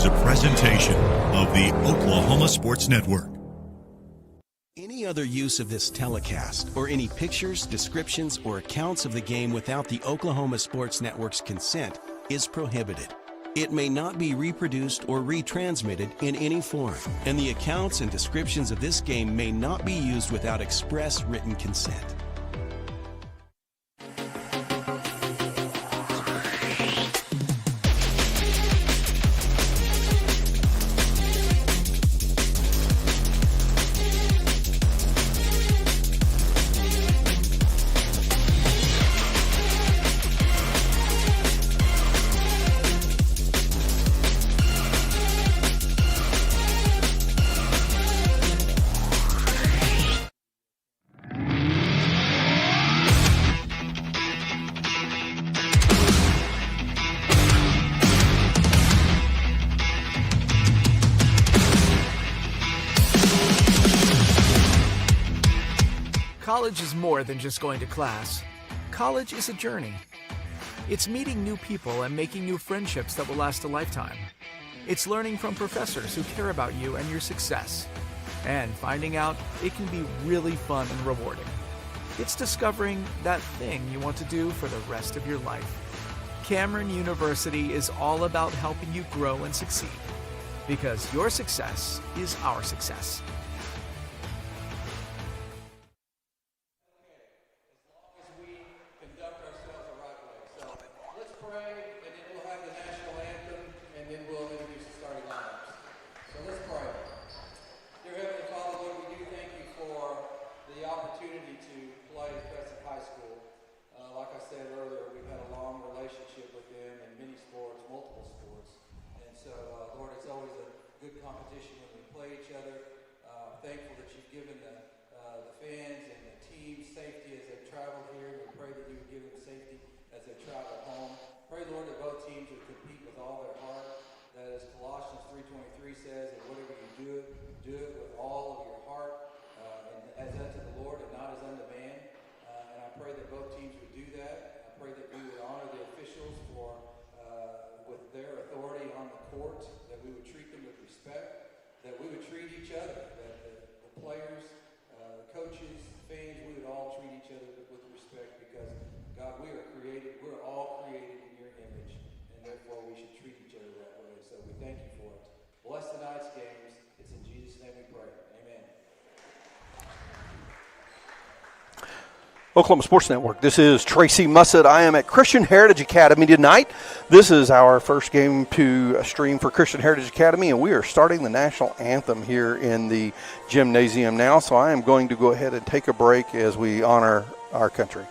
a presentation of the Oklahoma Sports Network. Any other use of this telecast or any pictures, descriptions, or accounts of the game without the Oklahoma Sports Network's consent is prohibited. It may not be reproduced or retransmitted in any form, and the accounts and descriptions of this game may not be used without express written consent. College is more than just going to class. College is a journey. It's meeting new people and making new friendships that will last a lifetime. It's learning from professors who care about you and your success. And finding out it can be really fun and rewarding. It's discovering that thing you want to do for the rest of your life. Cameron University is all about helping you grow and succeed. Because your success is our success. Oklahoma Sports Network. This is Tracy Mussett. I am at Christian Heritage Academy tonight. This is our first game to stream for Christian Heritage Academy, and we are starting the national anthem here in the gymnasium now. So I am going to go ahead and take a break as we honor our country.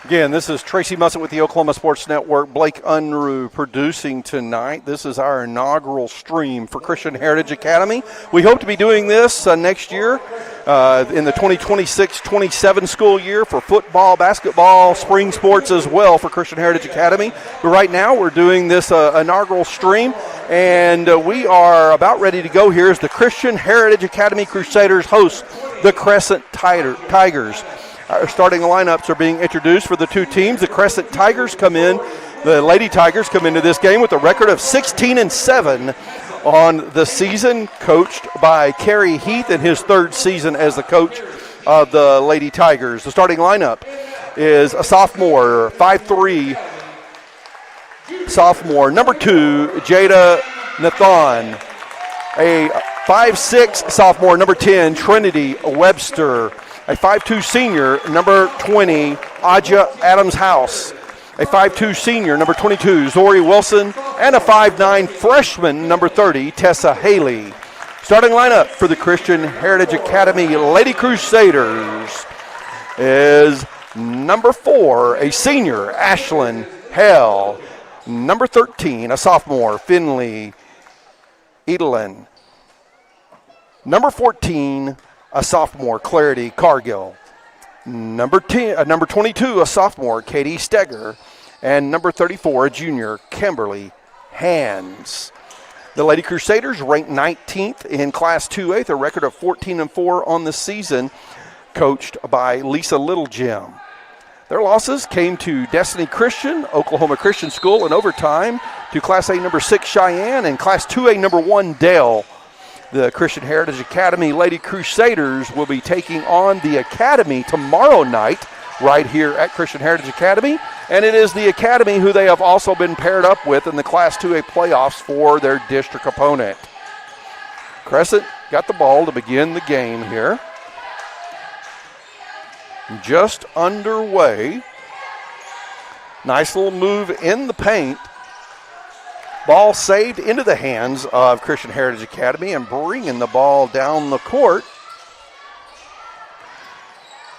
Again, this is Tracy Mussett with the Oklahoma Sports Network. Blake Unruh producing tonight. This is our inaugural stream for Christian Heritage Academy. We hope to be doing this next year in the 2026-27 school year for football, basketball, spring sports as well for Christian Heritage Academy. But right now we're doing this inaugural stream, and we are about ready to go here as the Christian Heritage Academy Crusaders host the Crescent Tigers. Our starting lineups are being introduced for the two teams. The Crescent Tigers come in, the Lady Tigers come into this game with a record of 16-7 on the season, coached by Kerry Heath in his third season as the coach of the Lady Tigers. The starting lineup is a sophomore, 5'3", sophomore. Number 2, Jada Nathan. A 5'6" sophomore, number 10, Trinity Webster. A 5'2" senior, number 20, Aja Adams-House. A 5'2" senior, number 22, Zori Wilson. And a 5'9" freshman, number 30, Tessa Haley. Starting lineup for the Christian Heritage Academy Lady Crusaders is number 4, a senior, Ashlyn Hell. Number 13, a sophomore, Finley Edelin. Number 14, a sophomore, Clarity Cargill. Number 22, a sophomore, Katie Steger. And number 34, a junior, Kimberly Hands. The Lady Crusaders ranked 19th in Class 2A, with a record of 14-4 on the season, coached by Lisa Littlejim. Their losses came to Destiny Christian, Oklahoma Christian School in overtime, to Class A number 6 Cheyenne, and Class 2A number 1 Dale. The Christian Heritage Academy Lady Crusaders will be taking on the Academy tomorrow night right here at Christian Heritage Academy. And it is the Academy who they have also been paired up with in the Class 2A playoffs for their district opponent. Crescent got the ball to begin the game here. Just underway. Nice little move in the paint. Ball saved into the hands of Christian Heritage Academy and bringing the ball down the court.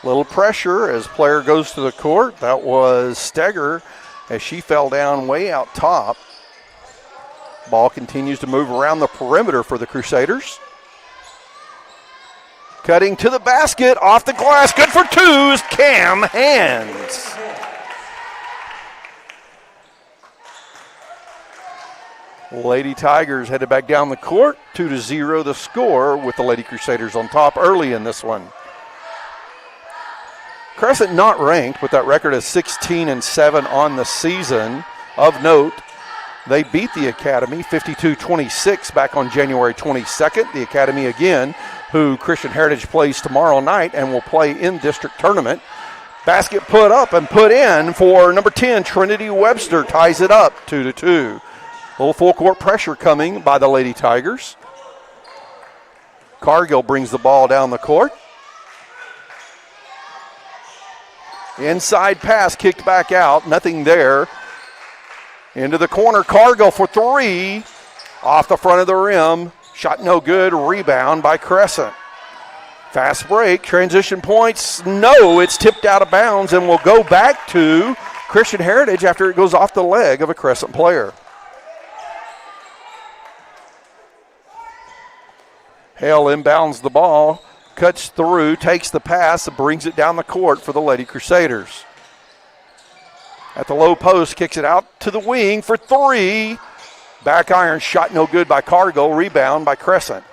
Little pressure as player goes to the court. That was Steger as she fell down way out top. Ball continues to move around the perimeter for the Crusaders. Cutting to the basket, off the glass, good for 2 is Cam Hands. Lady Tigers headed back down the court, 2-0 the score, with the Lady Crusaders on top early in this one. Crescent not ranked with that record of 16-7 on the season. Of note, they beat the Academy 52-26 back on January 22nd. The Academy again, who Christian Heritage plays tomorrow night and will play in district tournament. Basket put up and put in for number 10, Trinity Webster, ties it up 2-2. A little full court pressure coming by the Lady Tigers. Cargill brings the ball down the court. Inside pass kicked back out, nothing there. Into the corner, Cargill for 3. Off the front of the rim, shot no good, rebound by Crescent. Fast break, transition points, no, it's tipped out of bounds and will go back to Christian Heritage after it goes off the leg of a Crescent player. Hale inbounds the ball, cuts through, takes the pass, and brings it down the court for the Lady Crusaders. At the low post, kicks it out to the wing for 3. Back iron shot no good by Cargill, rebound by Crescent.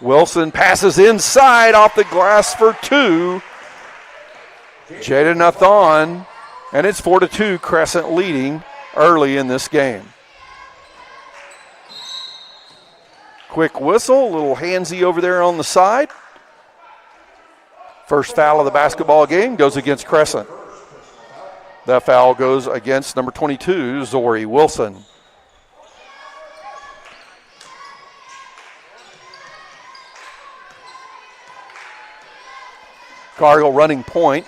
Wilson passes inside off the glass for 2. Jada Nathan. And it's 4-2, Crescent leading early in this game. Quick whistle, a little handsy over there on the side. First foul of the basketball game goes against Crescent. That foul goes against number 22, Zori Wilson. Cargill running point.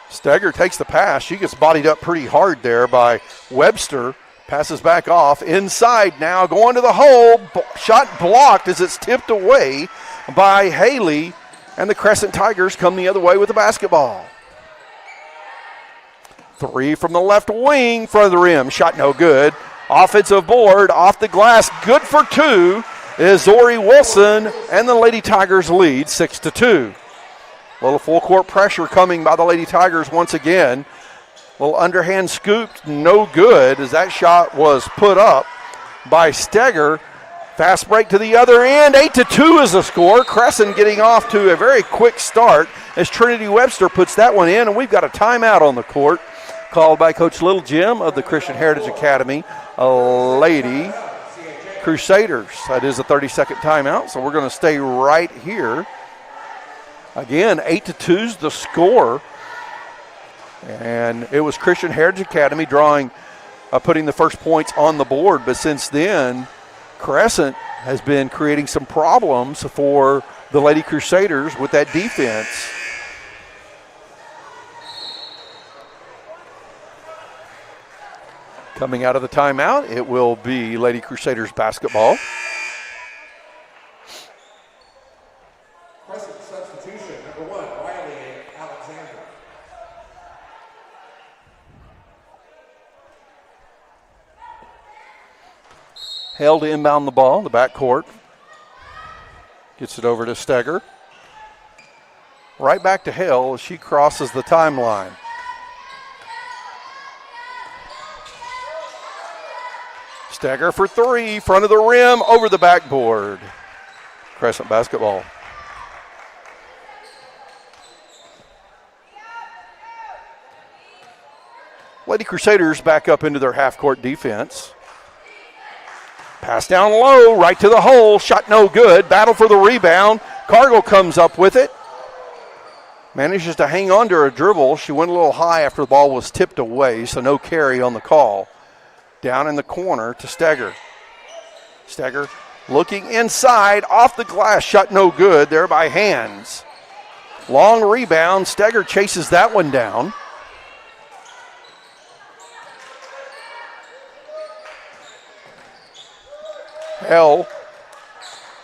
Steger takes the pass. She gets bodied up pretty hard there by Webster. Passes back off. Inside now, going to the hole. Shot blocked as it's tipped away by Haley. And the Crescent Tigers come the other way with the basketball. 3 from the left wing, front of the rim. Shot no good. Offensive board off the glass. Good for 2 is Zori Wilson. And the Lady Tigers lead 6-2. A little full court pressure coming by the Lady Tigers once again. A little underhand scoop, no good as that shot was put up by Steger. Fast break to the other end, 8-2 is the score. Crescent getting off to a very quick start as Trinity Webster puts that one in, and we've got a timeout on the court called by Coach Littlejim of the Christian Heritage Academy Lady Crusaders. That is a 30-second timeout, so we're going to stay right here. Again, 8-2's the score. And it was Christian Heritage Academy putting the first points on the board. But since then, Crescent has been creating some problems for the Lady Crusaders with that defense. Coming out of the timeout, it will be Lady Crusaders basketball. Crescent substitution, number 1, Riley Alexander. Held to inbound the ball in the backcourt. Gets it over to Steger. Right back to Hale as she crosses the timeline. Steger for 3, front of the rim, over the backboard. Crescent basketball. Lady Crusaders back up into their half-court defense. Pass down low, right to the hole, shot no good. Battle for the rebound. Cargill comes up with it. Manages to hang on to her dribble. She went a little high after the ball was tipped away, so no carry on the call. Down in the corner to Steger. Steger looking inside, off the glass, shot no good there by Hands. Long rebound, Steger chases that one down. Hell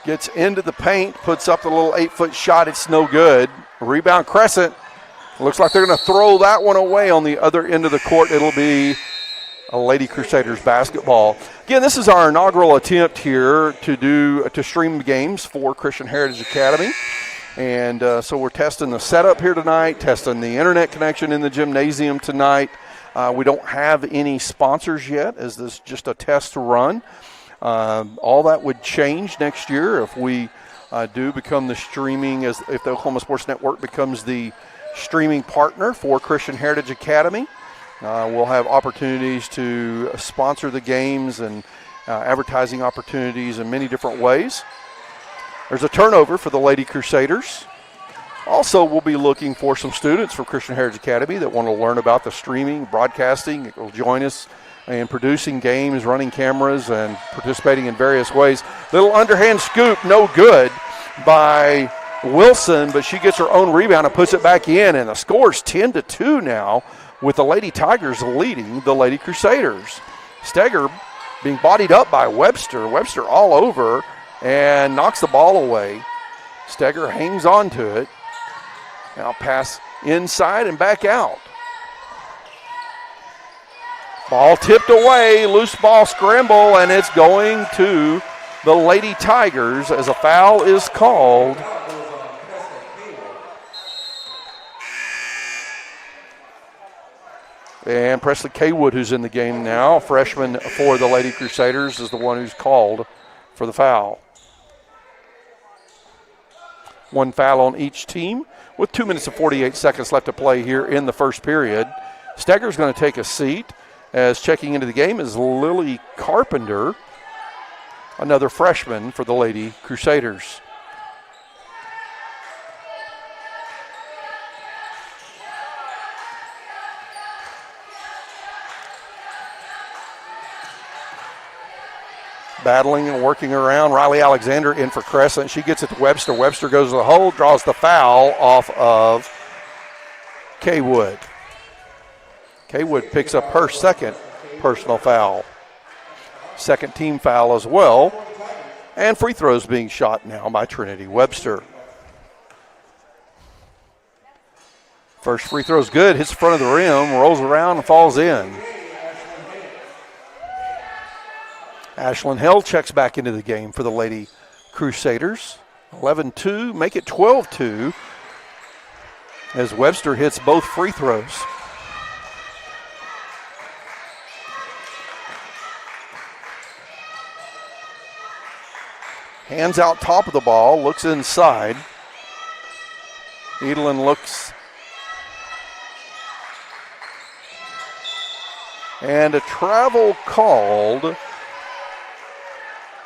gets into the paint, puts up the little 8-foot shot. It's no good. Rebound Crescent. Looks like they're going to throw that one away on the other end of the court. It'll be a Lady Crusaders basketball. Again, this is our inaugural attempt here to stream games for Christian Heritage Academy. And so we're testing the setup here tonight, testing the internet connection in the gymnasium tonight. We don't have any sponsors yet, as this is just a test run. All that would change next year if we do become the streaming, if the Oklahoma Sports Network becomes the streaming partner for Christian Heritage Academy. We'll have opportunities to sponsor the games and advertising opportunities in many different ways. There's a turnover for the Lady Crusaders. Also, we'll be looking for some students from Christian Heritage Academy that want to learn about the streaming, broadcasting. Will join us in producing games, running cameras, and participating in various ways. Little underhand scoop, no good by Wilson, but she gets her own rebound and puts it back in, and the score's 10-2 now, with the Lady Tigers leading the Lady Crusaders. Steger being bodied up by Webster. Webster all over and knocks the ball away. Steger hangs on to it. Now pass inside and back out. Ball tipped away, loose ball scramble, and it's going to the Lady Tigers as a foul is called. And Presley Kaywood, who's in the game now, freshman for the Lady Crusaders, is the one who's called for the foul. One foul on each team with 2 minutes and 48 seconds left to play here in the first period. Steger's going to take a seat, as checking into the game is Lily Carpenter, another freshman for the Lady Crusaders. Battling and working around. Riley Alexander in for Crescent. She gets it to Webster. Webster goes to the hole, draws the foul off of Kaywood. Kaywood picks up her second personal foul. Second team foul as well. And free throws being shot now by Trinity Webster. First free throw's good. Hits the front of the rim, rolls around and falls in. Ashlyn Hill checks back into the game for the Lady Crusaders. 11-2, make it 12-2 as Webster hits both free throws. Hands out top of the ball, looks inside. Edelin looks. And a travel called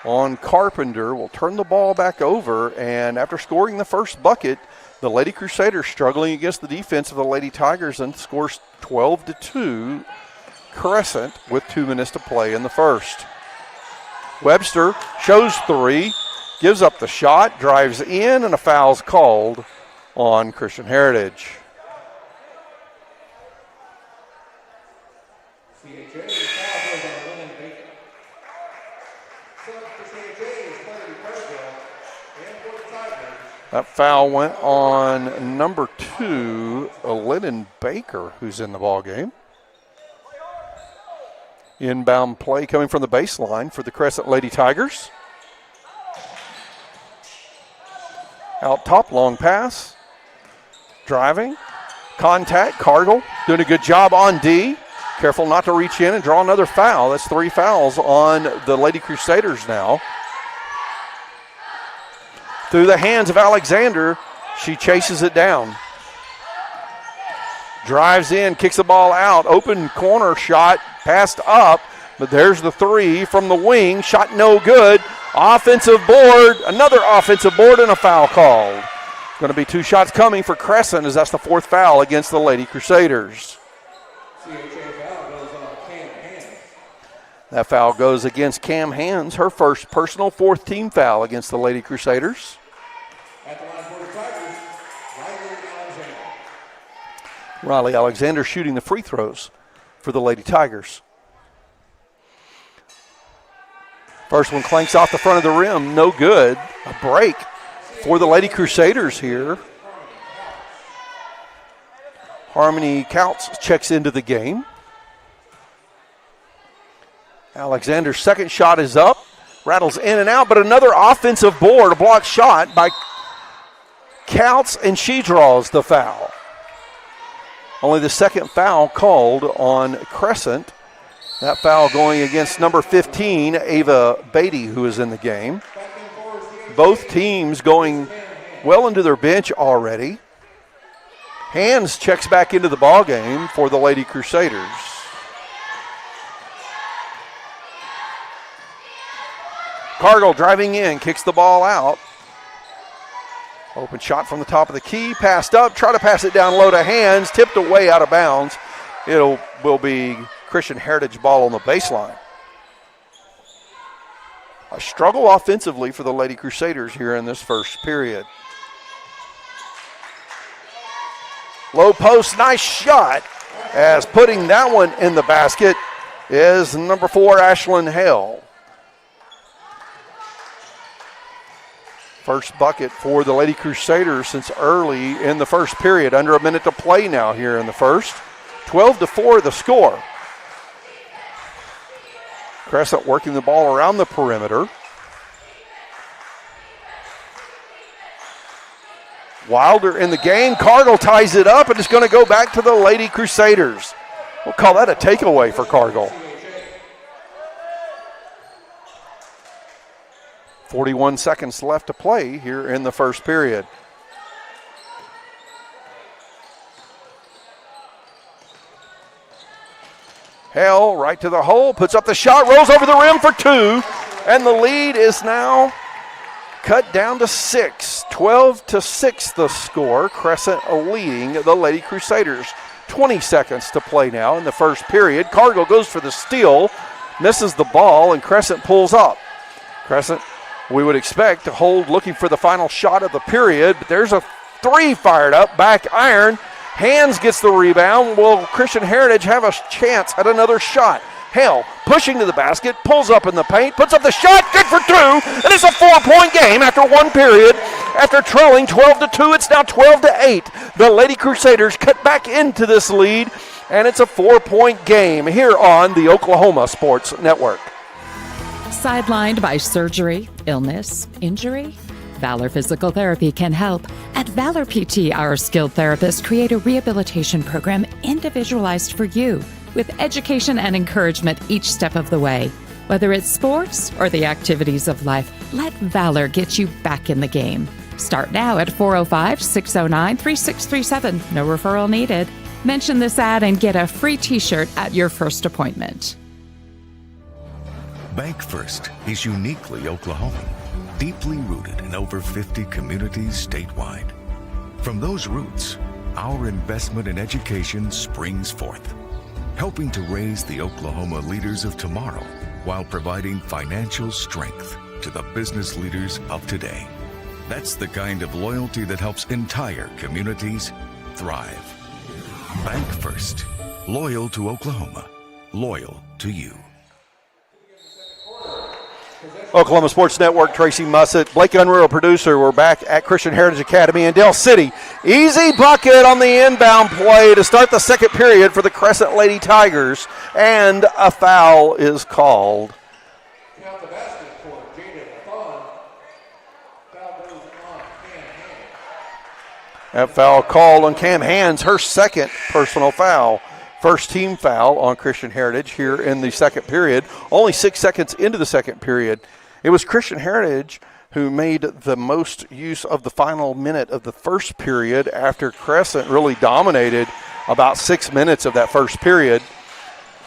on Carpenter will turn the ball back over, and after scoring the first bucket, the Lady Crusaders struggling against the defense of the Lady Tigers and scores 12-2 Crescent with 2 minutes to play in the first. Webster shows 3, gives up the shot, drives in, and a foul's called on Christian Heritage. That foul went on number 2, Lennon Baker, who's in the ball game. Inbound play coming from the baseline for the Crescent Lady Tigers. Out top, long pass. Driving. Contact, Cargill doing a good job on D. Careful not to reach in and draw another foul. That's 3 fouls on the Lady Crusaders now. Through the hands of Alexander, she chases it down. Drives in, kicks the ball out. Open corner shot, passed up, but there's the 3 from the wing. Shot no good. Offensive board, another offensive board, and a foul called. Going to be 2 shots coming for Crescent, as that's the 4th foul against the Lady Crusaders. That foul goes against Cam Hands, her first personal 4th team foul against the Lady Crusaders. At the line for the Tigers, Alexander. Riley Alexander shooting the free throws for the Lady Tigers. First one clanks off the front of the rim, no good. A break for the Lady Crusaders here. Harmony Counts checks into the game. Alexander's second shot is up, rattles in and out, but another offensive board, a blocked shot by Counts, and she draws the foul. Only the 2nd foul called on Crescent. That foul going against number 15, Ava Beatty, who is in the game. Both teams going well into their bench already. Hands checks back into the ball game for the Lady Crusaders. Cargill driving in, kicks the ball out. Open shot from the top of the key, passed up, try to pass it down low to Hands, tipped away out of bounds. Will be Christian Heritage ball on the baseline. A struggle offensively for the Lady Crusaders here in this first period. Low post, nice shot, as putting that one in the basket is number 4, Ashlyn Hale. First bucket for the Lady Crusaders since early in the first period. Under a minute to play now here in the first. 12-4 the score. Crescent working the ball around the perimeter. Wilder in the game. Cargill ties it up, and it's going to go back to the Lady Crusaders. We'll call that a takeaway for Cargill. 41 seconds left to play here in the first period. Hale right to the hole, puts up the shot, rolls over the rim for 2, and the lead is now cut down to 6. 12-6 the score. Crescent leading the Lady Crusaders. 20 seconds to play now in the first period. Cargill goes for the steal, misses the ball, and Crescent pulls up. Crescent, we would expect to hold looking for the final shot of the period, but there's a 3 fired up, back iron. Hands gets the rebound. Will Christian Heritage have a chance at another shot? Hale pushing to the basket, pulls up in the paint, puts up the shot, good for 2, and it's a 4-point game after 1 period. After trailing 12-2, it's now 12-8. The Lady Crusaders cut back into this lead, and it's a 4-point game here on the Oklahoma Sports Network. Sidelined by surgery, illness, injury? Valor Physical Therapy can help. At Valor PT, our skilled therapists create a rehabilitation program individualized for you, with education and encouragement each step of the way. Whether it's sports or the activities of life, let Valor get you back in the game. Start now at 405-609-3637. No referral needed. Mention this ad and get a free t-shirt at your first appointment. Bank First is uniquely Oklahoman, deeply rooted in over 50 communities statewide. From those roots, our investment in education springs forth, helping to raise the Oklahoma leaders of tomorrow while providing financial strength to the business leaders of today. That's the kind of loyalty that helps entire communities thrive. Bank First. Loyal to Oklahoma. Loyal to you. Oklahoma Sports Network, Tracy Mussett, Blake Unruh, producer. We're back at Christian Heritage Academy in Dale City. Easy bucket on the inbound play to start the second period for the Crescent Lady Tigers, and a foul is called. Count the basket for Jada Fun. Foul goes on Cam Hands. That foul called on Cam Hands, her second personal foul. First team foul on Christian Heritage here in the second period. Only 6 seconds into the second period. It was Christian Heritage who made the most use of the final minute of the first period after Crescent really dominated about 6 minutes of that first period.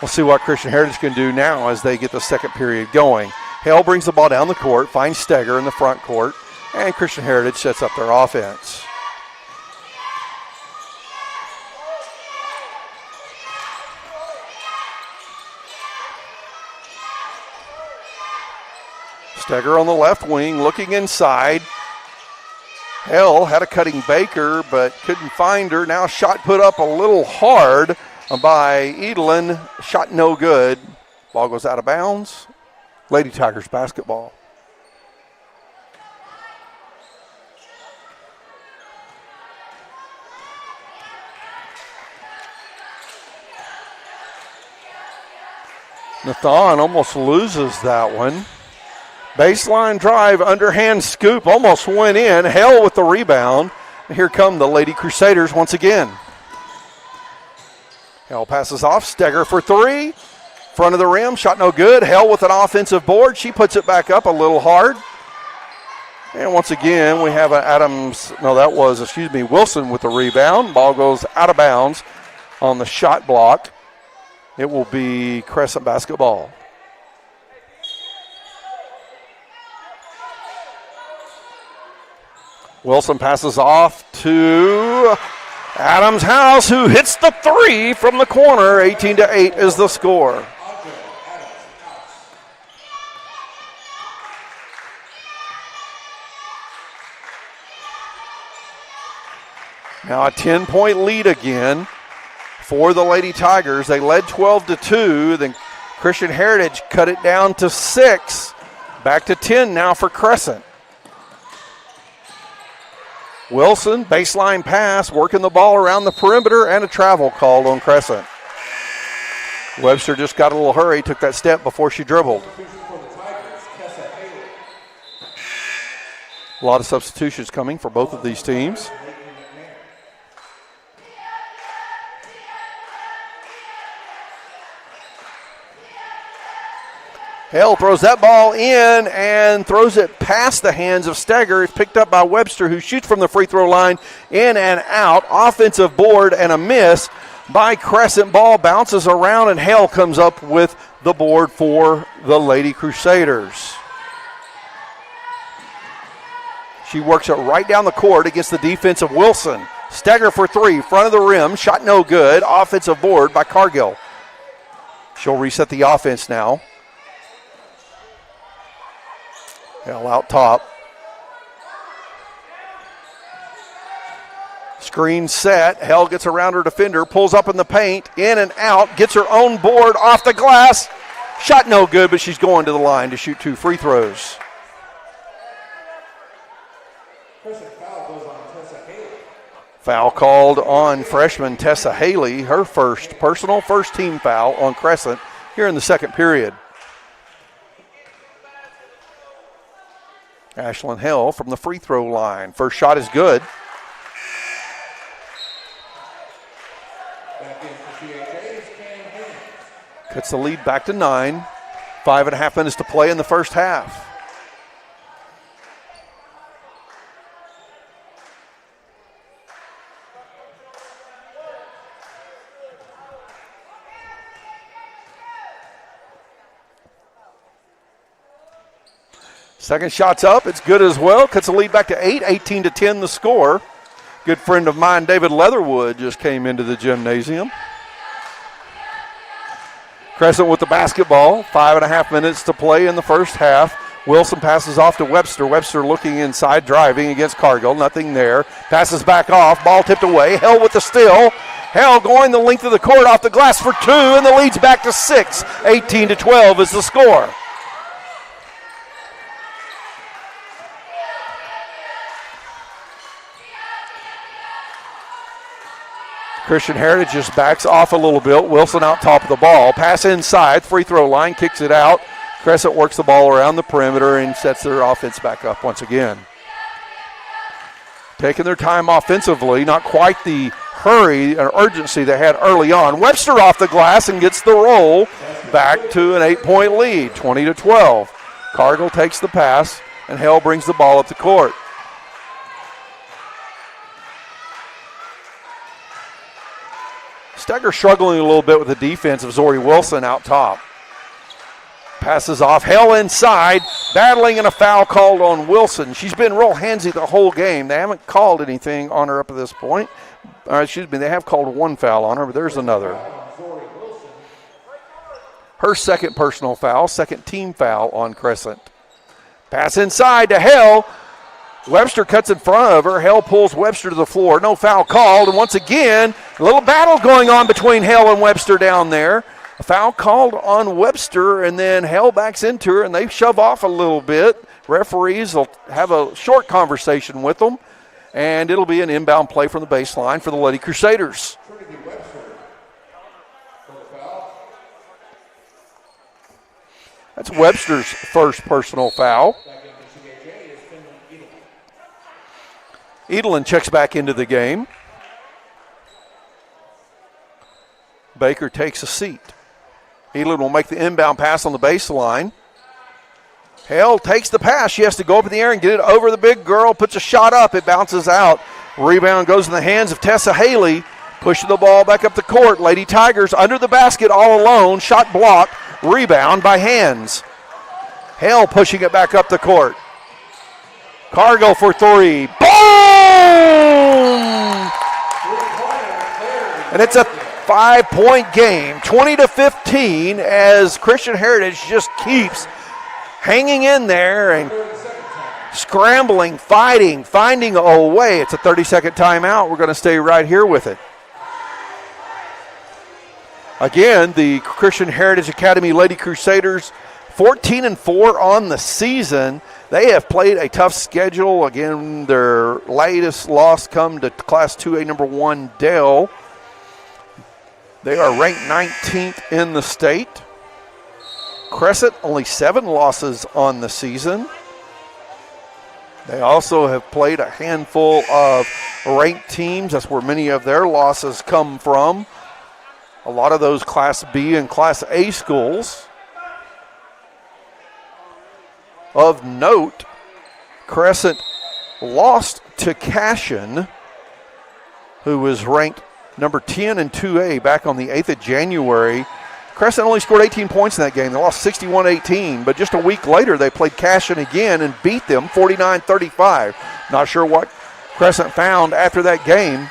We'll see what Christian Heritage can do now as they get the second period going. Hale brings the ball down the court, finds Steger in the front court, and Christian Heritage sets up their offense. Steger on the left wing, looking inside. Hell had a cutting Baker, but couldn't find her. Now shot put up a little hard by Edelin. Shot no good. Ball goes out of bounds. Lady Tigers basketball. Nathan almost loses that one. Baseline drive, underhand scoop, almost went in. Hale with the rebound. And here come the Lady Crusaders once again. Hale passes off. Steger for three. Front of the rim, shot no good. Hale with an offensive board. She puts it back up a little hard. And once again, we have Wilson with the rebound. Ball goes out of bounds on the shot block. It will be Crescent basketball. Wilson passes off to Adams House, who hits the three from the corner. 18-8 is the score. Now a 10-point lead again for the Lady Tigers. They led 12-2. Then Christian Heritage cut it down to 6. Back to 10 now for Crescent. Wilson, baseline pass, working the ball around the perimeter, and a travel called on Crescent. Webster just got a little hurry, took that step before she dribbled. A lot of substitutions coming for both of these teams. Hale throws that ball in and throws it past the hands of Steger. It's picked up by Webster, who shoots from the free throw line, in and out. Offensive board and a miss by Crescent. Ball bounces around, and Hale comes up with the board for the Lady Crusaders. She works it right down the court against the defense of Wilson. Steger for three, front of the rim, shot no good. Offensive board by Cargill. She'll reset the offense now. Hale out top. Screen set. Hale gets around her defender, pulls up in the paint, in and out, gets her own board off the glass. Shot no good, but she's going to the line to shoot 2 free throws. Foul called on freshman Tessa Haley, her first team foul on Crescent here in the second period. Ashlyn Hale from the free throw line. First shot is good. Cuts the lead back to 9. 5.5 minutes to play in the first half. Second shot's up. It's good as well. Cuts the lead back to 8, 18-10 the score. Good friend of mine, David Leatherwood, just came into the gymnasium. Crescent with the basketball. 5.5 minutes to play in the first half. Wilson passes off to Webster. Webster looking inside, driving against Cargill. Nothing there. Passes back off. Ball tipped away. Hell with the steal. Hell going the length of the court off the glass for 2, and the lead's back to 6. 18-12 is the score. Christian Heritage just backs off a little bit. Wilson out top of the ball. Pass inside. Free throw line. Kicks it out. Crescent works the ball around the perimeter and sets their offense back up once again. Taking their time offensively. Not quite the hurry or urgency they had early on. Webster off the glass and gets the roll. Back to an 8-point lead. 20-12. Cargill takes the pass and Hale brings the ball up the court. Steger struggling a little bit with the defense of Zori Wilson out top. Passes off. Hale inside. Battling and a foul called on Wilson. She's been real handsy the whole game. They haven't called anything on her up to this point. They have called one foul on her, but there's another. Her second personal foul, second team foul on Crescent. Pass inside to Hale. Webster cuts in front of her. Hale pulls Webster to the floor. No foul called. And once again, a little battle going on between Hale and Webster down there. A foul called on Webster, and then Hale backs into her, and they shove off a little bit. Referees will have a short conversation with them, and it'll be an inbound play from the baseline for the Lady Crusaders. That's Webster's first personal foul. Edelin checks back into the game. Baker takes a seat. Edelin will make the inbound pass on the baseline. Hale takes the pass. She has to go up in the air and get it over the big girl. Puts a shot up. It bounces out. Rebound goes in the hands of Tessa Haley. Pushing the ball back up the court. Lady Tigers under the basket all alone. Shot blocked. Rebound by Hands. Hale pushing it back up the court. Cargill for 3. Boom! And it's a 5-point game, 20-15, as Christian Heritage just keeps hanging in there and scrambling, fighting, finding a way. It's a 30-second timeout. We're going to stay right here with it. Again, the Christian Heritage Academy Lady Crusaders, 14-4 on the season. They have played a tough schedule. Again, their latest loss come to Class 2A number 1 Dale. They are ranked 19th in the state. Crescent, only 7 losses on the season. They also have played a handful of ranked teams. That's where many of their losses come from. A lot of those Class B and Class A schools. Of note, Crescent lost to Cashion, who was ranked number 10 in 2A back on the 8th of January. Crescent only scored 18 points in that game. They lost 61-18, but just a week later they played Cashion again and beat them 49-35. Not sure what Crescent found after that game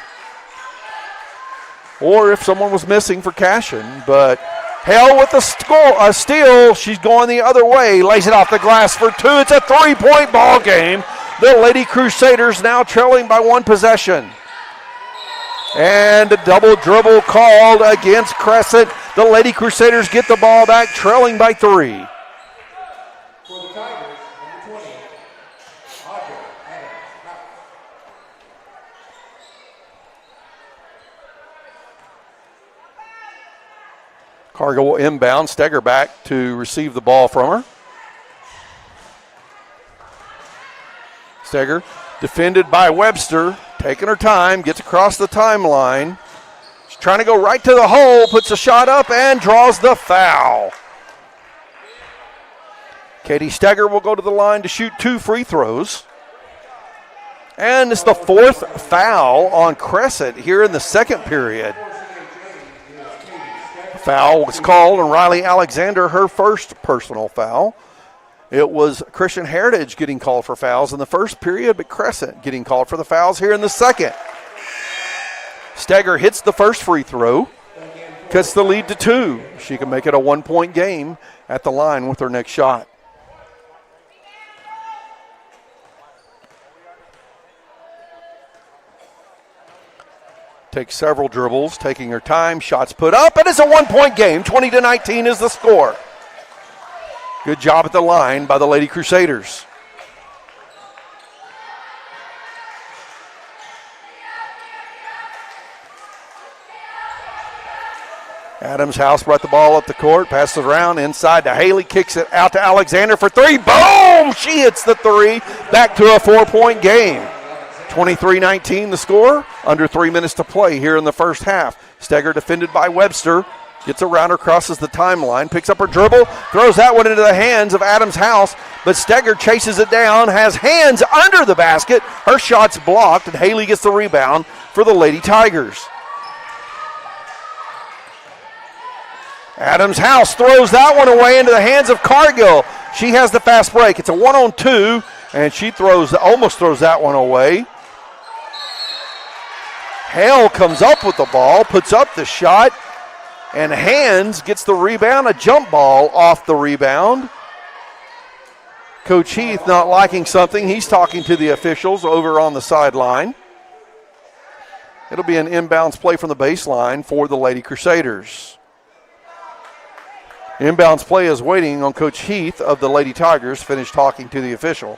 or if someone was missing for Cashion, but Hale with the steal. She's going the other way. Lays it off the glass for 2. It's a 3-point ball game. The Lady Crusaders now trailing by 1 possession. And a double dribble called against Crescent. The Lady Crusaders get the ball back, trailing by 3. For the Tigers, number 20, Audrey Adams. Cargill will inbound. Steger back to receive the ball from her. Steger defended by Webster. Taking her time, gets across the timeline. She's trying to go right to the hole, puts a shot up, and draws the foul. Katie Steger will go to the line to shoot 2 free throws. And it's the 4th foul on Crescent here in the second period. Foul was called on Riley Alexander, her first personal foul. It was Christian Heritage getting called for fouls in the first period, but Crescent getting called for the fouls here in the second. Steger hits the first free throw, cuts the lead to 2. She can make it a 1-point game at the line with her next shot. Takes several dribbles, taking her time, shots put up, and it's a 1-point game. 20-19 is the score. Good job at the line by the Lady Crusaders. Adams House brought the ball up the court, passes it around inside to Haley, kicks it out to Alexander for 3. Boom! She hits the 3. Back to a 4-point game. 23-19 the score. Under 3 minutes to play here in the first half. Steger defended by Webster. Gets around her, crosses the timeline, picks up her dribble, throws that one into the hands of Adams House, but Steger chases it down, has hands under the basket. Her shot's blocked, and Haley gets the rebound for the Lady Tigers. Adams House throws that one away into the hands of Cargill. She has the fast break. It's a 1-on-2, and she almost throws that one away. Hale comes up with the ball, puts up the shot, and Hands gets the rebound, a jump ball off the rebound. Coach Heath not liking something. He's talking to the officials over on the sideline. It'll be an inbounds play from the baseline for the Lady Crusaders. Inbounds play is waiting on Coach Heath of the Lady Tigers, finished talking to the official.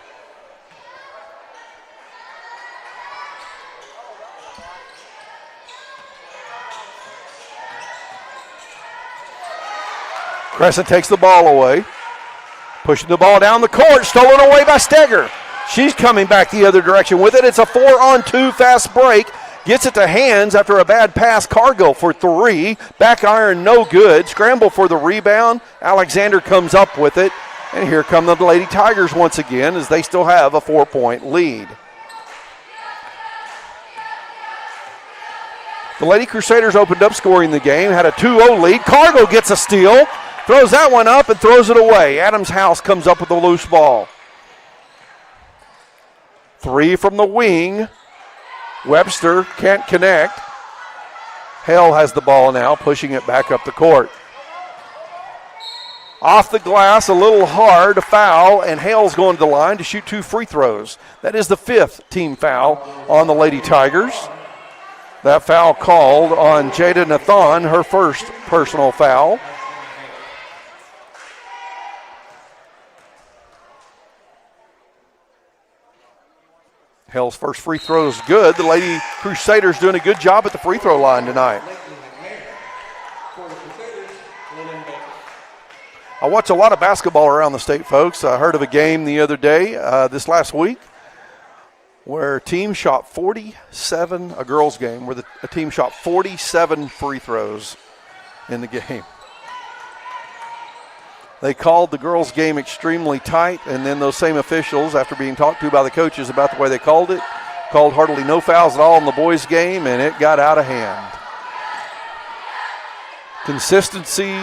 Crescent takes the ball away. Pushing the ball down the court, stolen away by Steger. She's coming back the other direction with it. It's a 4-on-2 fast break. Gets it to Hands after a bad pass. Cargill for 3. Back iron, no good. Scramble for the rebound. Alexander comes up with it. And here come the Lady Tigers once again as they still have a 4-point lead. The Lady Crusaders opened up scoring the game, had a 2-0 lead. Cargill gets a steal. Throws that one up and throws it away. Adams House comes up with a loose ball. 3 from the wing. Webster can't connect. Hale has the ball now, pushing it back up the court. Off the glass, a little hard, a foul, and Hale's going to the line to shoot 2 free throws. That is the 5th team foul on the Lady Tigers. That foul called on Jada Nathan, her first personal foul. Hale's first free throw is good. The Lady Crusaders doing a good job at the free throw line tonight. I watch a lot of basketball around the state, folks. I heard of a game the other day, this last week, where a team shot 47, a girls' game, where a team shot 47 free throws in the game. They called the girls' game extremely tight, and then those same officials, after being talked to by the coaches about the way they called it, called hardly no fouls at all in the boys' game, and it got out of hand. Consistency,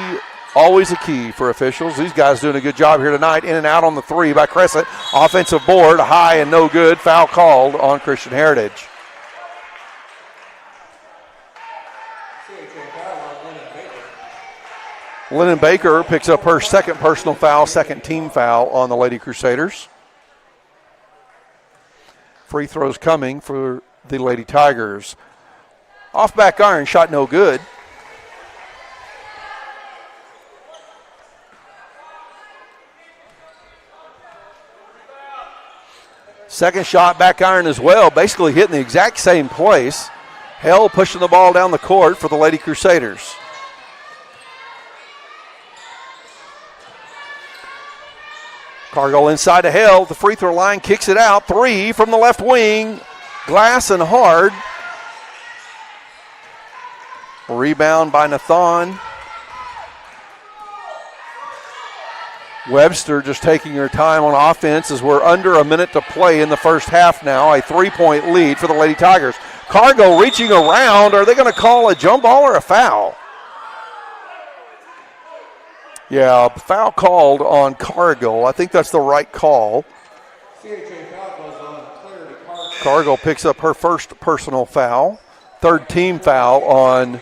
always a key for officials. These guys doing a good job here tonight. In and out on the 3 by Crescent. Offensive board, high and no good. Foul called on Christian Heritage. Lennon Baker picks up her second personal foul, second team foul on the Lady Crusaders. Free throws coming for the Lady Tigers. Off back iron, shot no good. Second shot, back iron as well, basically hitting the exact same place. Hale pushing the ball down the court for the Lady Crusaders. Cargill inside to Hale, the free throw line, kicks it out. 3 from the left wing, glass and hard. Rebound by Nathan. Webster just taking her time on offense as we're under a minute to play in the first half now. A 3-point lead for the Lady Tigers. Cargill reaching around. Are they going to call a jump ball or a foul? Yeah, foul called on Cargill. I think that's the right call. CHA foul goes on Clarity Cargill. Cargill picks up her first personal foul. Third team foul on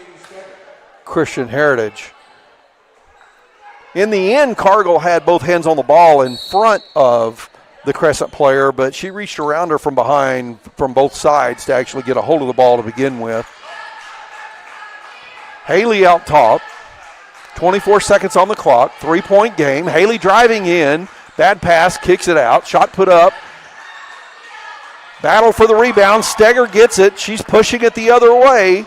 Christian Heritage. In the end, Cargill had both hands on the ball in front of the Crescent player, but she reached around her from behind from both sides to actually get a hold of the ball to begin with. Haley out top. 24 seconds on the clock. 3-point game. Haley driving in. Bad pass, kicks it out. Shot put up. Battle for the rebound. Steger gets it. She's pushing it the other way.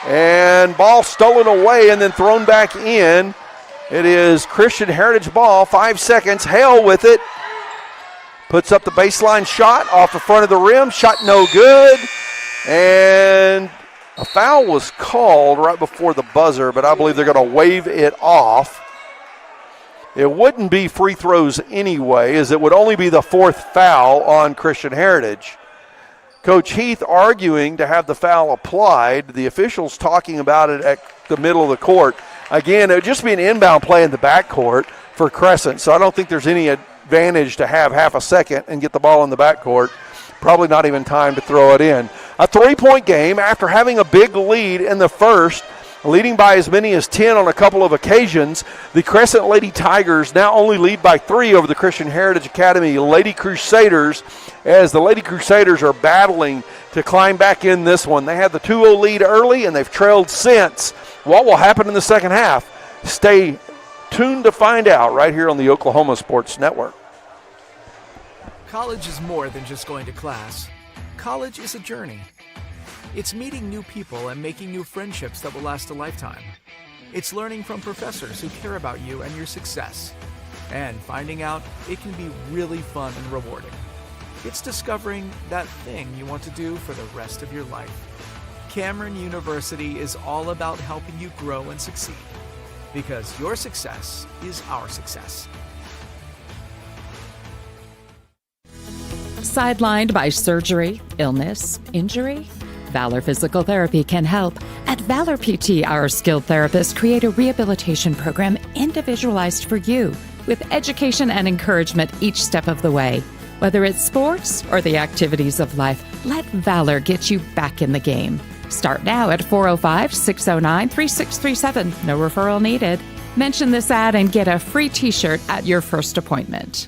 And ball stolen away and then thrown back in. It is Christian Heritage ball. 5 seconds. Hale with it. Puts up the baseline shot off the front of the rim. Shot no good. And a foul was called right before the buzzer, but I believe they're going to wave it off. It wouldn't be free throws anyway, as it would only be the fourth foul on Christian Heritage. Coach Heath arguing to have the foul applied. The officials talking about it at the middle of the court. Again, it would just be an inbound play in the backcourt for Crescent, so I don't think there's any advantage to have half a second and get the ball in the backcourt. Probably not even time to throw it in. A 3-point game after having a big lead in the first, leading by as many as 10 on a couple of occasions. The Crescent Lady Tigers now only lead by 3 over the Christian Heritage Academy Lady Crusaders, as the Lady Crusaders are battling to climb back in this one. They had the 2-0 lead early, and they've trailed since. What will happen in the second half? Stay tuned to find out right here on the Oklahoma Sports Network. College is more than just going to class. College is a journey. It's meeting new people and making new friendships that will last a lifetime. It's learning from professors who care about you and your success. And finding out it can be really fun and rewarding. It's discovering that thing you want to do for the rest of your life. Cameron University is all about helping you grow and succeed. Because your success is our success. Sidelined by surgery, illness, injury? Valor Physical Therapy can help. At Valor PT, our skilled therapists create a rehabilitation program individualized for you, with education and encouragement each step of the way. Whether it's sports or the activities of life, let Valor get you back in the game. Start now at 405-609-3637. No referral needed. Mention this ad and get a free t-shirt at your first appointment.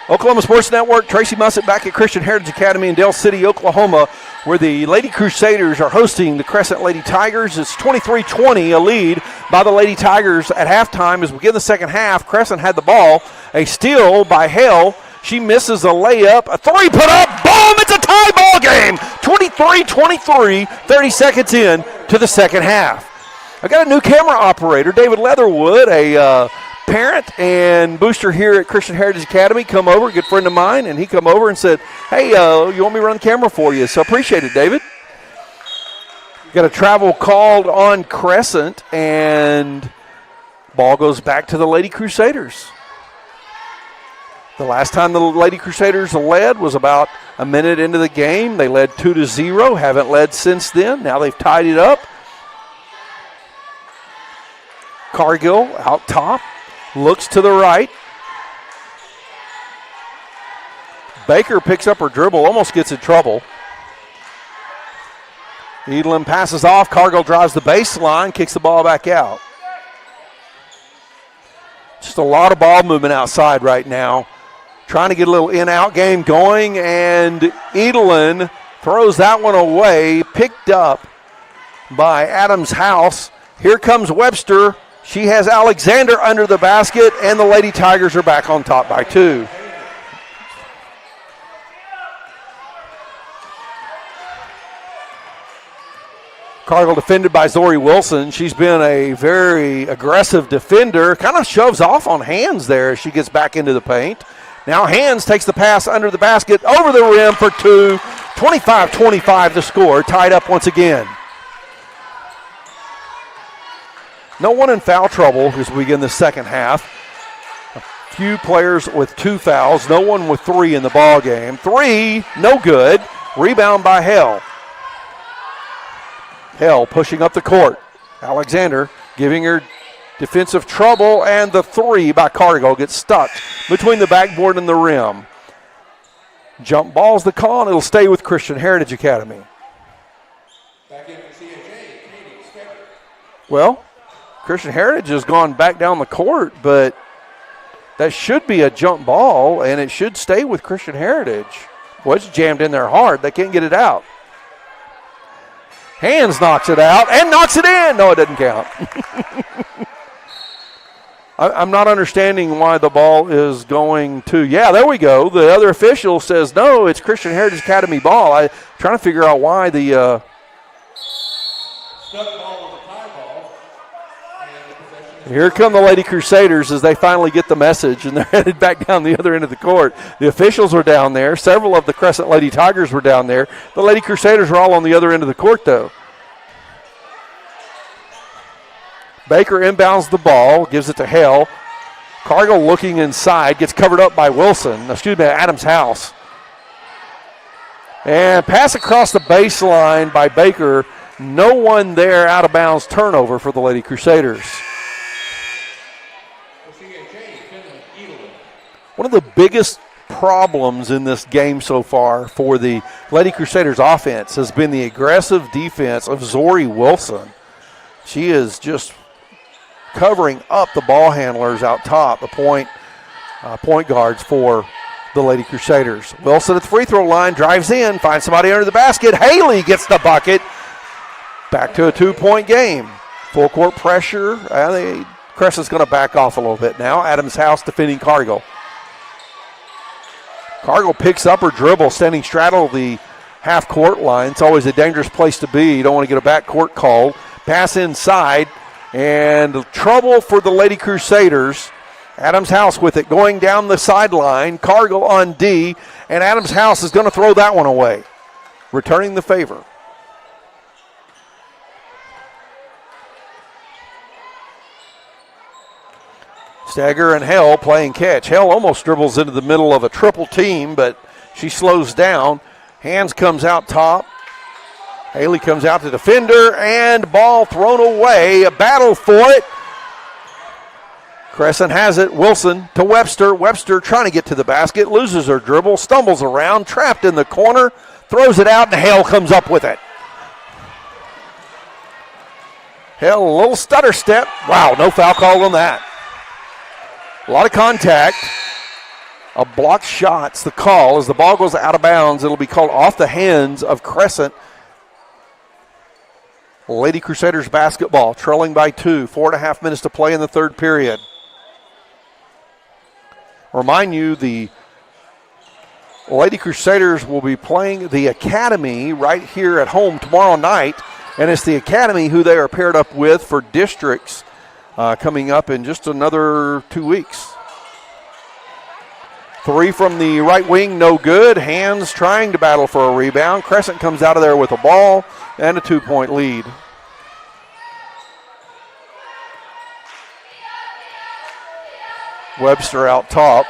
Oklahoma Sports Network, Tracy Mussett back at Christian Heritage Academy in Dale City, Oklahoma, where the Lady Crusaders are hosting the Crescent Lady Tigers. It's 23-20, a lead by the Lady Tigers at halftime. As we begin the second half, Crescent had the ball. A steal by Hale. She misses a layup. A three put up. Boom! It's a tie ball game. 23-23, 30 seconds in to the second half. I got a new camera operator, David Leatherwood, a parent and booster here at Christian Heritage Academy, come over, a good friend of mine, and he come over and said, hey, you want me to run the camera for you? So appreciate it, David. Got a travel called on Crescent, and ball goes back to the Lady Crusaders. The last time the Lady Crusaders led was about a minute into the game. They led 2-0, haven't led since then. Now they've tied it up. Cargill out top. Looks to the right. Baker picks up her dribble, almost gets in trouble. Edelin passes off. Cargill drives the baseline, kicks the ball back out. Just a lot of ball movement outside right now. Trying to get a little in-out game going, and Edelin throws that one away, picked up by Adams House. Here comes Webster. She has Alexander under the basket, and the Lady Tigers are back on top by 2. Cargill defended by Zori Wilson. She's been a very aggressive defender. Kind of shoves off on Hands there as she gets back into the paint. Now Hands takes the pass under the basket, over the rim for 2. 25-25 the score, tied up once again. No one in foul trouble as we begin the second half. A few players with 2 fouls, no one with 3 in the ball game. 3, no good. Rebound by Hale. Hale pushing up the court. Alexander giving her defensive trouble, and the 3 by Cargill gets stuck between the backboard and the rim. Jump ball's the call, and it'll stay with Christian Heritage Academy. Back in for CHA, Katie Stecker. Well, Christian Heritage has gone back down the court, but that should be a jump ball, and it should stay with Christian Heritage. Well, it's jammed in there hard. They can't get it out. Hands knocks it out and knocks it in. No, it doesn't count. I'm not understanding why the ball is going to, yeah, there we go. The other official says, no, it's Christian Heritage Academy ball. I'm trying to figure out why the Stuck ball with a tie ball. And the possession Here come the Lady Crusaders as they finally get the message, and they're headed back down the other end of the court. The officials were down there. Several of the Crescent Lady Tigers were down there. The Lady Crusaders are all on the other end of the court, though. Baker inbounds the ball, gives it to Hale. Cargill looking inside, gets covered up by Wilson, Adams House. And pass across the baseline by Baker. No one there, out of bounds turnover for the Lady Crusaders. One of the biggest problems in this game so far for the Lady Crusaders offense has been the aggressive defense of Zori Wilson. She is just covering up the ball handlers out top, the point guards for the Lady Crusaders. Wilson at the free throw line, drives in, finds somebody under the basket. Haley gets the bucket. Back to a 2-point game. Full court pressure. Crescent's going to back off a little bit now. Adams House defending Cargill. Cargill picks up her dribble, standing straddle the half-court line. It's always a dangerous place to be. You don't want to get a backcourt call. Pass inside, and trouble for the Lady Crusaders. Adams House with it going down the sideline. Cargill on D, and Adams House is going to throw that one away, returning the favor. Stagger and Hale playing catch. Hale almost dribbles into the middle of a triple team, but she slows down. Hands comes out top. Haley comes out to defender, and ball thrown away. A battle for it. Crescent has it. Wilson to Webster. Webster trying to get to the basket. Loses her dribble. Stumbles around. Trapped in the corner. Throws it out, and Hale comes up with it. Hale, a little stutter step. Wow, no foul call on that. A lot of contact. A blocked shot's the call. As the ball goes out of bounds, it'll be called off the hands of Crescent. Lady Crusaders basketball, trailing by 2. 4.5 minutes to play in the third period. Remind you, the Lady Crusaders will be playing the Academy right here at home tomorrow night, and it's the Academy who they are paired up with for districts coming up in just another 2 weeks. 3 from the right wing, no good. Hands trying to battle for a rebound. Crescent comes out of there with a ball and a 2-point lead. Webster out top.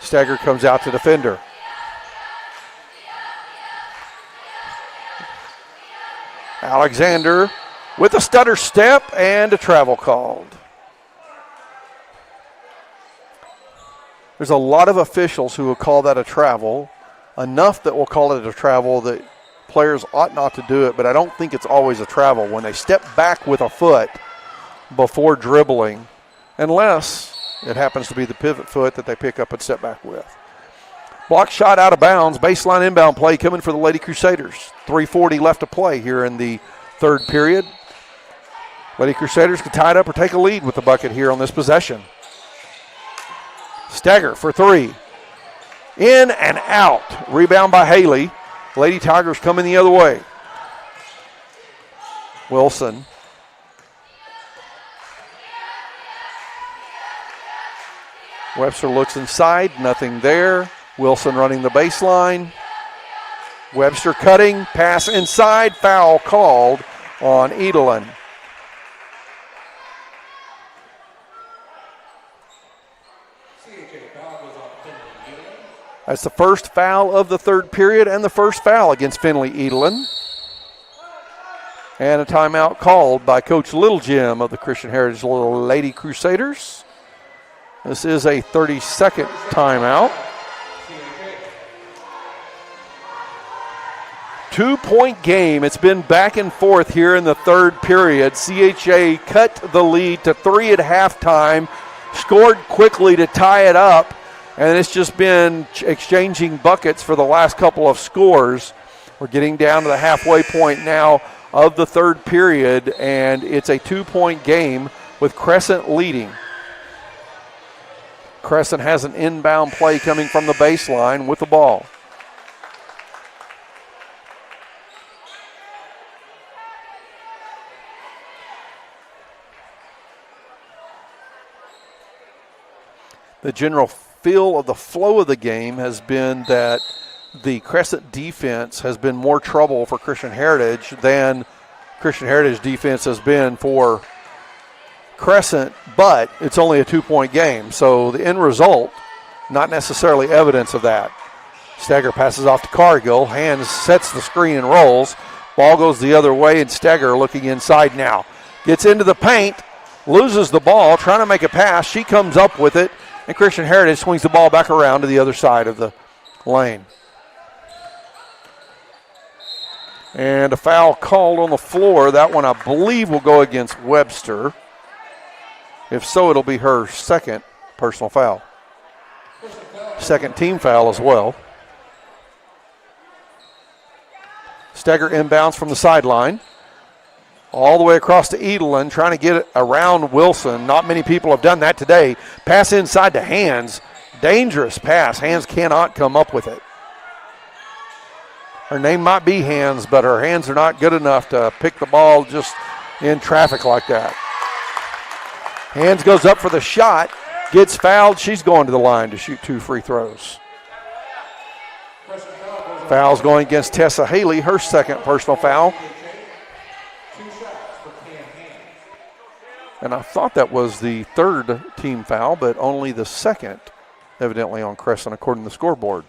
Stagger comes out to defender. Alexander with a stutter step and a travel called. There's a lot of officials who will call that a travel, enough that will call it a travel that players ought not to do it, but I don't think it's always a travel when they step back with a foot before dribbling, unless it happens to be the pivot foot that they pick up and step back with. Block shot out of bounds, baseline inbound play coming for the Lady Crusaders. 3:40 left to play here in the third period. Lady Crusaders can tie it up or take a lead with the bucket here on this possession. Stagger for 3. In and out. Rebound by Haley. Lady Tigers coming the other way. Wilson. Webster looks inside. Nothing there. Wilson running the baseline. Webster cutting. Pass inside. Foul called on Edelin. That's the first foul of the third period and the first foul against Finley Edelin. And a timeout called by Coach Little Jim of the Christian Heritage Lady Crusaders. This is a 30-second timeout. 2-point game. It's been back and forth here in the third period. CHA cut the lead to 3 at halftime, scored quickly to tie it up, and it's just been exchanging buckets for the last couple of scores. We're getting down to the halfway point now of the third period, and it's a 2-point game with Crescent leading. Crescent has an inbound play coming from the baseline with the ball. The general feel of the flow of the game has been that the Crescent defense has been more trouble for Christian Heritage than Christian Heritage defense has been for Crescent, but it's only a 2-point game. So the end result, not necessarily evidence of that. Stagger passes off to Cargill. Hands sets the screen and rolls. Ball goes the other way, and Stagger looking inside now. Gets into the paint, loses the ball, trying to make a pass. She comes up with it, and Christian Heritage swings the ball back around to the other side of the lane. And a foul called on the floor. That one, I believe, will go against Webster. If so, it'll be her second personal foul. Second team foul as well. Stagger inbounds from the sideline. All the way across to Edelin, trying to get it around Wilson. Not many people have done that today. Pass inside to Hands. Dangerous pass. Hands cannot come up with it. Her name might be Hands, but her hands are not good enough to pick the ball just in traffic like that. Hands goes up for the shot, gets fouled. She's going to the line to shoot 2 free throws. Foul's going against Tessa Haley, her second personal foul. And I thought that was the third team foul, but only the second, evidently, on Crescent, according to the scoreboard.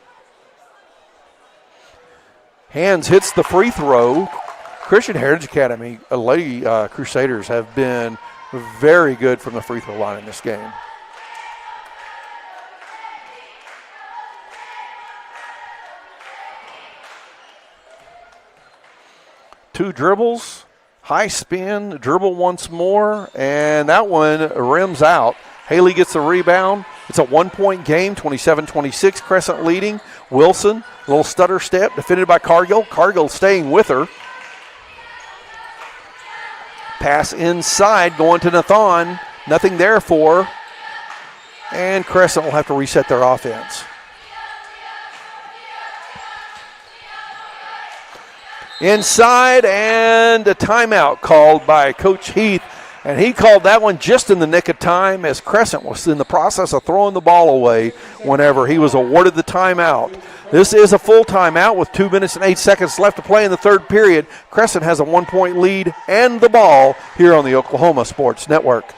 Hands hits the free throw. Christian Heritage Academy, Lady Crusaders, have been very good from the free throw line in this game. Two dribbles, high spin, dribble once more, and that one rims out. Haley gets the rebound, It's a 1-point game, 27-26, Crescent leading. Wilson, a little stutter step, defended by Cargill. Cargill staying with her. Pass inside, going to Nathan. Nothing there for her. And Crescent will have to reset their offense. Inside, and a timeout called by Coach Heath. And he called that one just in the nick of time as Crescent was in the process of throwing the ball away whenever he was awarded the timeout. This is a full timeout with 2 minutes and 8 seconds left to play in the third period. Crescent has a 1-point lead and the ball here on the Oklahoma Sports Network.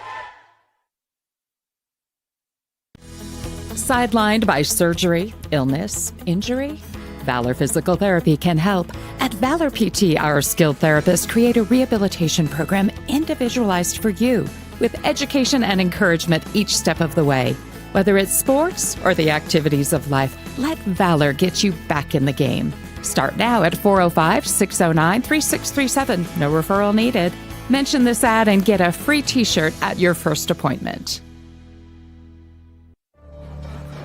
Sidelined by surgery, illness, injury? Valor Physical Therapy can help. At Valor PT, our skilled therapists create a rehabilitation program individualized for you with education and encouragement each step of the way. Whether it's sports or the activities of life, let Valor get you back in the game. Start now at 405-609-3637. No referral needed. Mention this ad and get a free t-shirt at your first appointment.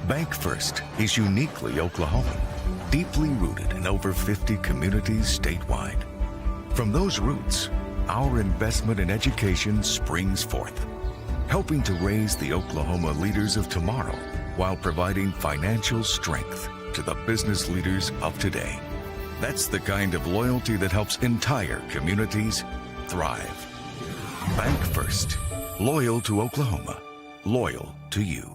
Bank First is uniquely Oklahoman, deeply rooted in over 50 communities statewide. From those roots, our investment in education springs forth, helping to raise the Oklahoma leaders of tomorrow while providing financial strength to the business leaders of today. That's the kind of loyalty that helps entire communities thrive. Bank First, loyal to Oklahoma, loyal to you.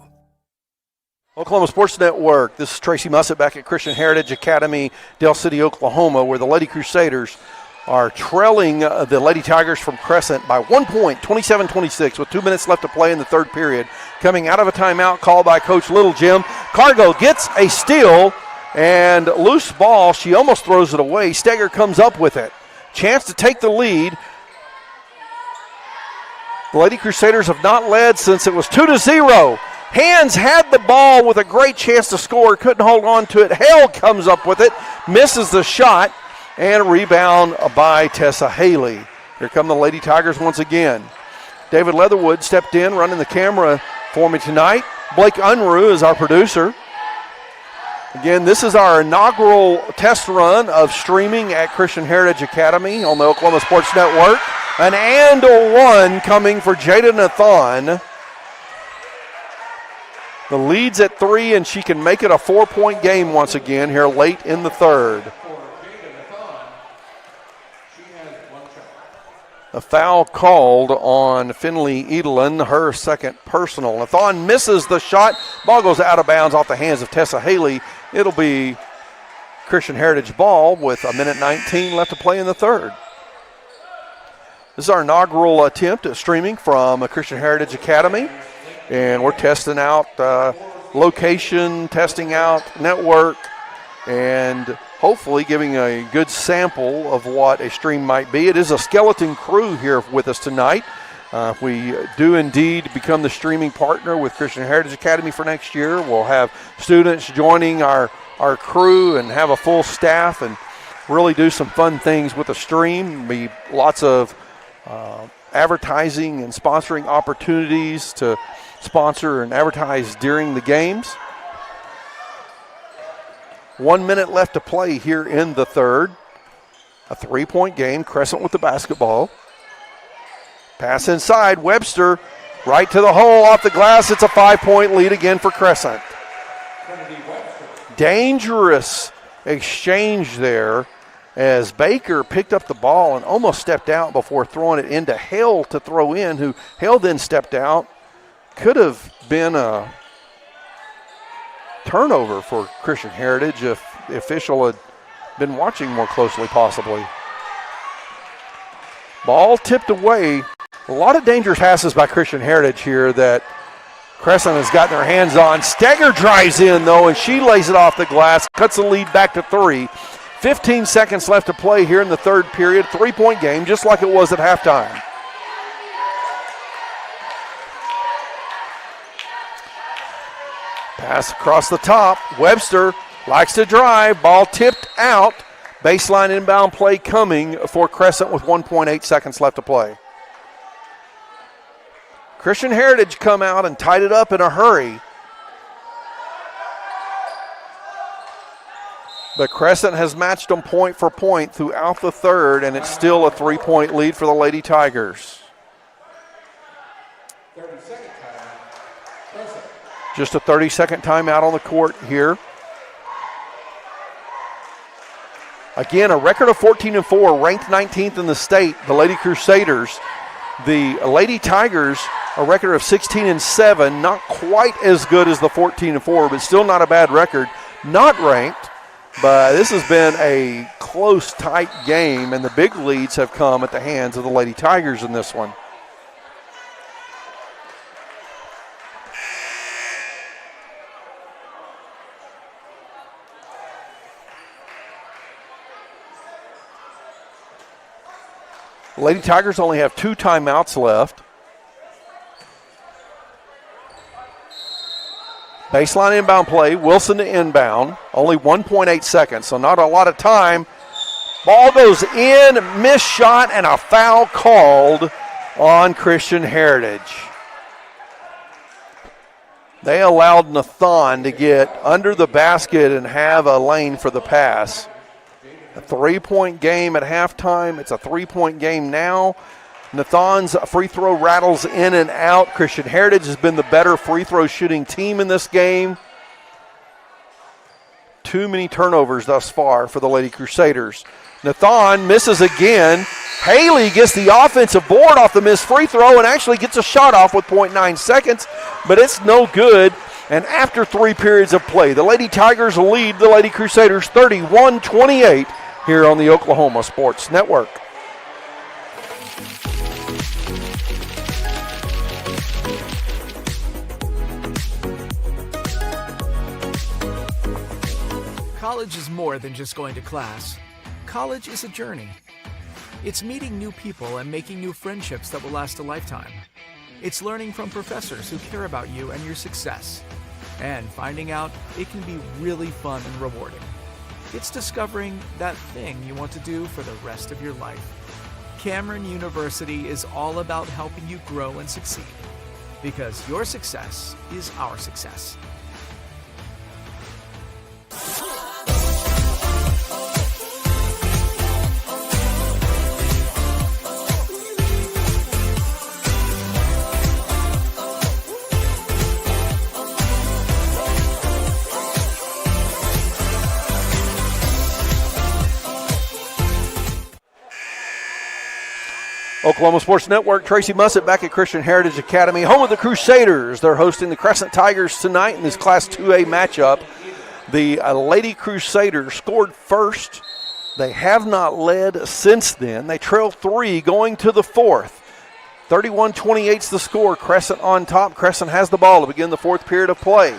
Oklahoma Sports Network. This is Tracy Mussett back at Christian Heritage Academy, Del City, Oklahoma, where the Lady Crusaders are trailing the Lady Tigers from Crescent by 1 point, 27-26, with 2 minutes left to play in the third period. Coming out of a timeout called by Coach Little Jim. Cargo gets a steal and loose ball. She almost throws it away. Steger comes up with it. Chance to take the lead. The Lady Crusaders have not led since it was 2-0. Hands had the ball with a great chance to score, couldn't hold on to it. Hale comes up with it, misses the shot, and a rebound by Tessa Haley. Here come the Lady Tigers once again. David Leatherwood stepped in, running the camera for me tonight. Blake Unruh is our producer. Again, this is our inaugural test run of streaming at Christian Heritage Academy on the Oklahoma Sports Network. An and a one coming for Jada Nathan. The lead's at 3, and she can make it a 4-point game once again here late in the third. A foul called on Finley Edelin, her second personal. Nathan misses the shot. Ball goes out of bounds off the hands of Tessa Haley. It'll be Christian Heritage ball with 1:19 left to play in the third. This is our inaugural attempt at streaming from Christian Heritage Academy. And we're testing out location, testing out network, and hopefully giving a good sample of what a stream might be. It is a skeleton crew here with us tonight. We do indeed become the streaming partner with Christian Heritage Academy for next year. We'll have students joining our crew and have a full staff and really do some fun things with the stream. Be lots of advertising and sponsoring opportunities to sponsor and advertise during the games. 1 minute left to play here in the third. A 3-point game. Crescent with the basketball. Pass inside. Webster right to the hole off the glass. It's a 5-point lead again for Crescent. Dangerous exchange there as Baker picked up the ball and almost stepped out before throwing it into Hale to throw in, who Hale then stepped out. Could have been a turnover for Christian Heritage if the official had been watching more closely possibly. Ball tipped away. A lot of dangerous passes by Christian Heritage here that Crescent has gotten their hands on. Steger drives in, though, and she lays it off the glass, cuts the lead back to 3. 15 seconds left to play here in the third period. 3-point game, just like it was at halftime. Pass across the top. Webster likes to drive. Ball tipped out. Baseline inbound play coming for Crescent with 1.8 seconds left to play. Christian Heritage come out and tied it up in a hurry. But Crescent has matched them point for point throughout the third, and it's still a 3-point lead for the Lady Tigers. 30-second time. Crescent. Just a 30-second timeout on the court here. Again, a record of 14-4, ranked 19th in the state, the Lady Crusaders. The Lady Tigers, a record of 16-7, not quite as good as the 14-4, but still not a bad record. Not ranked, but this has been a close, tight game, and the big leads have come at the hands of the Lady Tigers in this one. Lady Tigers only have 2 timeouts left. Baseline inbound play, Wilson to inbound, only 1.8 seconds, so not a lot of time. Ball goes in, missed shot, and a foul called on Christian Heritage. They allowed Nathan to get under the basket and have a lane for the pass. A 3-point game at halftime. It's a 3-point game now. Nathan's free throw rattles in and out. Christian Heritage has been the better free throw shooting team in this game. Too many turnovers thus far for the Lady Crusaders. Nathan misses again. Haley gets the offensive board off the missed free throw and actually gets a shot off with 0.9 seconds, but it's no good. And after 3 periods of play, the Lady Tigers lead the Lady Crusaders 31-28 here on the Oklahoma Sports Network. College is more than just going to class. College is a journey. It's meeting new people and making new friendships that will last a lifetime. It's learning from professors who care about you and your success. And finding out it can be really fun and rewarding. It's discovering that thing you want to do for the rest of your life. Cameron University is all about helping you grow and succeed. Because your success is our success. Oklahoma Sports Network, Tracy Mussett back at Christian Heritage Academy, home of the Crusaders. They're hosting the Crescent Tigers tonight in this Class 2A matchup. The Lady Crusaders scored first. They have not led since then. They trail 3 going to the 4th. 31-28's the score. Crescent on top. Crescent has the ball to begin the 4th period of play.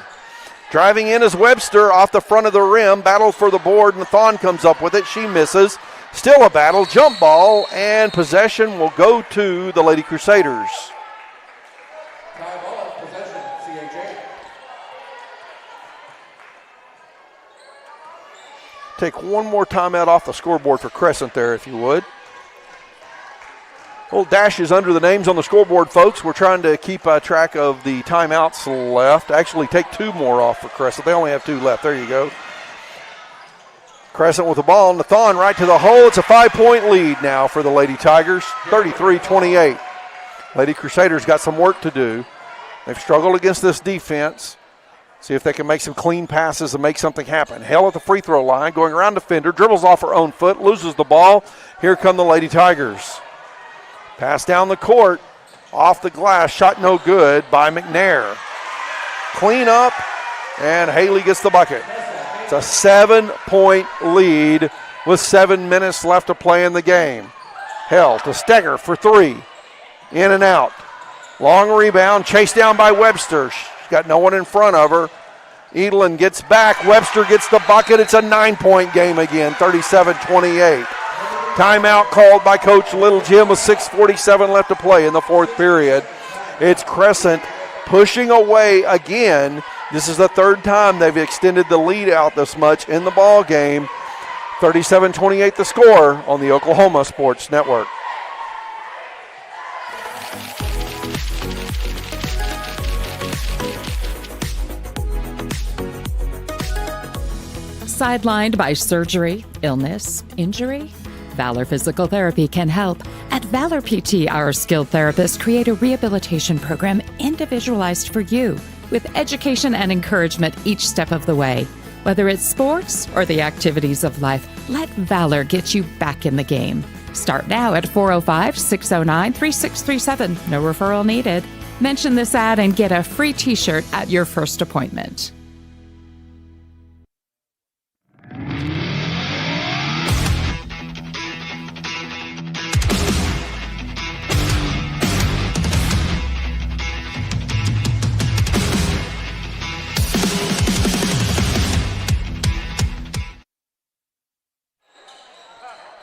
Driving in is Webster off the front of the rim. Battle for the board. Nathan comes up with it. She misses. Still a battle, jump ball, and possession will go to the Lady Crusaders. Time off, possession, CHA. Take one more timeout off the scoreboard for Crescent there, if you would. Little dashes under the names on the scoreboard, folks. We're trying to keep track of the timeouts left. Actually, take 2 more off for Crescent. They only have 2 left. There you go. Crescent with the ball. Nathan right to the hole. It's a 5-point lead now for the Lady Tigers, 33-28. Lady Crusaders got some work to do. They've struggled against this defense. See if they can make some clean passes and make something happen. Hale at the free throw line, going around defender, dribbles off her own foot, loses the ball. Here come the Lady Tigers. Pass down the court, off the glass, shot no good by McNair. Clean up, and Haley gets the bucket. It's a 7-point lead with 7 minutes left to play in the game. Hale to Steger for 3. In and out. Long rebound, chased down by Webster. She's got no one in front of her. Edelin gets back. Webster gets the bucket. It's a 9-point game again, 37-28. Timeout called by Coach Little Jim with 6:47 left to play in the 4th period. It's Crescent pushing away again. This is the 3rd time they've extended the lead out this much in the ball game. 37-28 the score on the Oklahoma Sports Network. Sidelined by surgery, illness, injury? Valor Physical Therapy can help. At Valor PT, our skilled therapists create a rehabilitation program individualized for you, with education and encouragement each step of the way. Whether it's sports or the activities of life, let Valor get you back in the game. Start now at 405-609-3637. No referral needed. Mention this ad and get a free t-shirt at your first appointment.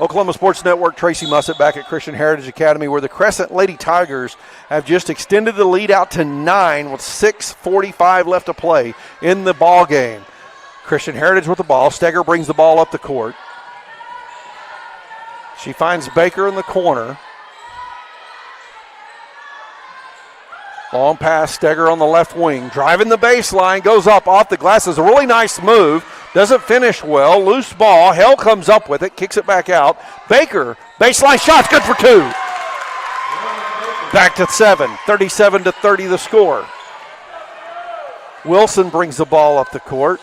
Oklahoma Sports Network, Tracy Mussett back at Christian Heritage Academy, where the Crescent Lady Tigers have just extended the lead out to 9 with 6:45 left to play in the ball game. Christian Heritage with the ball. Steger brings the ball up the court. She finds Baker in the corner. Long pass, Steger on the left wing. Driving the baseline, goes up off the glasses. A really nice move. Doesn't finish well. Loose ball. Hell comes up with it. Kicks it back out. Baker, baseline shot's good for 2. Back to 7. 37-30 the score. Wilson brings the ball up the court.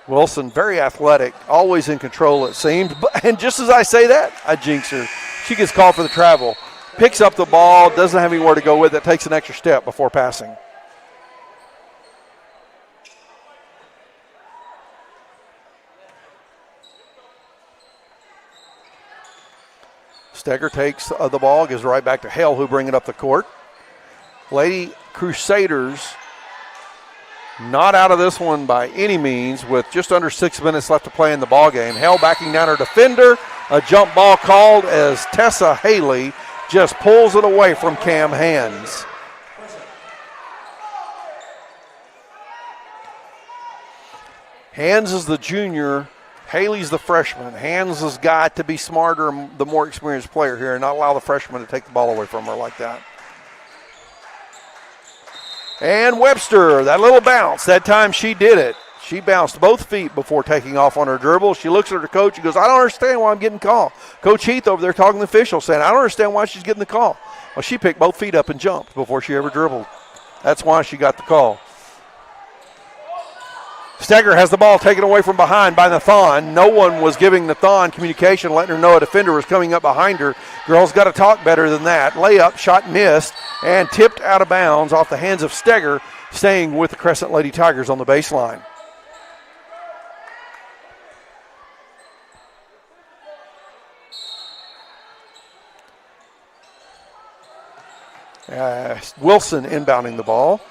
Wilson, very athletic. Always in control, it seemed. And just as I say that, I jinx her. She gets called for the travel. Picks up the ball. Doesn't have anywhere to go with it. Takes an extra step before passing. Steger takes the ball, gives right back to Hale, who bring it up the court. Lady Crusaders not out of this one by any means, with just under 6 minutes left to play in the ball game. Hale backing down her defender. A jump ball called as Tessa Haley just pulls it away from Cam Hands. Hands is the junior. Haley's the freshman. Hands has got to be smarter, the more experienced player here, and not allow the freshman to take the ball away from her like that. And Webster, that little bounce. That time she did it. She bounced both feet before taking off on her dribble. She looks at her coach and goes, I don't understand why I'm getting called. Coach Heath over there talking to the official saying, I don't understand why she's getting the call. Well, she picked both feet up and jumped before she ever dribbled. That's why she got the call. Steger has the ball taken away from behind by Nathan. No one was giving Nathan communication, letting her know a defender was coming up behind her. Girls got to talk better than that. Layup, shot missed, and tipped out of bounds off the hands of Steger, staying with the Crescent Lady Tigers on the baseline. Wilson inbounding the ball.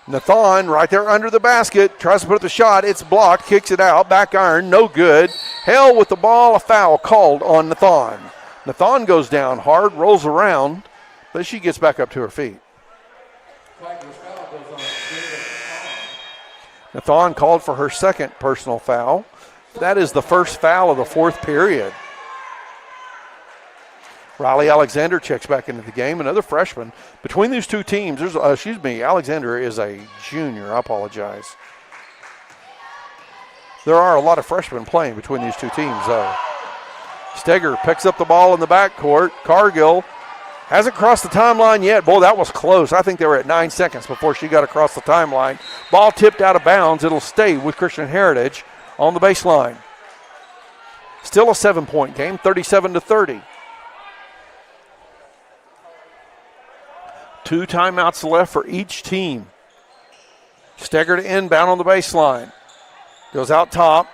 Nathan right there under the basket, tries to put up the shot. It's blocked, kicks it out, back iron, no good. Hale with the ball, a foul called on Nathan. Nathan goes down hard, rolls around, but she gets back up to her feet. Nathan called for her second personal foul. That is the first foul of the fourth period. Riley Alexander checks back into the game, another freshman. Between these two teams, Alexander is a junior. I apologize. There are a lot of freshmen playing between these two teams, though. Steger picks up the ball in the backcourt. Cargill hasn't crossed the timeline yet. Boy, that was close. I think they were at 9 seconds before she got across the timeline. Ball tipped out of bounds. It'll stay with Christian Heritage on the baseline. Still a 7-point game, 37-30. 2 timeouts left for each team. Steger to inbound on the baseline. Goes out top.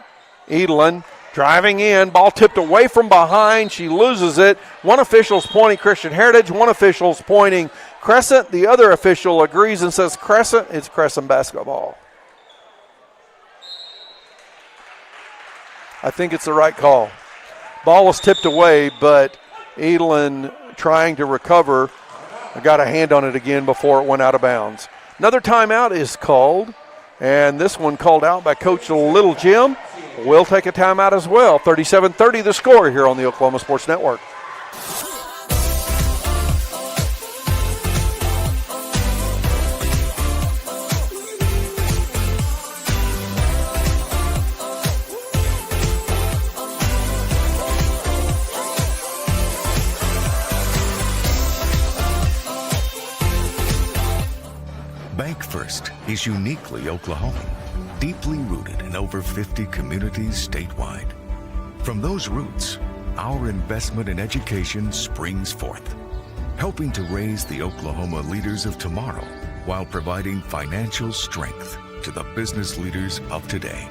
Edelin driving in. Ball tipped away from behind. She loses it. One official's pointing Christian Heritage. One official's pointing Crescent. The other official agrees and says Crescent. It's Crescent basketball. I think it's the right call. Ball was tipped away, but Edelin trying to recover. I got a hand on it again before it went out of bounds. Another timeout is called, and this one called out by Coach Little Jim. We'll take a timeout as well. 37-30 the score here on the Oklahoma Sports Network. Bank First is uniquely Oklahoman, deeply rooted in over 50 communities statewide. From those roots, our investment in education springs forth, helping to raise the Oklahoma leaders of tomorrow while providing financial strength to the business leaders of today.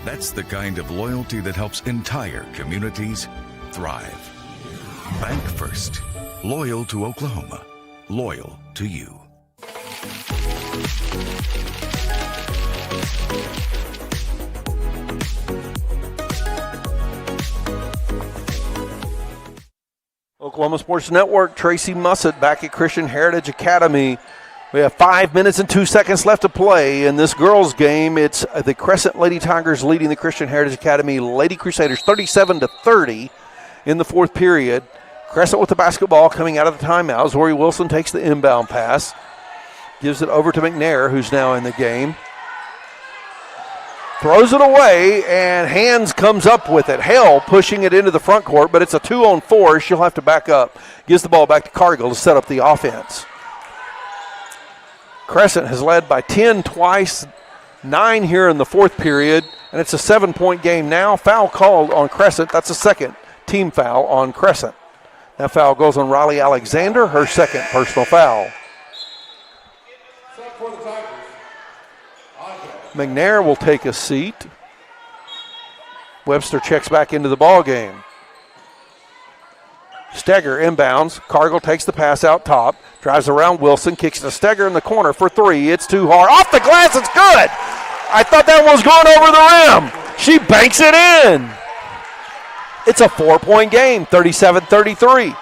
That's the kind of loyalty that helps entire communities thrive. Bank First. Loyal to Oklahoma. Loyal to you. Oklahoma Sports Network, Tracy Mussett back at Christian Heritage Academy. We have 5 minutes and 2 seconds left to play in this girls' game. It's the Crescent Lady Tigers leading the Christian Heritage Academy Lady Crusaders 37-30 in the fourth period. Crescent with the basketball coming out of the timeout. Zori Wilson takes the inbound pass, gives it over to McNair, who's now in the game. Throws it away, and Hands comes up with it. Hale pushing it into the front court, but it's a 2-on-4. She'll have to back up. Gives the ball back to Cargill to set up the offense. Crescent has led by 10 twice, 9 here in the fourth period, and it's a 7-point game now. Foul called on Crescent. That's a second team foul on Crescent. That foul goes on Riley Alexander, her second personal foul. Set for the Tigers. McNair will take a seat. Webster checks back into the ball game. Steger inbounds. Cargill takes the pass out top. Drives around Wilson. Kicks to Steger in the corner for three. It's too hard. Off the glass. It's good. I thought that one was going over the rim. She banks it in. It's a 4-point game. 37-33.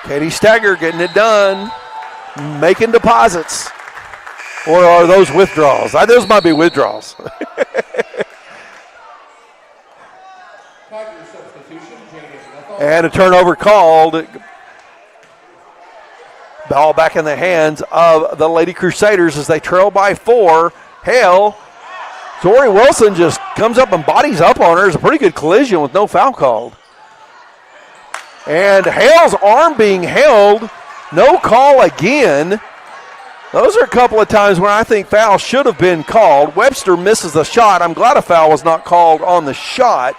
Katie Steger getting it done. Making deposits. Or are those withdrawals? Those might be withdrawals. And a turnover called. Ball back in the hands of the Lady Crusaders as they trail by 4. Hale. Zori Wilson just comes up and bodies up on her. It's a pretty good collision with no foul called. And Hale's arm being held. No call again. Those are a couple of times where I think foul should have been called. Webster misses the shot. I'm glad a foul was not called on the shot.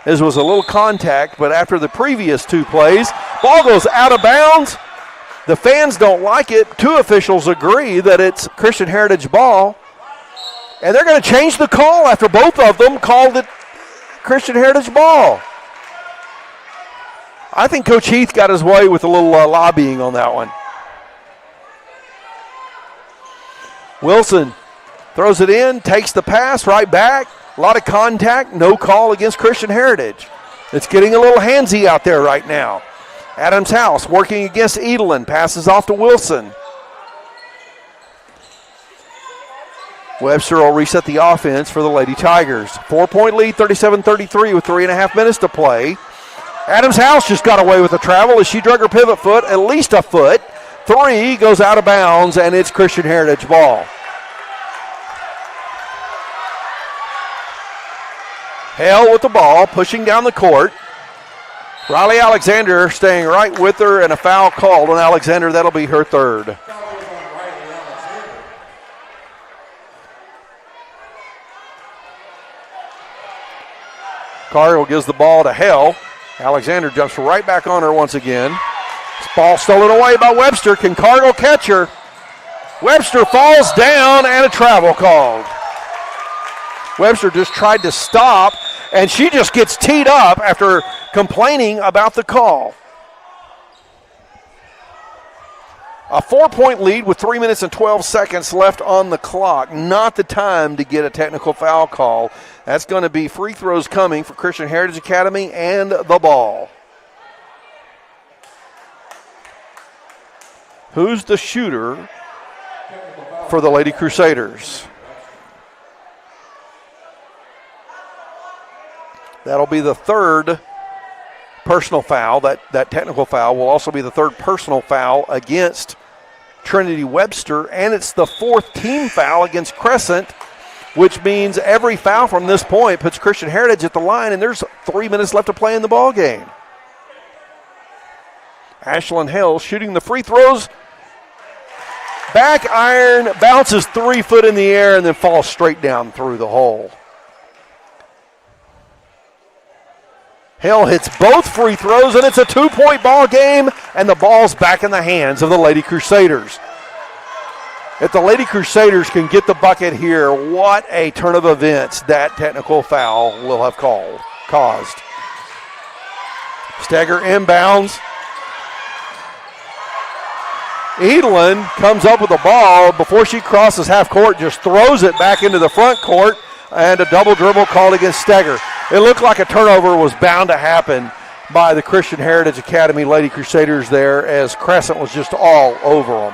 This was a little contact, but after the previous two plays, ball goes out of bounds. The fans don't like it. Two officials agree that it's Christian Heritage ball. And they're going to change the call after both of them called it Christian Heritage ball. I think Coach Heath got his way with a little lobbying on that one. Wilson throws it in, takes the pass right back. A lot of contact, no call against Christian Heritage. It's getting a little handsy out there right now. Adams House working against Edelin, passes off to Wilson. Webster will reset the offense for the Lady Tigers. 4-point lead, 37-33 with 3.5 minutes to play. Adams House just got away with the travel as she drug her pivot foot, at least a foot. 3 goes out of bounds, and it's Christian Heritage ball. Hale with the ball, pushing down the court. Riley Alexander staying right with her, and a foul called on Alexander. That'll be her third. Cargill gives the ball to Hale. Alexander jumps right back on her once again. This ball stolen away by Webster. Can Cargill catch her? Webster falls down and a travel called. Webster just tried to stop, and she just gets teed up after complaining about the call. A 4-point lead with 3 minutes and 12 seconds left on the clock. Not the time to get a technical foul call. That's going to be free throws coming for Christian Heritage Academy and the ball. Who's the shooter for the Lady Crusaders? That'll be the third personal foul. That technical foul will also be the third personal foul against Trinity Webster, and it's the fourth team foul against Crescent, which means every foul from this point puts Christian Heritage at the line, and there's 3 minutes left to play in the ball game. Ashlyn Hale shooting the free throws. Back iron, bounces 3 foot in the air, and then falls straight down through the hole. Hale hits both free throws, and it's a 2-point ball game, and the ball's back in the hands of the Lady Crusaders. If the Lady Crusaders can get the bucket here, what a turn of events that technical foul will have caused. Steger inbounds. Edelin comes up with the ball before she crosses half court, just throws it back into the front court, and a double dribble called against Steger. It looked like a turnover was bound to happen by the Christian Heritage Academy Lady Crusaders there, as Crescent was just all over them.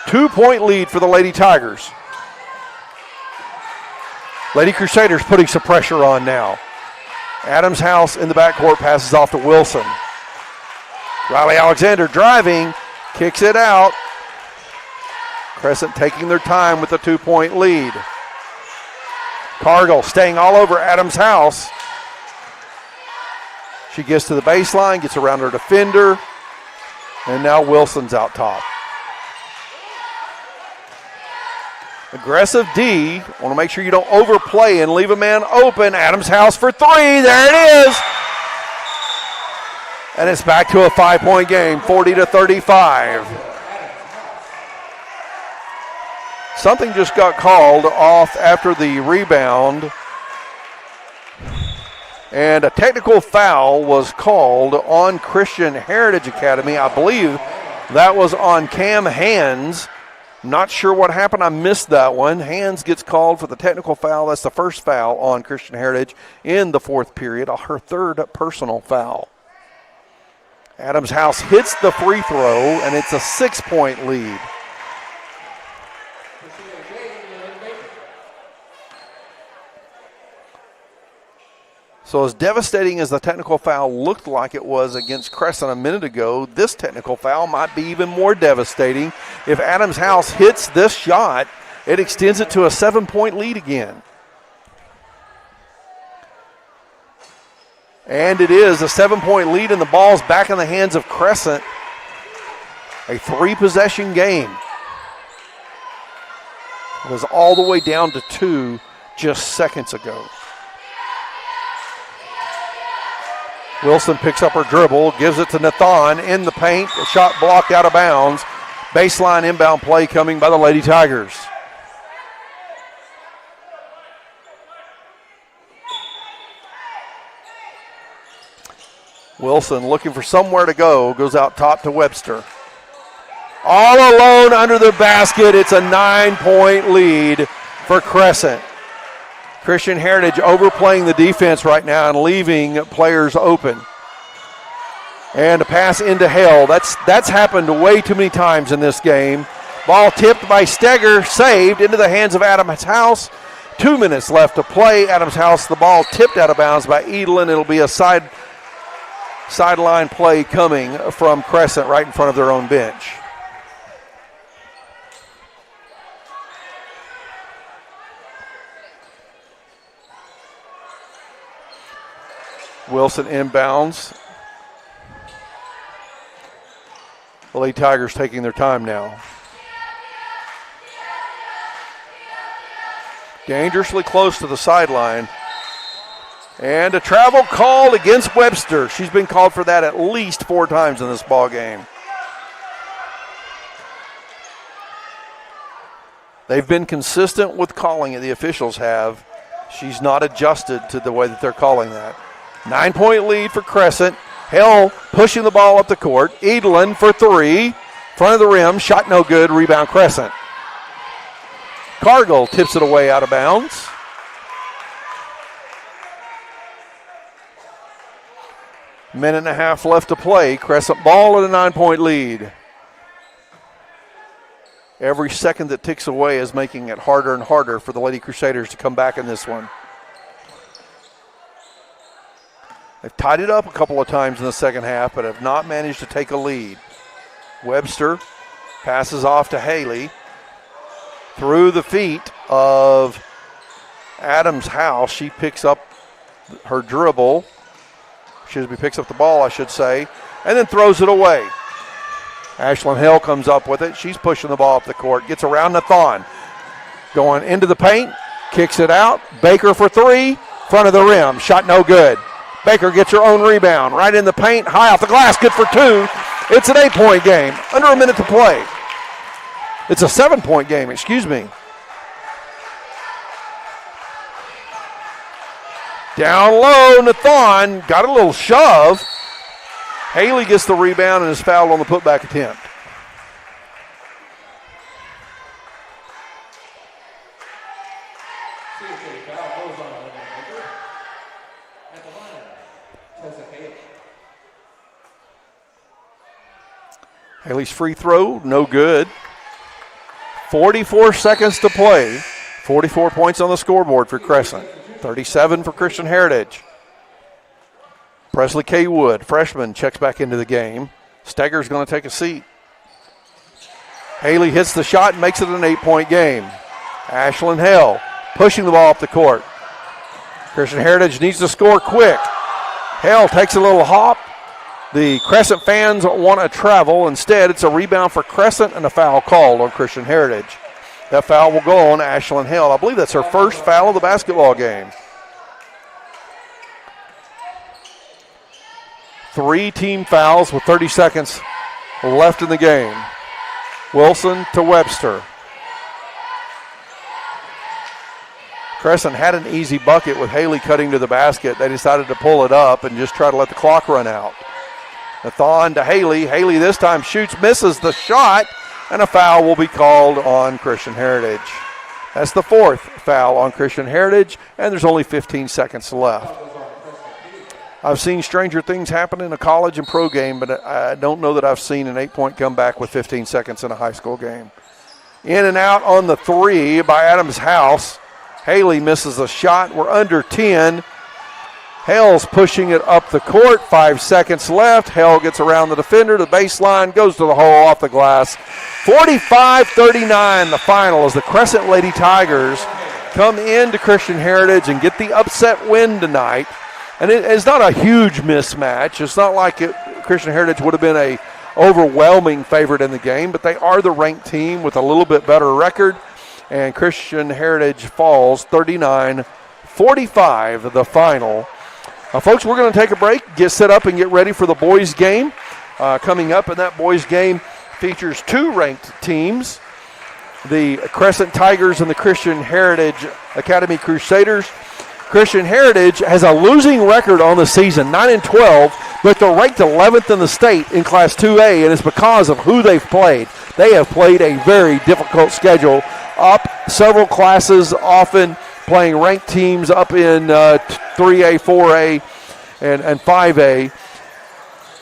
2-point lead for the Lady Tigers. Lady Crusaders putting some pressure on now. Adams House in the backcourt, passes off to Wilson. Riley Alexander driving, kicks it out. Crescent taking their time with a 2-point lead. Cargill staying all over Adams House. She gets to the baseline, gets around her defender, and now Wilson's out top. Aggressive D. Want to make sure you don't overplay and leave a man open. Adams House for 3. There it is. And it's back to a 5-point game, 40-35. Something just got called off after the rebound. And a technical foul was called on Christian Heritage Academy. I believe that was on Cam Hands. Not sure what happened. I missed that one. Hands gets called for the technical foul. That's the first foul on Christian Heritage in the fourth period, her third personal foul. Adams House hits the free throw, and it's a 6-point lead. So as devastating as the technical foul looked like it was against Crescent a minute ago, this technical foul might be even more devastating. If Adams House hits this shot, it extends it to a 7-point lead again. And it is a 7-point lead, and the ball's back in the hands of Crescent. A 3-possession game. It was all the way down to 2 just seconds ago. Wilson picks up her dribble, gives it to Nathan in the paint. A shot blocked out of bounds. Baseline inbound play coming by the Lady Tigers. Wilson looking for somewhere to go, goes out top to Webster. All alone under the basket. It's a 9-point lead for Crescent. Christian Heritage overplaying the defense right now and leaving players open. And a pass into Hale. That's happened way too many times in this game. Ball tipped by Steger, saved into the hands of Adams House. 2 minutes left to play. Adams House, the ball tipped out of bounds by Edelin. It'll be a sideline play coming from Crescent right in front of their own bench. Wilson inbounds. The Lady Tigers taking their time now. Dangerously close to the sideline. And a travel call against Webster. She's been called for that at least 4 times in this ball game. They've been consistent with calling it, the officials have. She's not adjusted to the way that they're calling that. 9-point lead for Crescent. Hale pushing the ball up the court. Edelin for 3. Front of the rim. Shot no good. Rebound Crescent. Cargill tips it away out of bounds. Minute and a half left to play. Crescent ball at a 9-point lead. Every second that ticks away is making it harder and harder for the Lady Crusaders to come back in this one. They've tied it up a couple of times in the second half, but have not managed to take a lead. Webster passes off to Haley. Through the feet of Adams House. She picks up her dribble. Picks up the ball, I should say, and then throws it away. Ashlyn Hill comes up with it. She's pushing the ball up the court. Gets around Nathan. Going into the paint. Kicks it out. Baker for three. Front of the rim. Shot no good. Baker gets her own rebound. Right in the paint. High off the glass. Good for two. It's an 8-point game. Under a minute to play. It's a 7-point game, excuse me. Down low, Nathan got a little shove. Haley gets the rebound and is fouled on the putback attempt. Haley's free throw, no good. 44 seconds to play. 44 points on the scoreboard for Crescent. 37 for Christian Heritage. Presley K. Wood, freshman, checks back into the game. Steger's going to take a seat. Haley hits the shot and makes it an 8-point game. Ashlyn Hale pushing the ball up the court. Christian Heritage needs to score quick. Hale takes a little hop. The Crescent fans want to travel. Instead, it's a rebound for Crescent and a foul called on Christian Heritage. That foul will go on Ashlyn Hale. I believe that's her first foul of the basketball game. 3 team fouls with 30 seconds left in the game. Wilson to Webster. Crescent had an easy bucket with Haley cutting to the basket. They decided to pull it up and just try to let the clock run out. Nathan to Haley. Haley this time shoots, misses the shot, and a foul will be called on Christian Heritage. That's the 4th foul on Christian Heritage, and there's only 15 seconds left. I've seen stranger things happen in a college and pro game, but I don't know that I've seen an 8-point comeback with 15 seconds in a high school game. In and out on the 3 by Adams House. Haley misses a shot. We're under 10. Hale's pushing it up the court. 5 seconds left. Hale gets around the defender to the baseline, goes to the hole off the glass. 45-39 the final as the Crescent Lady Tigers come into Christian Heritage and get the upset win tonight. And it's not a huge mismatch. It's not like Christian Heritage would have been a overwhelming favorite in the game, but they are the ranked team with a little bit better record. And Christian Heritage falls 39-45 the final. Folks, we're going to take a break, get set up and get ready for the boys' game coming up. And that boys' game features 2 ranked teams, the Crescent Tigers and the Christian Heritage Academy Crusaders. Christian Heritage has a losing record on the season, 9-12, but they're ranked 11th in the state in Class 2A, and it's because of who they've played. They have played a very difficult schedule, up several classes, often playing ranked teams up in 3A, 4A, and 5A.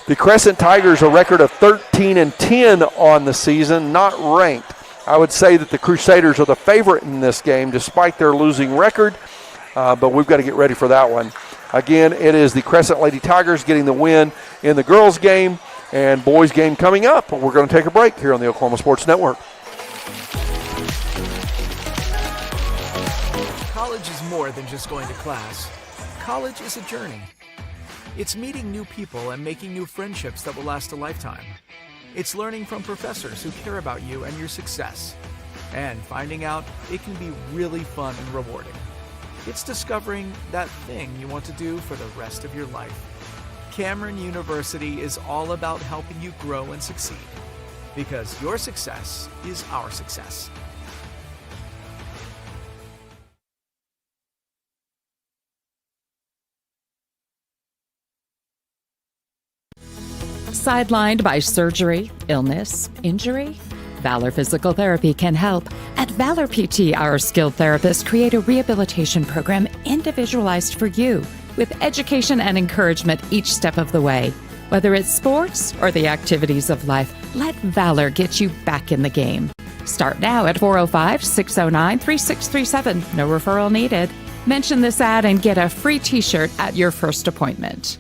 The Crescent Tigers a record of 13-10 on the season, not ranked. I would say that the Crusaders are the favorite in this game despite their losing record. But we've got to get ready for that one. Again, it is the Crescent Lady Tigers getting the win in the girls' game and boys' game coming up. We're going to take a break here on the Oklahoma Sports Network. College is more than just going to class. College is a journey. It's meeting new people and making new friendships that will last a lifetime. It's learning from professors who care about you and your success. And finding out it can be really fun and rewarding. It's discovering that thing you want to do for the rest of your life. Cameron University is all about helping you grow and succeed, because your success is our success. Sidelined by surgery, illness, injury? Valor Physical Therapy can help. At Valor PT, our skilled therapists create a rehabilitation program individualized for you, with education and encouragement each step of the way. Whether it's sports or the activities of life, let Valor get you back in the game. Start now at 405-609-3637. No referral needed. Mention this ad and get a free t-shirt at your first appointment.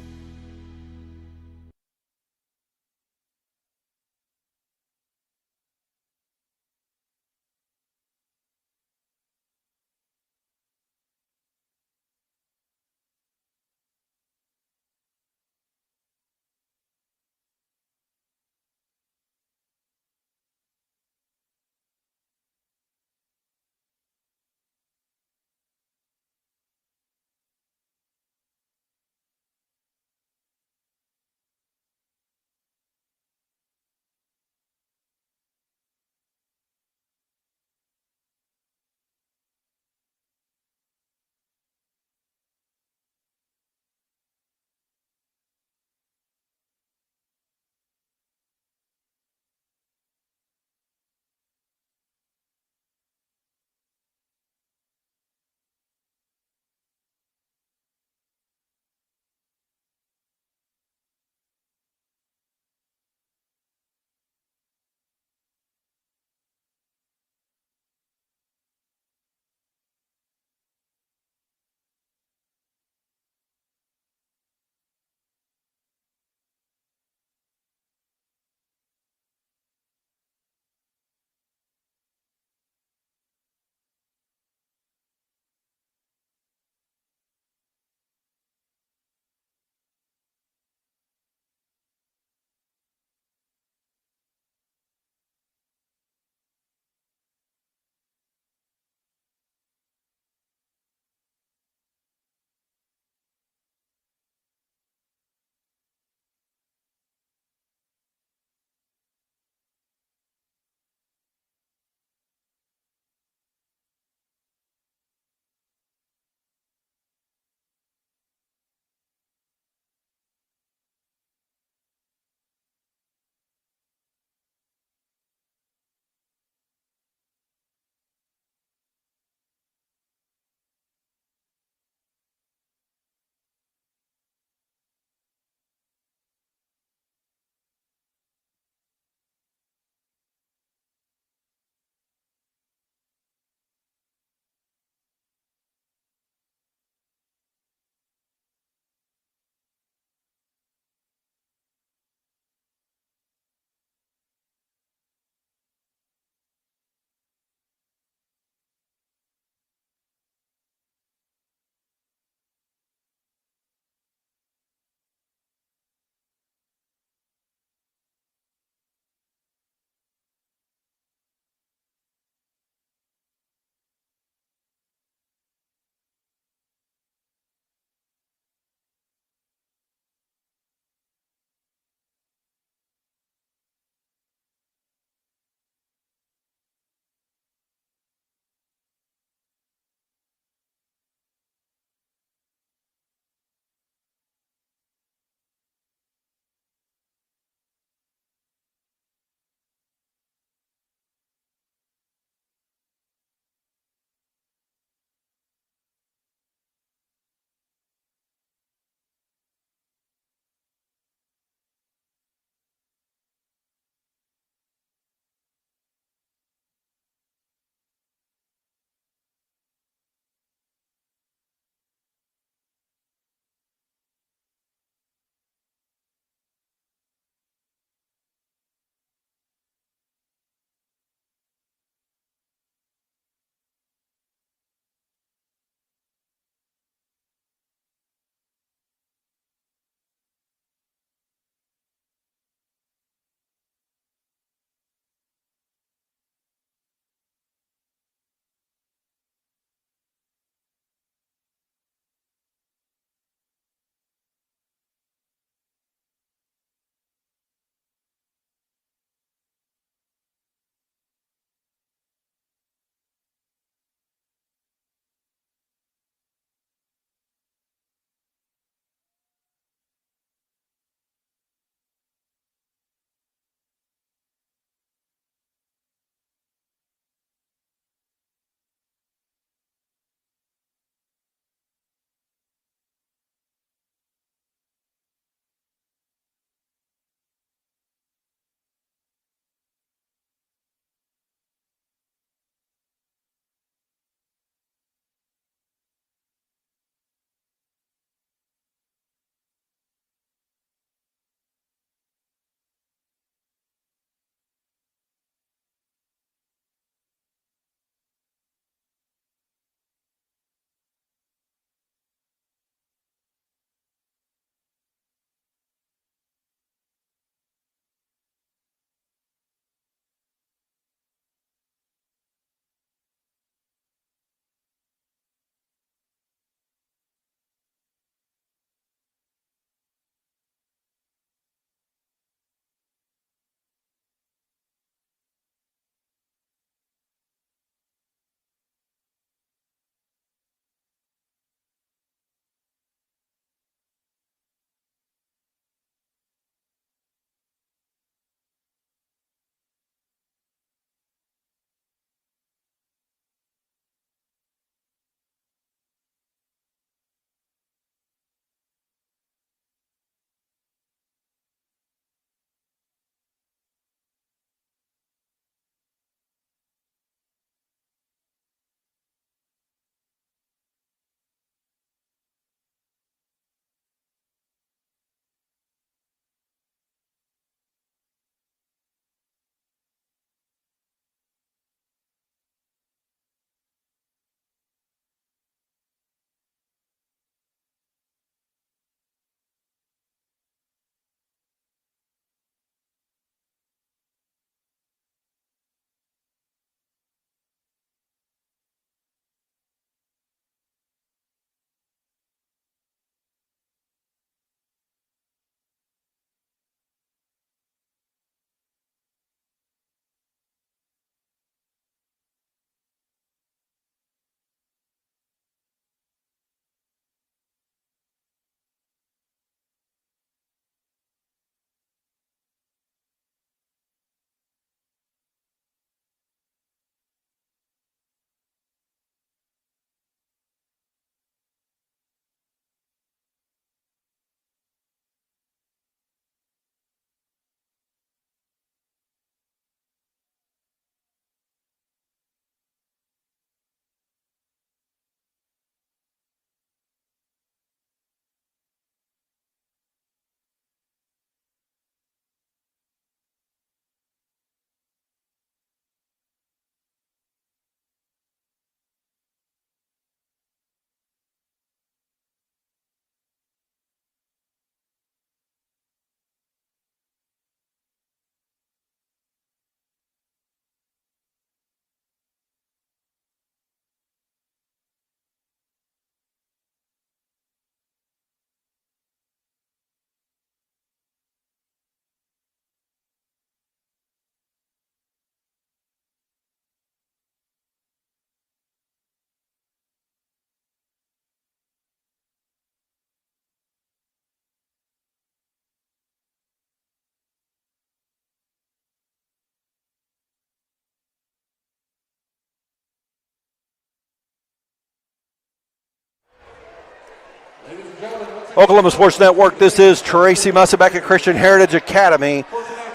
Oklahoma Sports Network, this is Tracy Mussa back at Christian Heritage Academy,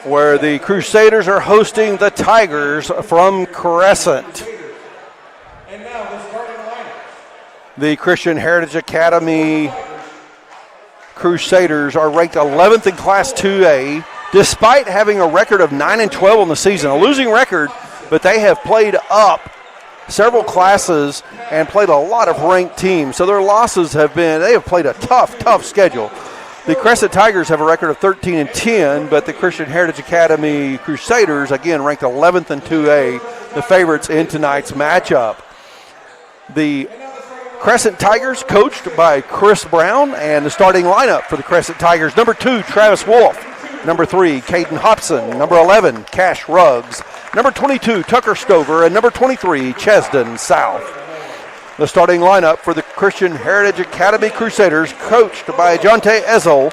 where the Crusaders are hosting the Tigers from Crescent. And now the starting lineup. The Christian Heritage Academy Crusaders are ranked 11th in Class 2A, despite having a record of 9-12 on the season. A losing record, but they have played up several classes and played a lot of ranked teams. So their losses have been, they have played a tough schedule. The Crescent Tigers have a record of 13-10, but the Christian Heritage Academy Crusaders, again, ranked 11th in 2A, the favorites in tonight's matchup. The Crescent Tigers, coached by Chris Brown, and the starting lineup for the Crescent Tigers: number 2, Travis Wolf; number 3, Caden Hobson; number 11, Cash Ruggs; number 22, Tucker Stover; and number 23, Chesden South. The starting lineup for the Christian Heritage Academy Crusaders, coached by Jonte Ezel,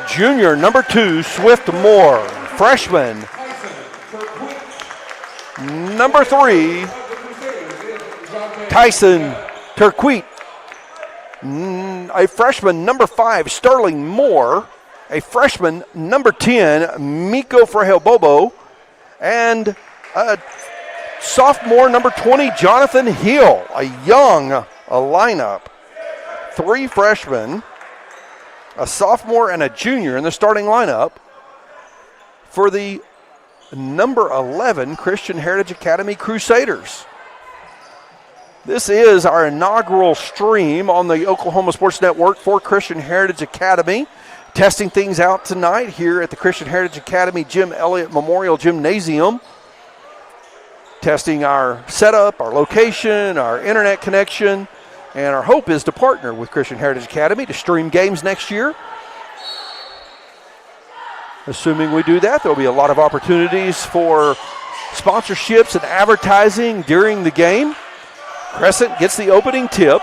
junior, number 2, Swift Moore; freshman, number 3, Tyson Turquette; a freshman, number 5, Sterling Moore; a freshman, number 10, Miko Frahel-Bobo; and a sophomore, number 20, Jonathan Hill. A young lineup. 3 freshmen, a sophomore, and a junior in the starting lineup for the number 11 Christian Heritage Academy Crusaders. This is our inaugural stream on the Oklahoma Sports Network for Christian Heritage Academy. Testing things out tonight here at the Christian Heritage Academy Jim Elliott Memorial Gymnasium. Testing our setup, our location, our internet connection, and our hope is to partner with Christian Heritage Academy to stream games next year. Assuming we do that, there will be a lot of opportunities for sponsorships and advertising during the game. Crescent gets the opening tip.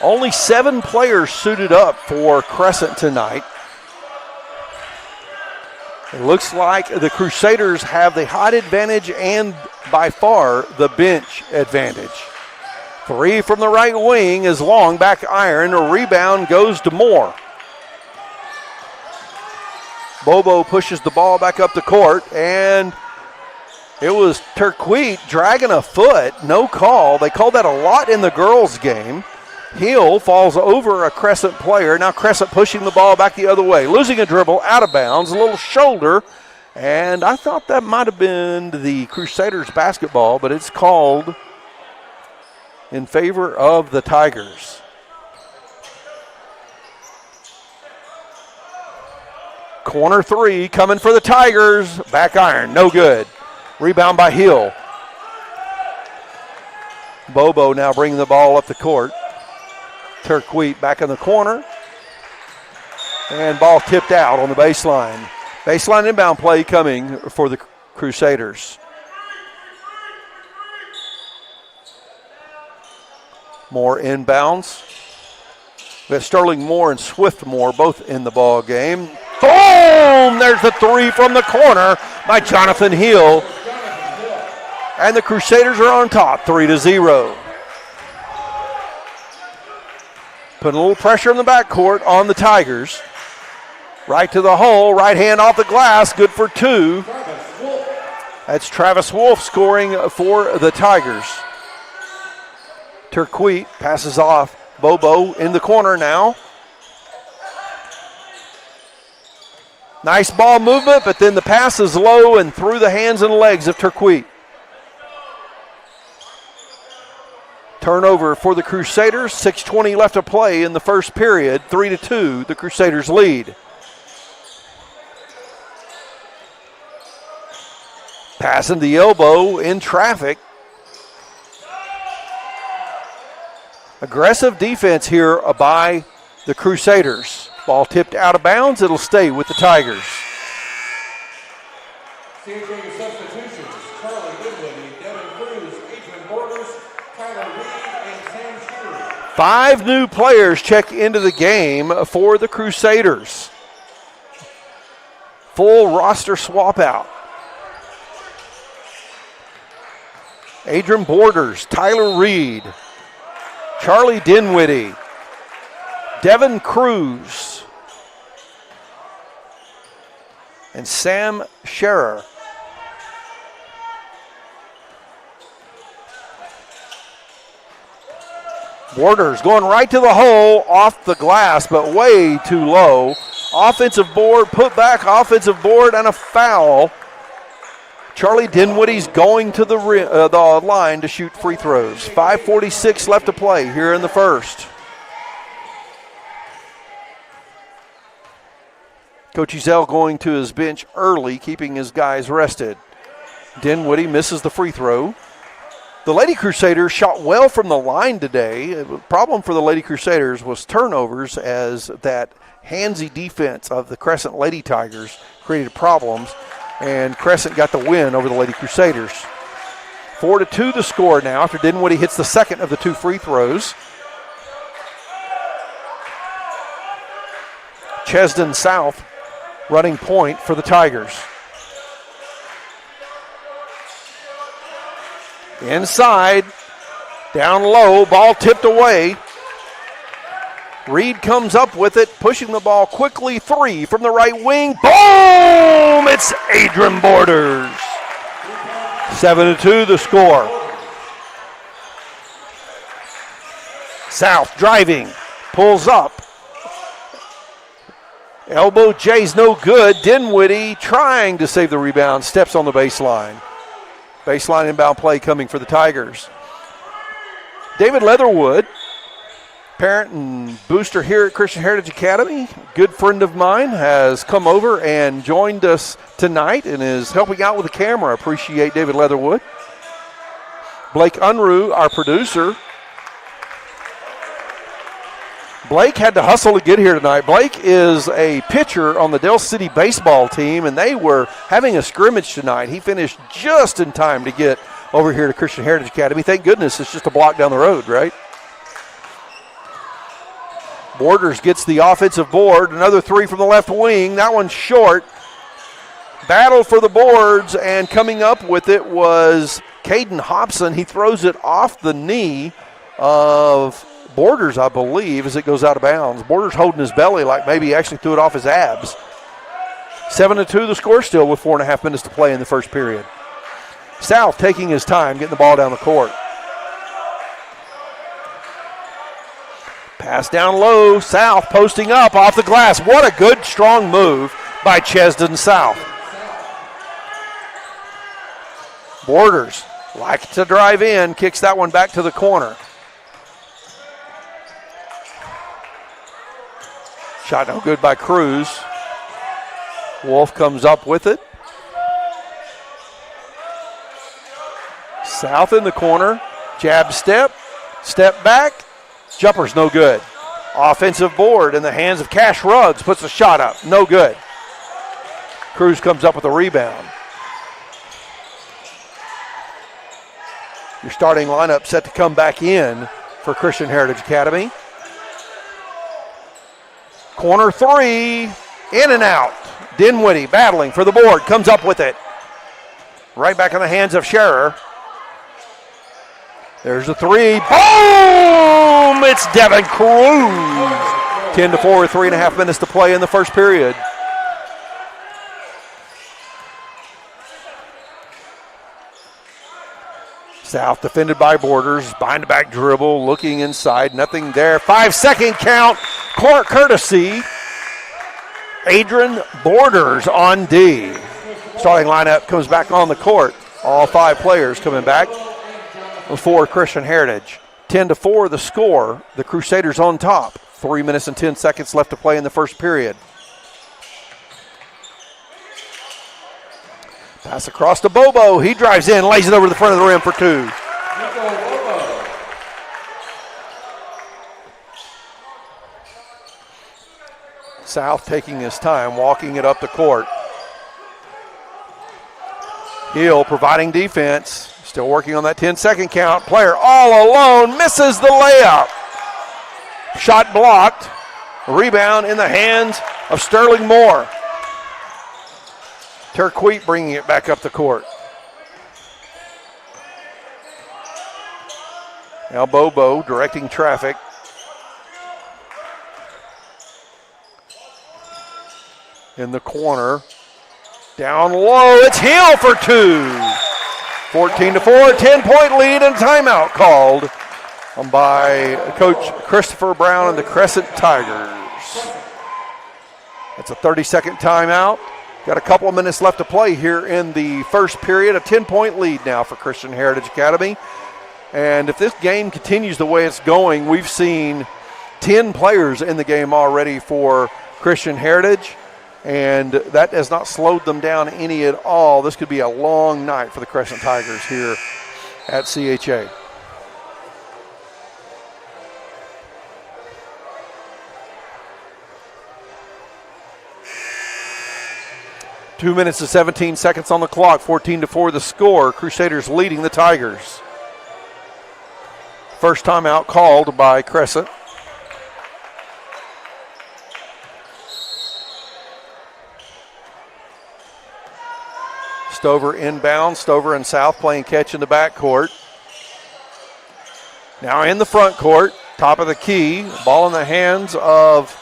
Only 7 players suited up for Crescent tonight. It looks like the Crusaders have the height advantage and by far the bench advantage. 3 from the right wing is long, back iron. A rebound goes to Moore. Bobo pushes the ball back up the court, and it was Turquette dragging a foot. No call. They called that a lot in the girls' game. Hill falls over a Crescent player. Now Crescent pushing the ball back the other way. Losing a dribble, out of bounds, a little shoulder. And I thought that might have been the Crusaders basketball, but it's called in favor of the Tigers. Corner 3 coming for the Tigers. Back iron, no good. Rebound by Hill. Bobo now bringing the ball up the court. Turquette back in the corner. And ball tipped out on the baseline. Baseline inbound play coming for the Crusaders. Moore inbounds. We have Sterling Moore and Swift Moore both in the ball game. Boom! There's the 3 from the corner by Jonathan Hill. And the Crusaders are on top, 3-0. Putting a little pressure in the backcourt on the Tigers. Right to the hole, right hand off the glass, good for 2. That's Travis Wolf scoring for the Tigers. Turquette passes off. Bobo in the corner now. Nice ball movement, but then the pass is low and through the hands and legs of Turquette. Turnover for the Crusaders. 6:20 left to play in the first period. 3-2, the Crusaders lead. Passing the elbow in traffic. Aggressive defense here by the Crusaders. Ball tipped out of bounds. It'll stay with the Tigers. CJ substitutions: Charlie Goodwin, Devin Cruz, Adrian Borders, Tyler Reed, and Sam Shearer. 5 new players check into the game for the Crusaders. Full roster swap out. Adrian Borders, Tyler Reed, Charlie Dinwiddie, Devin Cruz, and Sam Scherer. Borders going right to the hole, off the glass, but way too low. Offensive board, put back, offensive board, and a foul. Charlie Dinwiddie's going to the line to shoot free throws. 5:46 left to play here in the first. Coach Ezell going to his bench early, keeping his guys rested. Dinwiddie misses the free throw. The Lady Crusaders shot well from the line today. The problem for the Lady Crusaders was turnovers, as that handsy defense of the Crescent Lady Tigers created problems, and Crescent got the win over the Lady Crusaders. 4-2 the score now after Dinwiddie hits the second of the two free throws. Chesden South running point for the Tigers. Inside, down low, ball tipped away. Reed comes up with it, pushing the ball quickly. Three from the right wing. Boom! It's Adrian Borders. 7-2 the score. South driving, pulls up. Elbow J's no good. Dinwiddie trying to save the rebound, steps on the baseline. Baseline inbound play coming for the Tigers. David Leatherwood, parent and booster here at Christian Heritage Academy, good friend of mine, has come over and joined us tonight and is helping out with the camera. Appreciate David Leatherwood. Blake Unruh, our producer. Blake had to hustle to get here tonight. Blake is a pitcher on the Dell City baseball team, and they were having a scrimmage tonight. He finished just in time to get over here to Christian Heritage Academy. Thank goodness it's just a block down the road, right? Borders gets the offensive board. Another three from the left wing. That one's short. Battle for the boards, and coming up with it was Caden Hobson. He throws it off the knee of Borders, I believe, as it goes out of bounds. Borders holding his belly like maybe he actually threw it off his abs. 7-2 the score still with 4.5 minutes to play in the first period. South taking his time, getting the ball down the court. Pass down low, South posting up off the glass. What a good, strong move by Chesden South. Borders like to drive in, kicks that one back to the corner. Shot no good by Cruz. Wolf comes up with it. South in the corner. Jab step. Step back. Jumper's no good. Offensive board in the hands of Cash Ruggs. Puts the shot up. No good. Cruz comes up with a rebound. Your starting lineup set to come back in for Christian Heritage Academy. Corner three, in and out. Dinwiddie battling for the board, comes up with it. Right back in the hands of Scherer. There's a three. Boom! It's Devin Cruz. 10-4, 3.5 minutes to play in the first period. South defended by Borders. Behind the back dribble, looking inside. Nothing there. 5-second count. Court courtesy. Adrian Borders on D. Starting lineup comes back on the court. All five players coming back for Christian Heritage. 10-4 the score. The Crusaders on top. 3 minutes and 10 seconds left to play in the first period. Pass across to Bobo. He drives in, lays it over the front of the rim for two. South taking his time, walking it up the court. Hill providing defense. Still working on that 10-second count. Player all alone, misses the layup. Shot blocked. Rebound in the hands of Sterling Moore. Turquoise bringing it back up the court. Now Bobo directing traffic. In the corner. Down low, it's Hill for two. 14-4, 10-point lead and timeout called by Coach Christopher Brown and the Crescent Tigers. That's a 30-second timeout. Got a couple of minutes left to play here in the first period. A 10-point lead now for Christian Heritage Academy. And if this game continues the way it's going, we've seen 10 players in the game already for Christian Heritage. And that has not slowed them down any at all. This could be a long night for the Crescent Tigers here at CHA. Two minutes and 17 seconds on the clock, 14-4 the score. Crusaders leading the Tigers. First timeout called by Crescent. Stover inbound. Stover and South playing catch in the backcourt. Now in the front court, top of the key. Ball in the hands of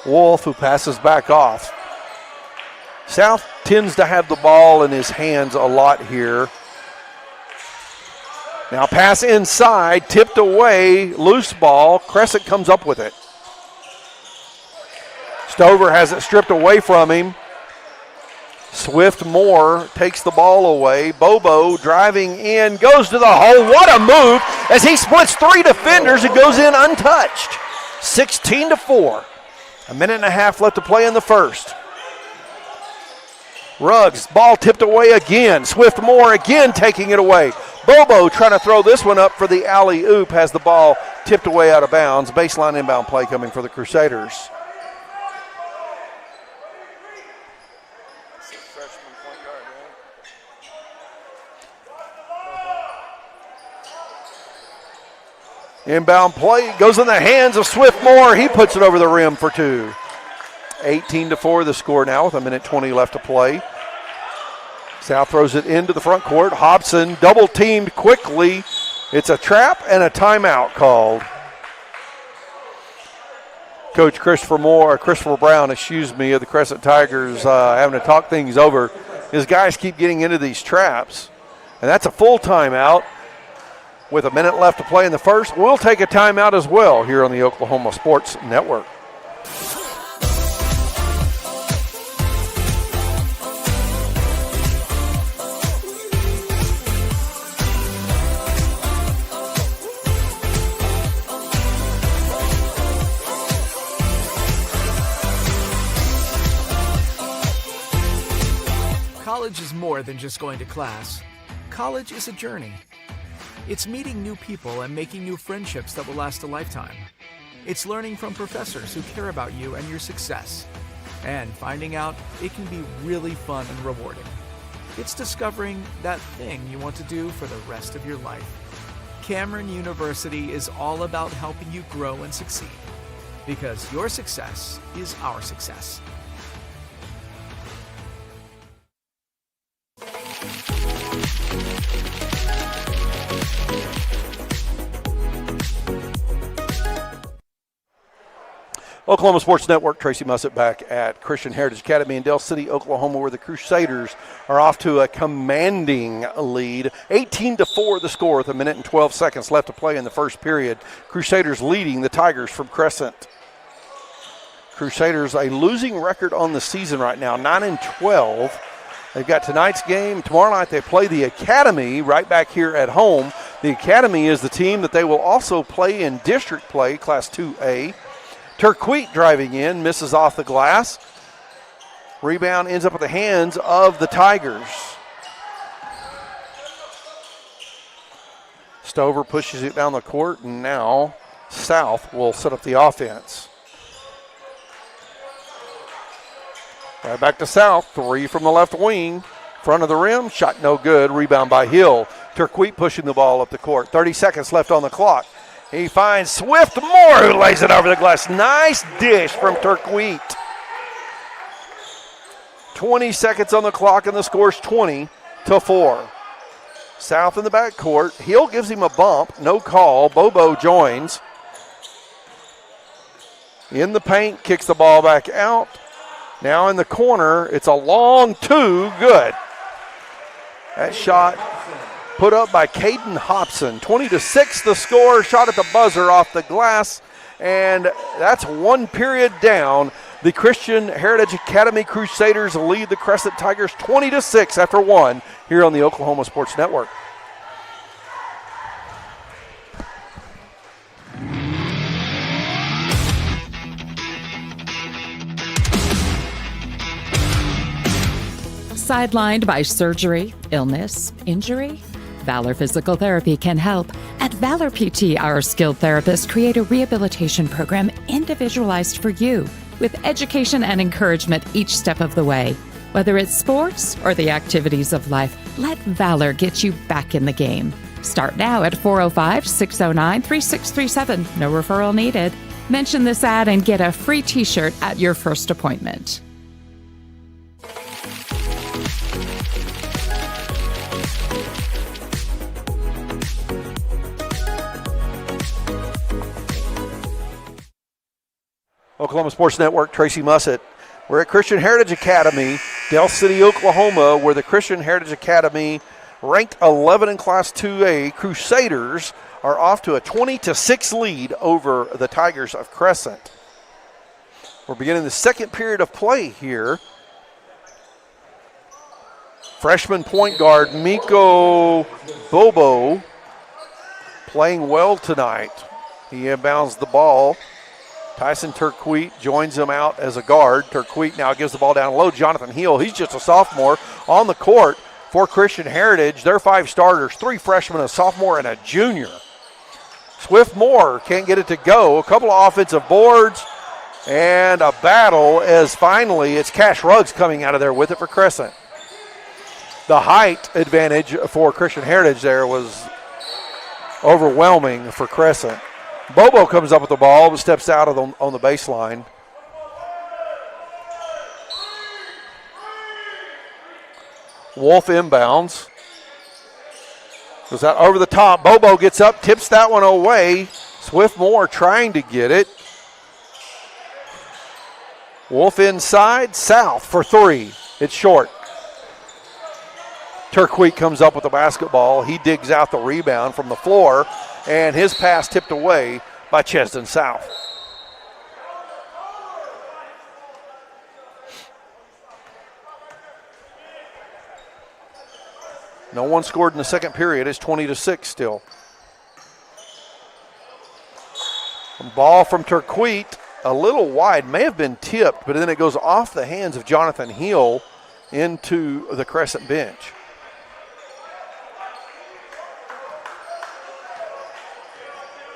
Wolf, who passes back off. South tends to have the ball in his hands a lot here. Now pass inside, tipped away, loose ball. Crescent comes up with it. Stover has it stripped away from him. Swift Moore takes the ball away. Bobo driving in, goes to the hole. What a move as he splits three defenders and goes in untouched. 16-4. A minute and a half left to play in the first. Ruggs, ball tipped away again. Swift Moore again taking it away. Bobo trying to throw this one up for the alley-oop, has the ball tipped away out of bounds. Baseline inbound play coming for the Crusaders. Inbound play goes in the hands of Swift Moore. He puts it over the rim for two. 18-4 the score now with a minute 20 left to play. South throws it into the front court. Hobson double teamed quickly. It's a trap and a timeout called. Coach Christopher Brown, of the Crescent Tigers having to talk things over. His guys keep getting into these traps. And that's a full timeout. With a minute left to play in the first, we'll take a timeout as well here on the Oklahoma Sports Network. College is more than just going to class. College is a journey. It's meeting new people and making new friendships that will last a lifetime. It's learning from professors who care about you and your success. And finding out it can be really fun and rewarding. It's discovering that thing you want to do for the rest of your life. Cameron University is all about helping you grow and succeed. Because your success is our success. Oklahoma Sports Network, Tracy Mussett back at Christian Heritage Academy in Del City, Oklahoma, where the Crusaders are off to a commanding lead. 18-4 the score with a minute and 12 seconds left to play in the first period. Crusaders leading the Tigers from Crescent. Crusaders a losing record on the season right now, 9-12. They've got tonight's game. Tomorrow night they play the Academy right back here at home. The Academy is the team that they will also play in district play, Class 2A. Turquoise driving in, misses off the glass. Rebound ends up at the hands of the Tigers. Stover pushes it down the court, and now South will set up the offense. Right back to South, three from the left wing. Front of the rim, shot no good, rebound by Hill. Turquoise pushing the ball up the court. 30 seconds left on the clock. He finds Swift Moore, who lays it over the glass. Nice dish from Turquoise. 20 seconds on the clock, and the score's 20-4. South in the backcourt. Hill gives him a bump. No call. Bobo joins. In the paint, kicks the ball back out. Now in the corner, it's a long two. Good. That shot put up by Caden Hobson. 20-6 the score. Shot at the buzzer off the glass. And that's one period down. The Christian Heritage Academy Crusaders lead the Crescent Tigers 20-6 after one here on the Oklahoma Sports Network. Sidelined by surgery, illness, injury? Valor Physical Therapy can help. At Valor PT, our skilled therapists create a rehabilitation program individualized for you, with education and encouragement each step of the way. Whether it's sports or the activities of life, let Valor get you back in the game. Start now at 405-609-3637. No referral needed. Mention this ad and get a free t-shirt at your first appointment. Oklahoma Sports Network, Tracy Mussett. We're at Christian Heritage Academy, Del City, Oklahoma, where the Christian Heritage Academy, ranked 11 in Class 2A, Crusaders are off to a 20-6 lead over the Tigers of Crescent. We're beginning the second period of play here. Freshman point guard Miko Bobo playing well tonight. He inbounds the ball. Tyson Turquete joins him out as a guard. Turquete now gives the ball down low. Jonathan Hill, he's just a sophomore on the court for Christian Heritage. Their five starters, three freshmen, a sophomore, and a junior. Swift Moore can't get it to go. A couple of offensive boards and a battle as finally it's Cash Ruggs coming out of there with it for Crescent. The height advantage for Christian Heritage there was overwhelming for Crescent. Bobo comes up with the ball, but steps out on the baseline. Wolf inbounds. Goes out over the top. Bobo gets up, tips that one away. Swift Moore trying to get it. Wolf inside, South for three. It's short. Turquete comes up with the basketball. He digs out the rebound from the floor, and his pass tipped away by Chesden South. No one scored in the second period. It's 20-6 still. Ball from Turquete, a little wide, may have been tipped, but then it goes off the hands of Jonathan Hill into the Crescent bench.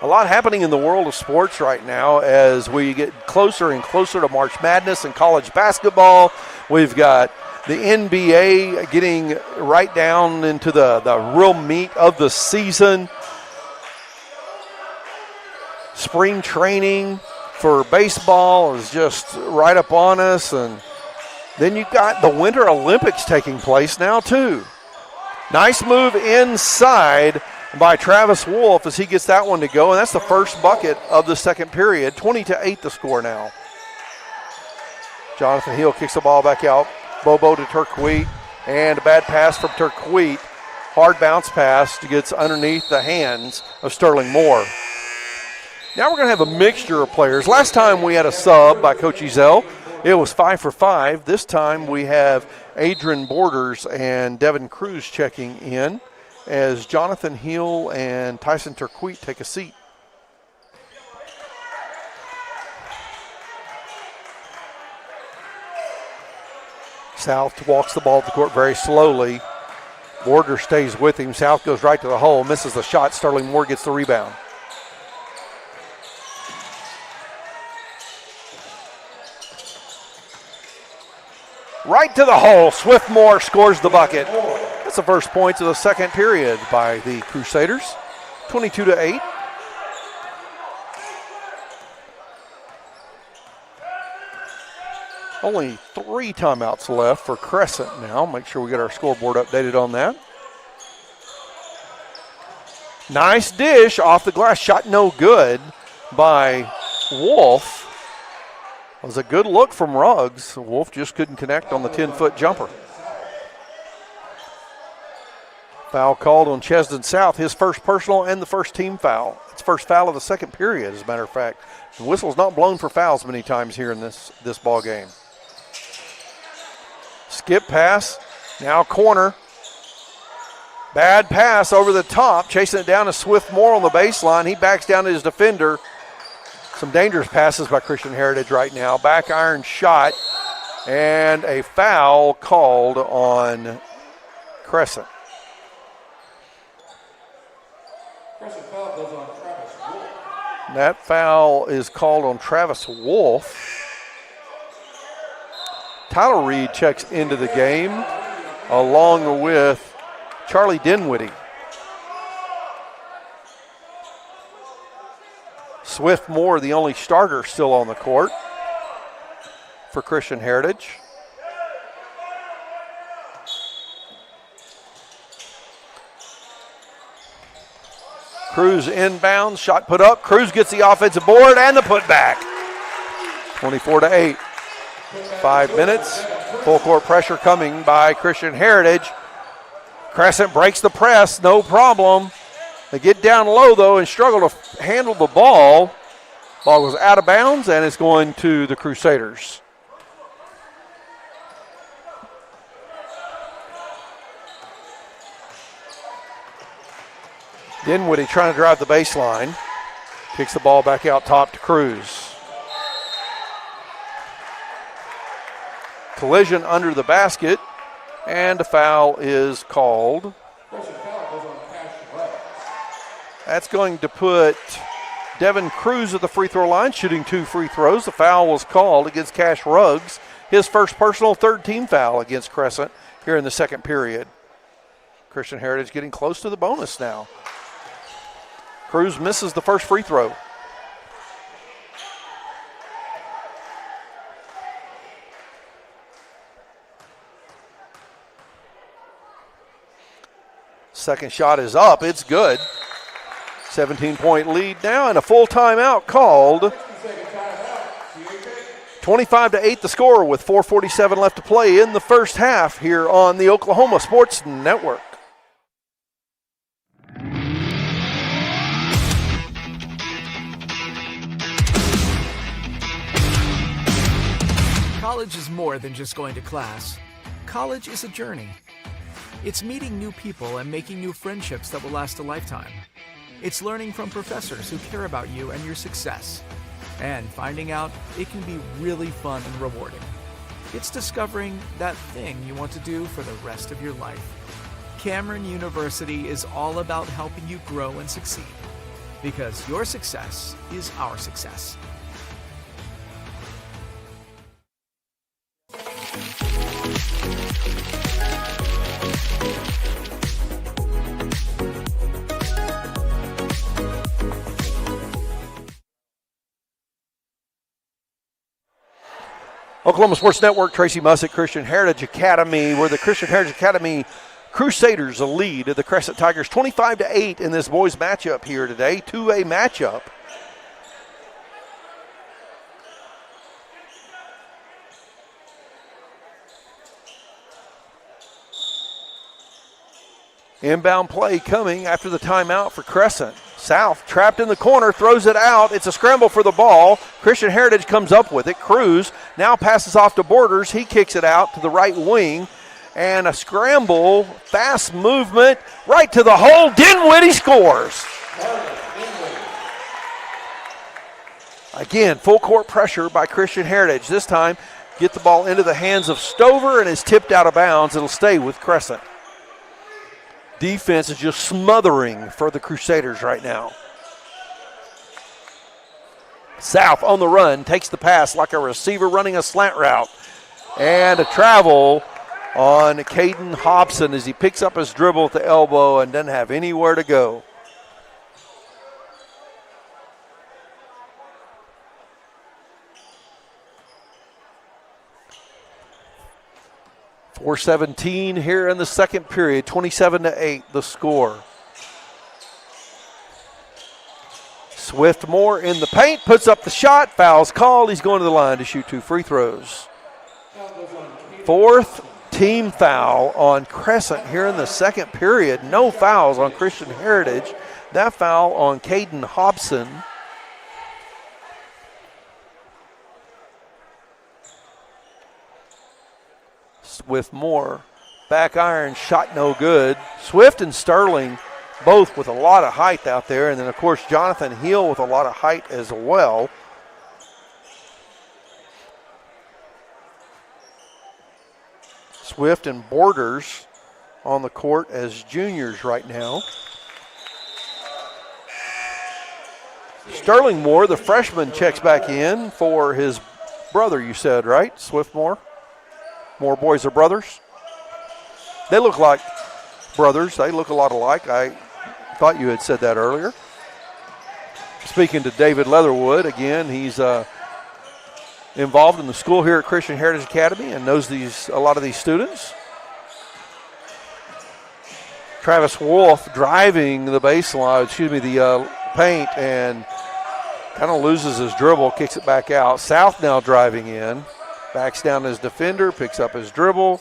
A lot happening in the world of sports right now as we get closer and closer to March Madness and college basketball. We've got the NBA getting right down into the real meat of the season. Spring training for baseball is just right up on us. And then you've got the Winter Olympics taking place now too. Nice move inside by Travis Wolf as he gets that one to go, and that's the first bucket of the second period. 20-8 the score now. Jonathan Hill kicks the ball back out. Bobo to Turquete, and a bad pass from Turquete. Hard bounce pass gets underneath the hands of Sterling Moore. Now we're going to have a mixture of players. Last time we had a sub by Coach Ezell. It was 5 for 5. This time we have Adrian Borders and Devin Cruz checking in as Jonathan Hill and Tyson Turquete take a seat. South walks the ball to the court very slowly. Border stays with him. South goes right to the hole, misses the shot. Sterling Moore gets the rebound. Right to the hole. Swift Moore scores the bucket. That's the first points of the second period by the Crusaders. 22-8. Only 3 timeouts left for Crescent now. Make sure we get our scoreboard updated on that. Nice dish off the glass. Shot no good by Wolf. It was a good look from Ruggs. Wolf just couldn't connect on the 10-foot jumper. Foul called on Chesden South, his first personal and the first team foul. It's first foul of the second period, as a matter of fact. The whistle's not blown for fouls many times here in this ball game. Skip pass, now corner. Bad pass over the top, chasing it down to Swift-Moore on the baseline. He backs down to his defender. Some dangerous passes by Christian Heritage right now. Back iron shot, and a foul called on Crescent. Crescent foul goes on Travis Wolf. That foul is called on Travis Wolf. Tyler Reed checks into the game along with Charlie Dinwiddie. Swift-Moore, the only starter still on the court for Christian Heritage. Cruz inbounds, shot put up. Cruz gets the offensive board and the putback. 24-8. 5 minutes. Full court pressure coming by Christian Heritage. Crescent breaks the press, no problem. They get down low, though, and struggle to handle the ball. Ball goes out of bounds, and it's going to the Crusaders. Dinwiddie trying to drive the baseline. Kicks the ball back out top to Cruz. Collision under the basket, and a foul is called. That's going to put Devin Cruz at the free throw line, shooting 2 free throws. The foul was called against Cash Ruggs, his first personal third team foul against Crescent here in the second period. Christian Heritage getting close to the bonus now. Cruz misses the first free throw. Second shot is up. It's good. 17-point lead now, and a full timeout called. 25-8 the score with 4:47 left to play in the first half here on the Oklahoma Sports Network. College is more than just going to class. College is a journey. It's meeting new people and making new friendships that will last a lifetime. It's learning from professors who care about you and your success. And finding out it can be really fun and rewarding. It's discovering that thing you want to do for the rest of your life. Cameron University is all about helping you grow and succeed. Because your success is our success. Oklahoma Sports Network, Tracy Mussick, Christian Heritage Academy, where the Christian Heritage Academy Crusaders lead the Crescent Tigers 25-8 in this boys matchup here today, 2A matchup. Inbound play coming after the timeout for Crescent. South trapped in the corner, throws it out. It's a scramble for the ball. Christian Heritage comes up with it. Cruz now passes off to Borders. He kicks it out to the right wing. And a scramble, fast movement, right to the hole. Dinwiddie scores. Again, full court pressure by Christian Heritage. This time, get the ball into the hands of Stover and is tipped out of bounds. It'll stay with Crescent. Defense is just smothering for the Crusaders right now. South on the run, takes the pass like a receiver running a slant route. And a travel on Caden Hobson as he picks up his dribble at the elbow and doesn't have anywhere to go. .417 here in the second period, 27-8 the score. Swiftmore in the paint, puts up the shot, foul's called. He's going to the line to shoot 2 free throws. 4th team foul on Crescent here in the second period. No fouls on Christian Heritage. That foul on Caden Hobson. Swiftmore, back iron, shot no good. Swift and Sterling both with a lot of height out there, and then of course Jonathan Hill with a lot of height as well. Swift and Borders on the court as juniors right now. Sterling Moore, the freshman, checks back in for his brother, you said, right? Swiftmore? More boys are brothers? They look like brothers. They look a lot alike. I thought you had said that earlier. Speaking to David Leatherwood, again, he's involved in the school here at Christian Heritage Academy and knows a lot of these students. Travis Wolf driving the baseline, the paint, and kind of loses his dribble, kicks it back out. South now driving in, backs down his defender, picks up his dribble,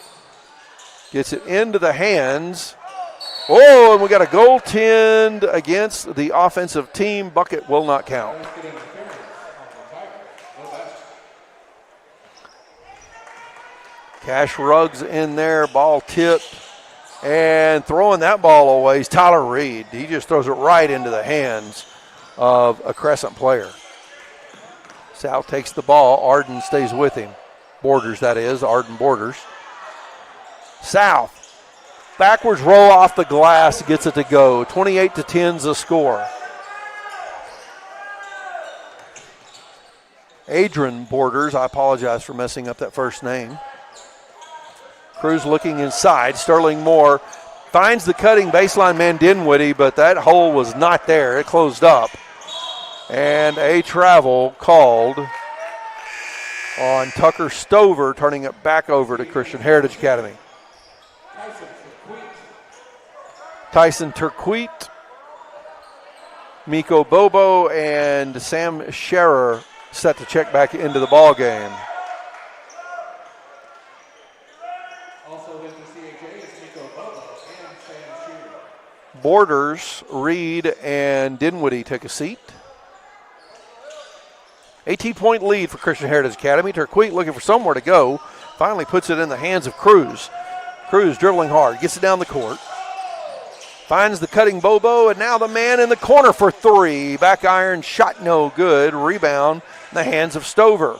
gets it into the hands. Oh, and we got a goaltend against the offensive team. Bucket will not count. Cash Ruggs in there, ball tipped, and throwing that ball away is Tyler Reed. He just throws it right into the hands of a Crescent player. South takes the ball. Arden stays with him. Borders, that is, Arden Borders. South, backwards roll off the glass, gets it to go. 28-10's the score. Adrian Borders, I apologize for messing up that first name. Cruz looking inside. Sterling Moore finds the cutting baseline man Dinwiddie, but that hole was not there. It closed up. And a travel called on Tucker Stover, turning it back over to Christian Heritage Academy. Tyson Turquite, Miko Bobo, and Sam Scherer set to check back into the ball game. Borders, Reed, and Dinwiddie take a seat. 18-point lead for Christian Heritage Academy. Turquite looking for somewhere to go. Finally puts it in the hands of Cruz. Cruz dribbling hard, gets it down the court. Finds the cutting Bobo, and now the man in the corner for 3. Back iron, shot no good. Rebound in the hands of Stover.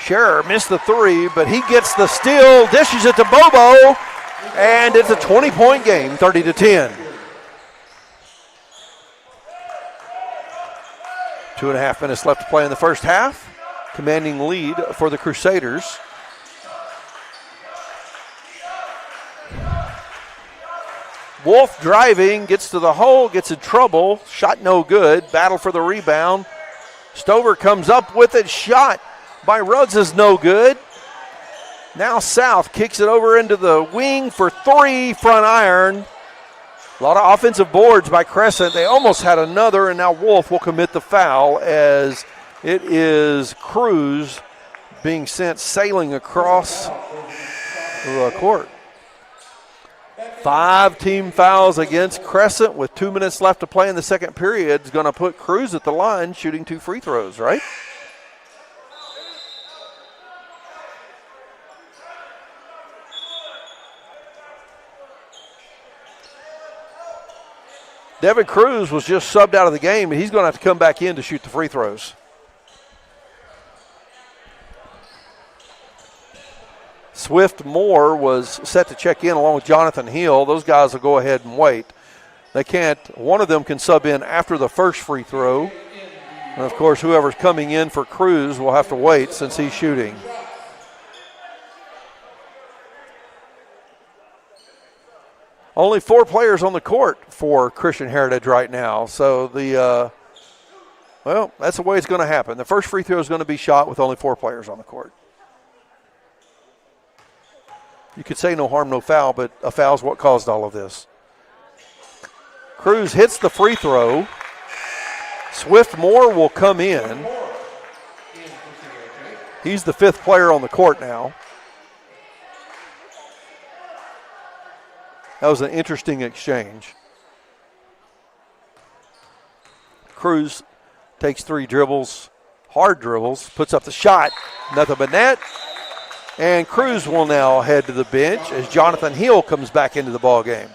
Scherer missed the 3, but he gets the steal, dishes it to Bobo, and it's a 20-point game, 30-10. 2.5 minutes left to play in the first half. Commanding lead for the Crusaders. Wolf driving, gets to the hole, gets in trouble. Shot no good. Battle for the rebound. Stover comes up with it. Shot by Ruggs is no good. Now South kicks it over into the wing for 3, front iron. A lot of offensive boards by Crescent. They almost had another, and now Wolf will commit the foul as it is Cruz being sent sailing across the court. 5 team fouls against Crescent with 2 minutes left to play in the second period. Is going to put Cruz at the line shooting 2 free throws, right? Devin Cruz was just subbed out of the game, and he's going to have to come back in to shoot the free throws. Swiftmore was set to check in along with Jonathan Hill. Those guys will go ahead and wait. They can't, one of them can sub in after the first free throw. And of course, whoever's coming in for Cruz will have to wait since he's shooting. Only 4 players on the court for Christian Heritage right now. So that's the way it's going to happen. The first free throw is going to be shot with only 4 players on the court. You could say no harm, no foul, but a foul is what caused all of this. Cruz hits the free throw. Swiftmore will come in. He's the 5th player on the court now. That was an interesting exchange. Cruz takes 3 dribbles, hard dribbles, puts up the shot, nothing but net. And Cruz will now head to the bench as Jonathan Hill comes back into the ball game.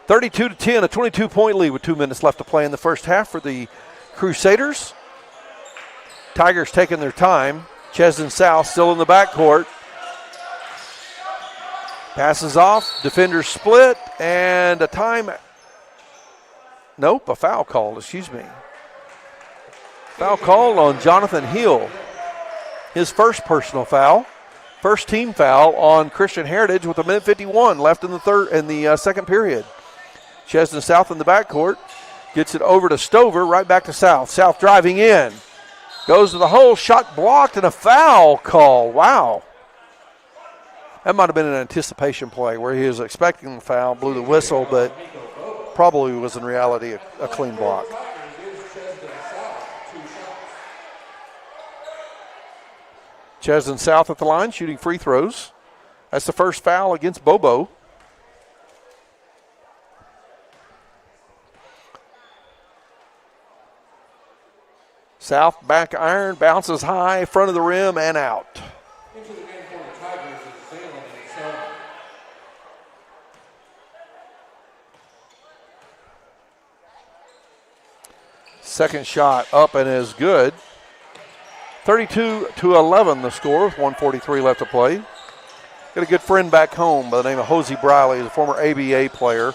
32-10, a 22-point lead with 2 minutes left to play in the first half for the Crusaders. Tigers taking their time. Chesden South still in the backcourt. Passes off, defenders split, and a time. Nope, a foul called, excuse me. Foul called on Jonathan Hill. His first personal foul. First team foul on Christian Heritage with 1:51 left in the second period. Chesden South in the backcourt. Gets it over to Stover, right back to South. South driving in. Goes to the hole, shot blocked, and a foul call. Wow. That might have been an anticipation play where he was expecting the foul, blew the whistle, but probably was in reality a clean block. Chesden South at the line, shooting free throws. That's the first foul against Bobo. South back iron, bounces high, front of the rim, and out. Into the game for the Tigers is Zaylen and Selma. Second shot up and is good. 32-11 the score with 1:43 left to play. Got a good friend back home by the name of Hosey Briley, a former ABA player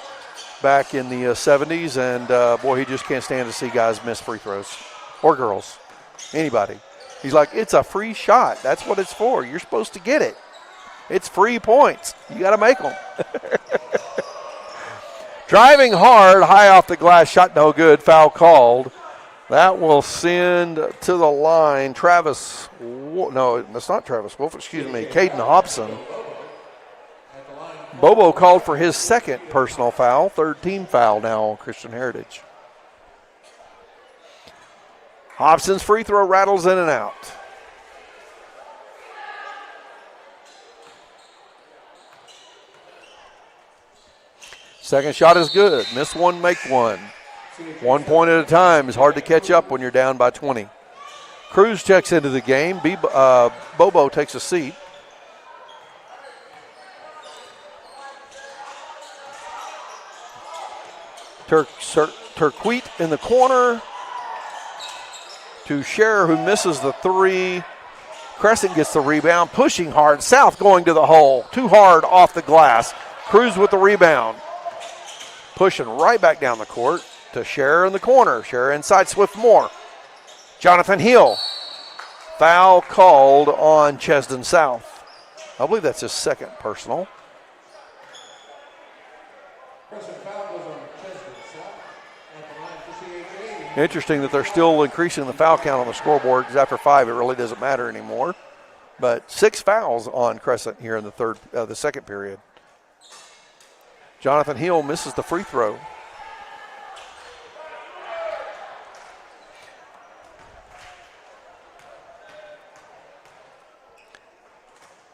back in the 70s, and boy, he just can't stand to see guys miss free throws. Or girls, anybody. He's like, it's a free shot. That's what it's for. You're supposed to get it. It's free points. You got to make them. Driving hard, high off the glass, shot no good, foul called. That will send to the line Travis, no, that's not Travis Wolf, excuse me, Caden Hobson. Bobo called for his second personal foul, third team foul now on Christian Heritage. Hobson's free throw rattles in and out. Second shot is good. Miss one, make one. 1 point at a time is hard to catch up when you're down by 20. Cruz checks into the game. Bobo takes a seat. Turquete in the corner to Scherer, who misses the three. Crescent gets the rebound, pushing hard. South going to the hole. Too hard off the glass. Cruz with the rebound. Pushing right back down the court to Scherer in the corner. Scherer inside Swiftmore. Jonathan Hill. Foul called on Chesden South. I believe that's his second personal. Interesting that they're still increasing the foul count on the scoreboard because after 5 it really doesn't matter anymore. But 6 fouls on Crescent here in the second period. Jonathan Hill misses the free throw.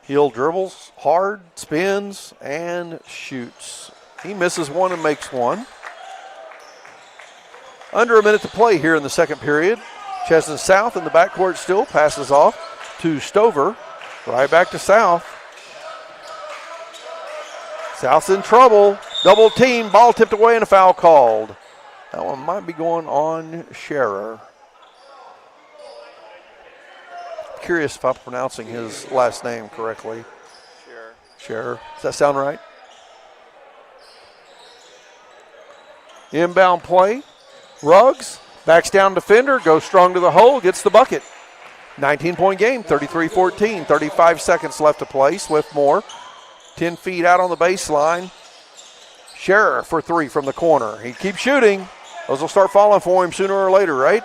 Hill dribbles hard, spins, and shoots. He misses one and makes one. Under a minute to play here in the second period. Chesden South in the backcourt still, passes off to Stover. Right back to South. South's in trouble. Double team, ball tipped away and a foul called. That one might be going on Scherer. Curious if I'm pronouncing his last name correctly. Scherer. Does that sound right? Inbound play. Ruggs backs down defender, goes strong to the hole, gets the bucket. 19-point game, 33-14, 35 seconds left to play. Swiftmore, 10 feet out on the baseline. Scherer for 3 from the corner. He keeps shooting. Those will start falling for him sooner or later, right?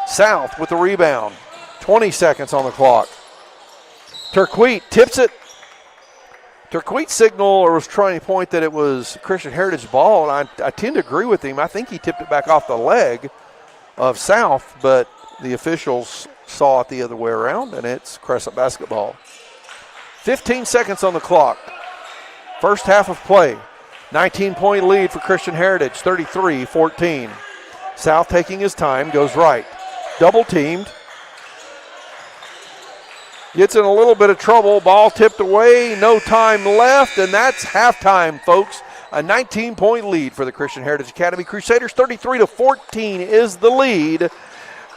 South with the rebound. 20 seconds on the clock. Turquete tips it. Turquete signal or was trying to point that it was Christian Heritage ball, and I tend to agree with him. I think he tipped it back off the leg, of South, but the officials saw it the other way around, and it's Crescent basketball. 15 seconds on the clock. First half of play. 19-point lead for Christian Heritage, 33-14. South taking his time, goes right. Double teamed. Gets in a little bit of trouble. Ball tipped away. No time left, and that's halftime, folks. A 19-point lead for the Christian Heritage Academy Crusaders. 33-14 is the lead.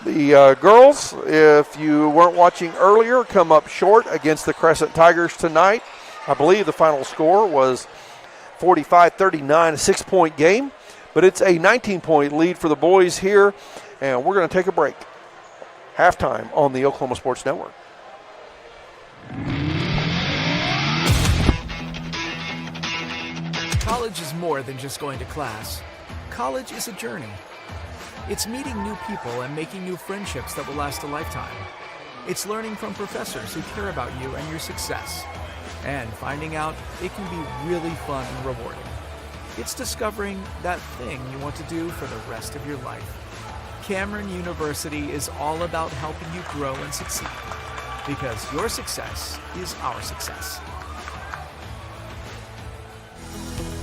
The girls, if you weren't watching earlier, come up short against the Crescent Tigers tonight. I believe the final score was 45-39, a 6-point game. But it's a 19-point lead for the boys here, and we're going to take a break. Halftime on the Oklahoma Sports Network. College is more than just going to class. College is a journey. It's meeting new people and making new friendships that will last a lifetime. It's learning from professors who care about you and your success. And finding out it can be really fun and rewarding. It's discovering that thing you want to do for the rest of your life. Cameron University is all about helping you grow and succeed. Because your success is our success.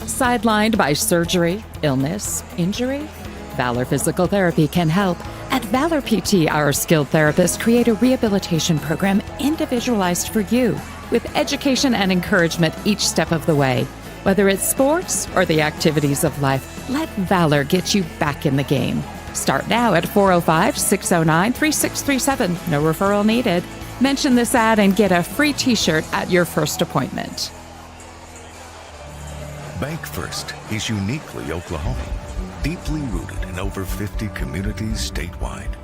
Sidelined by surgery, illness, injury? Valor Physical Therapy can help. At Valor PT, our skilled therapists create a rehabilitation program individualized for you, with education and encouragement each step of the way. Whether it's sports or the activities of life, let Valor get you back in the game. Start now at 405-609-3637. No referral needed. Mention this ad and get a free t-shirt at your first appointment. Bank First is uniquely Oklahoman, deeply rooted in over 50 communities statewide.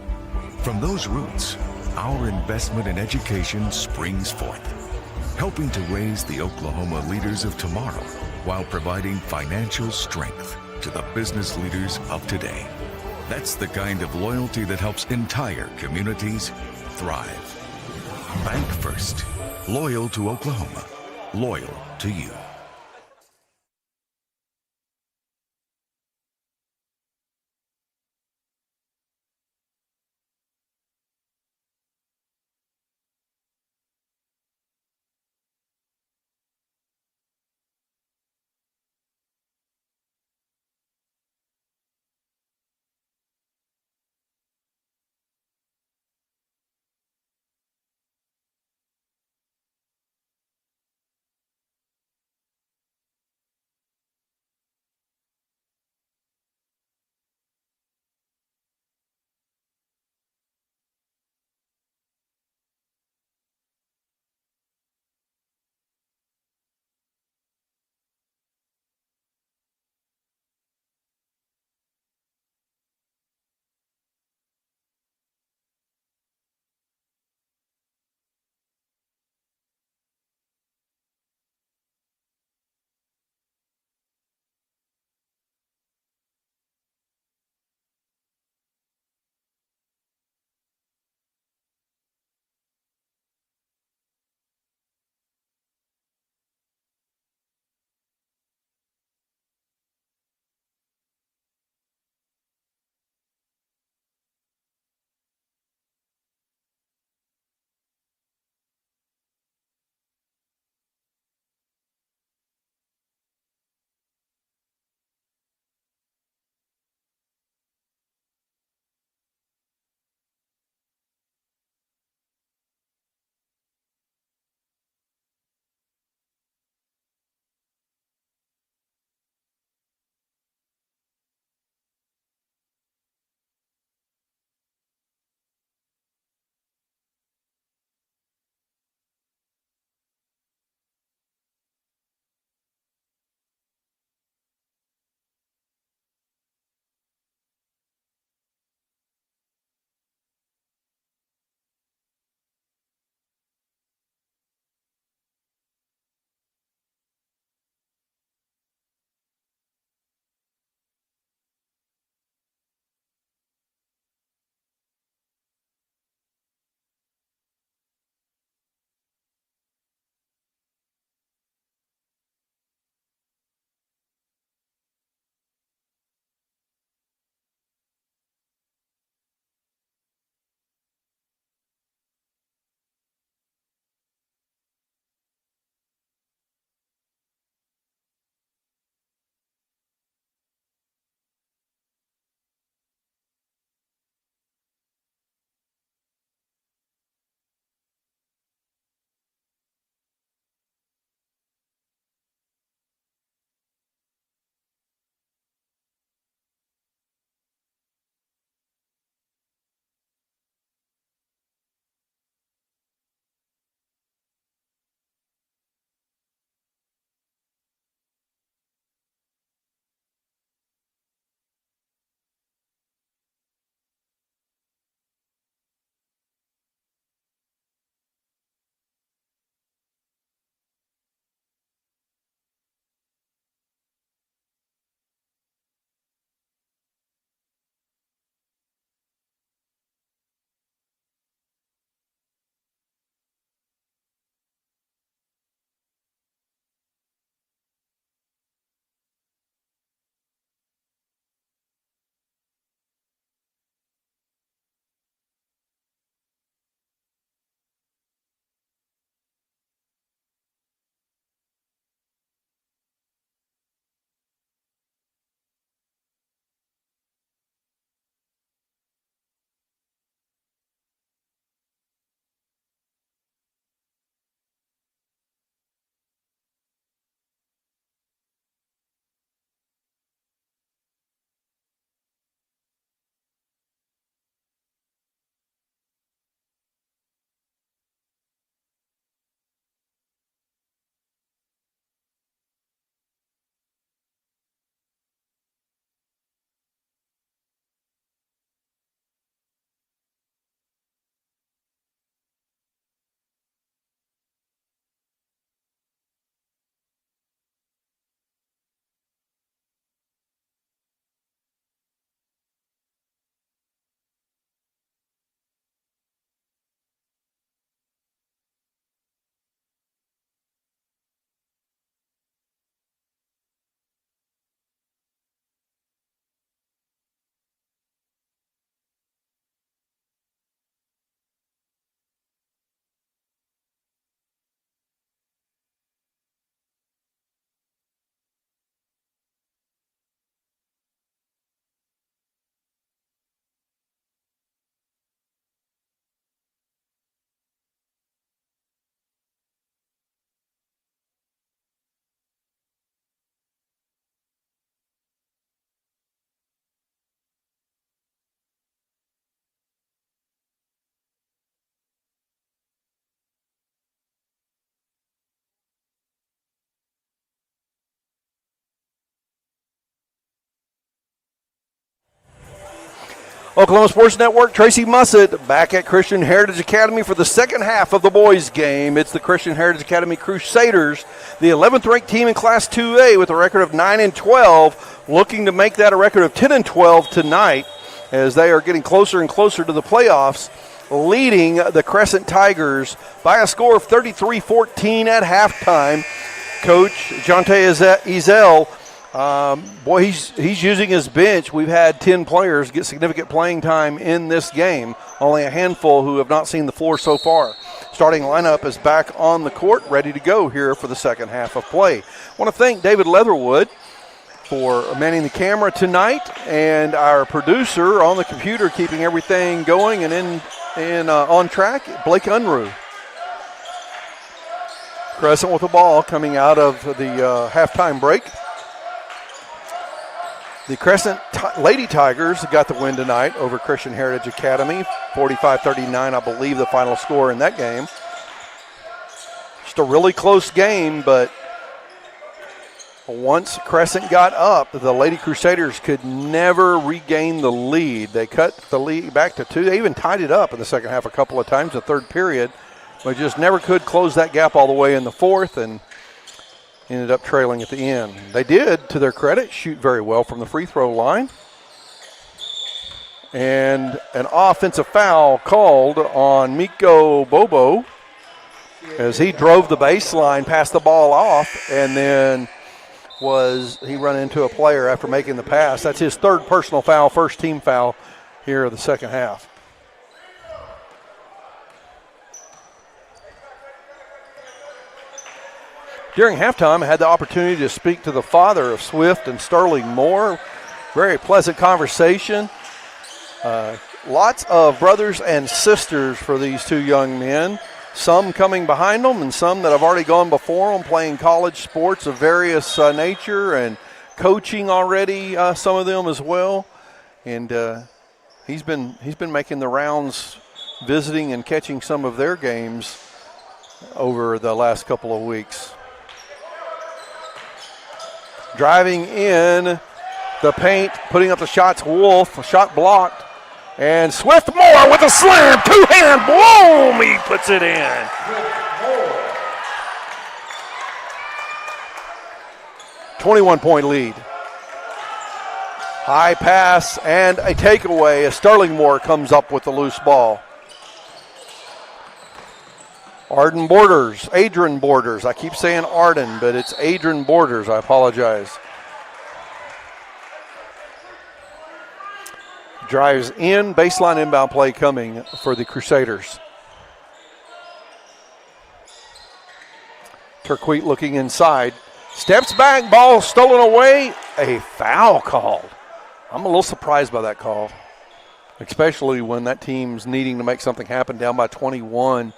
From those roots, our investment in education springs forth, helping to raise the Oklahoma leaders of tomorrow while providing financial strength to the business leaders of today. That's the kind of loyalty that helps entire communities thrive. Bank First. Loyal to Oklahoma. Loyal to you. Oklahoma Sports Network, Tracy Mussett back at Christian Heritage Academy for the second half of the boys' game. It's the Christian Heritage Academy Crusaders, the 11th ranked team in Class 2A with a record of 9-12, looking to make that a record of 10-12 tonight as they are getting closer and closer to the playoffs, leading the Crescent Tigers by a score of 33-14 at halftime. Coach Jonte Ezel, he's using his bench. We've had 10 players get significant playing time in this game, only a handful who have not seen the floor so far. Starting lineup is back on the court, ready to go here for the second half of play. I want to thank David Leatherwood for manning the camera tonight and our producer on the computer keeping everything going and on track, Blake Unruh. Crescent with the ball coming out of the halftime break. The Crescent Lady Tigers got the win tonight over Christian Heritage Academy, 45-39, I believe the final score in that game. Just a really close game, but once Crescent got up, the Lady Crusaders could never regain the lead. They cut the lead back to 2. They even tied it up in the second half a couple of times, the third period, but just never could close that gap all the way in the fourth and ended up trailing at the end. They did, to their credit, shoot very well from the free throw line. And an offensive foul called on Miko Bobo as he drove the baseline, passed the ball off, and then he run into a player after making the pass. That's his third personal foul, first team foul here in the second half. During halftime, I had the opportunity to speak to the father of Swift and Sterling Moore. Very pleasant conversation. Lots of brothers and sisters for these two young men. Some coming behind them and some that have already gone before them, playing college sports of various nature and coaching already, some of them as well. And he's been making the rounds, visiting and catching some of their games over the last couple of weeks. Driving in the paint, putting up the shots, Wolf, shot blocked. And Swift Moore with a slam, two-hand, boom, he puts it in. 21-point lead. High pass and a takeaway as Sterling Moore comes up with the loose ball. Adrian Borders. I keep saying Arden, but it's Adrian Borders. I apologize. Drives in, baseline inbound play coming for the Crusaders. Turquoise looking inside. Steps back, ball stolen away. A foul called. I'm a little surprised by that call, especially when that team's needing to make something happen down by 21.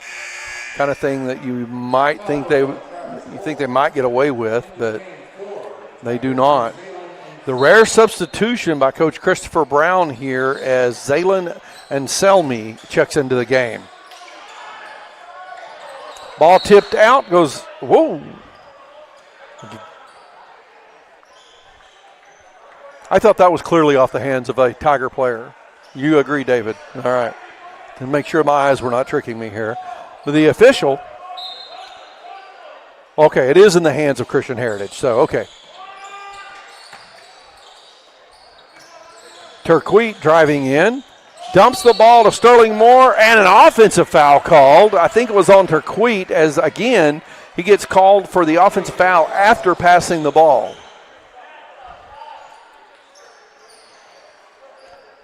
Kind of thing that you might think they might get away with, but they do not. The rare substitution by Coach Christopher Brown here as Zaylen Anselmi checks into the game. Ball tipped out, goes, whoa. I thought that was clearly off the hands of a Tiger player. You agree, David? All right. To make sure my eyes were not tricking me here. The official, okay, it is in the hands of Christian Heritage, so okay. Turquoise driving in, dumps the ball to Sterling Moore, and an offensive foul called. I think it was on Turquoise as, again, he gets called for the offensive foul after passing the ball.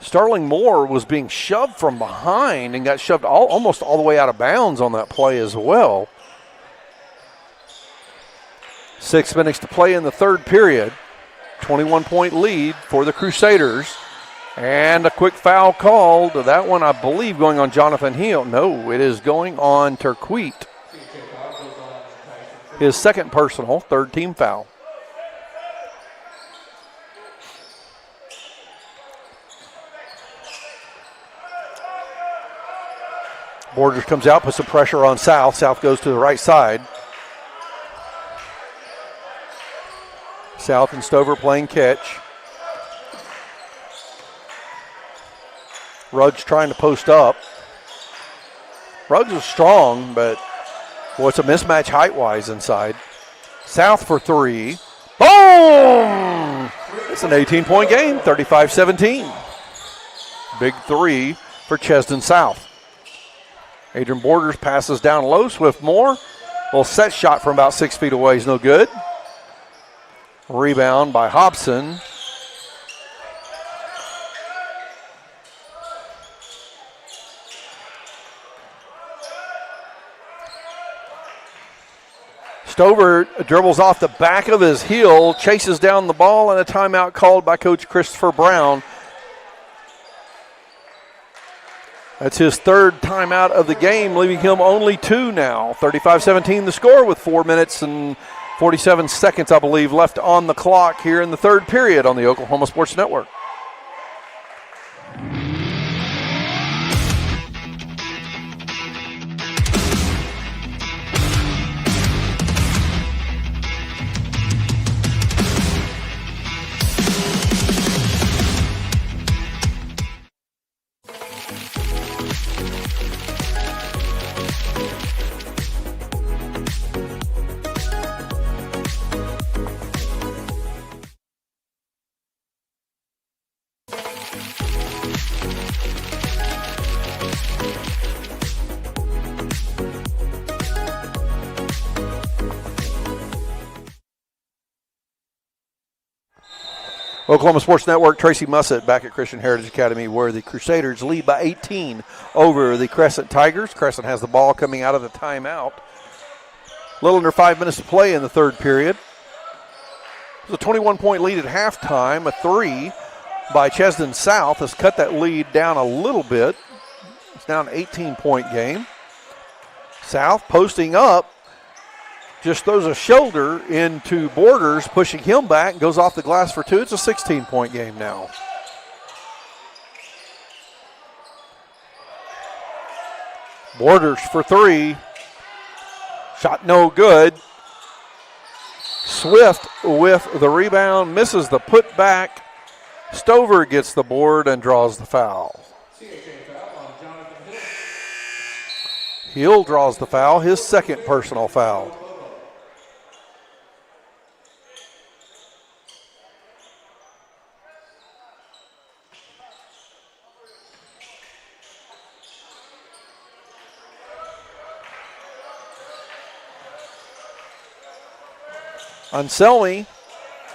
Sterling Moore was being shoved from behind and got shoved almost all the way out of bounds on that play as well. 6 minutes to play in the third period. 21-point lead for the Crusaders. And a quick foul called. That one, I believe, going on Jonathan Hill. No, it is going on Turquoise. His second personal, third team foul. Borders comes out, puts some pressure on South. South goes to the right side. South and Stover playing catch. Ruggs trying to post up. Ruggs is strong, but boy, it's a mismatch height-wise inside. South for three. Boom! It's an 18-point game, 35-17. Big three for Chesden South. Adrian Borders passes down low. Swift Moore. Little set shot from about 6 feet away is no good. Rebound by Hobson. Stover dribbles off the back of his heel, chases down the ball, and a timeout called by Coach Christopher Brown. That's his third timeout of the game, leaving him only 2 now. 35-17 the score with 4 minutes and 47 seconds, I believe, left on the clock here in the third period on the Oklahoma Sports Network. Oklahoma Sports Network, Tracy Mussett back at Christian Heritage Academy, where the Crusaders lead by 18 over the Crescent Tigers. Crescent has the ball coming out of the timeout. A little under 5 minutes to play in the third period. It was a 21-point lead at halftime. A three by Chesden South has cut that lead down a little bit. It's now an 18-point game. South posting up. Just throws a shoulder into Borders, pushing him back, and goes off the glass for 2. It's a 16-point game now. Borders for 3. Shot no good. Swift with the rebound, misses the putback. Stover gets the board and draws the foul. Hill draws the foul, his second personal foul. Anselmi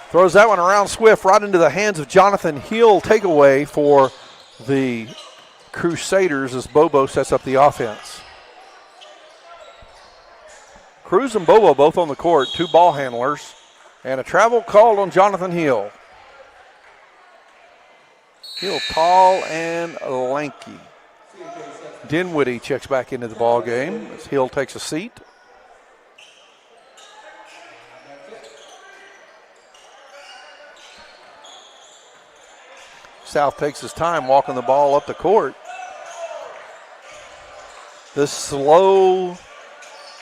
throws that one around Swift right into the hands of Jonathan Hill. Takeaway for the Crusaders as Bobo sets up the offense. Cruz and Bobo both on the court, 2 ball handlers, and a travel called on Jonathan Hill. Hill tall and lanky. Dinwiddie checks back into the ball game as Hill takes a seat. South takes his time walking the ball up the court. This slow,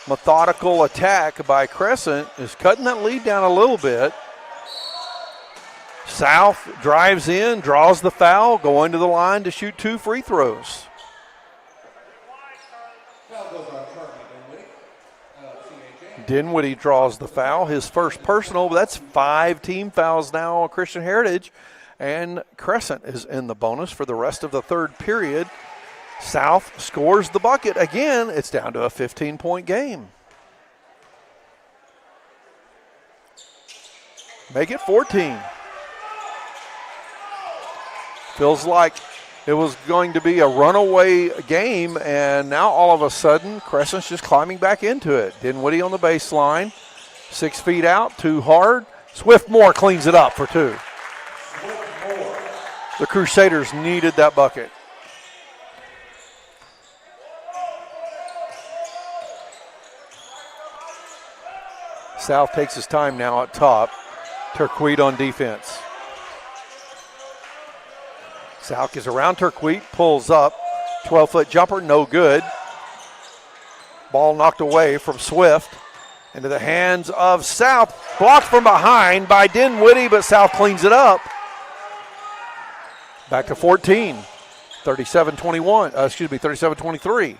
methodical attack by Crescent is cutting that lead down a little bit. South drives in, draws the foul, going to the line to shoot 2 free throws. Dinwiddie draws the foul, his first personal, but that's 5 team fouls now on Christian Heritage. And Crescent is in the bonus for the rest of the third period. South scores the bucket. Again, it's down to a 15-point game. Make it 14. Feels like it was going to be a runaway game, and now all of a sudden, Crescent's just climbing back into it. Dinwiddie on the baseline, 6 feet out, too hard. Swift Moore cleans it up for 2. The Crusaders needed that bucket. South takes his time now at top. Turquoise on defense. South gets around Turquoise, pulls up. 12-foot jumper, no good. Ball knocked away from Swift into the hands of South. Blocked from behind by Dinwiddie, but South cleans it up. Back to 14. 37-23.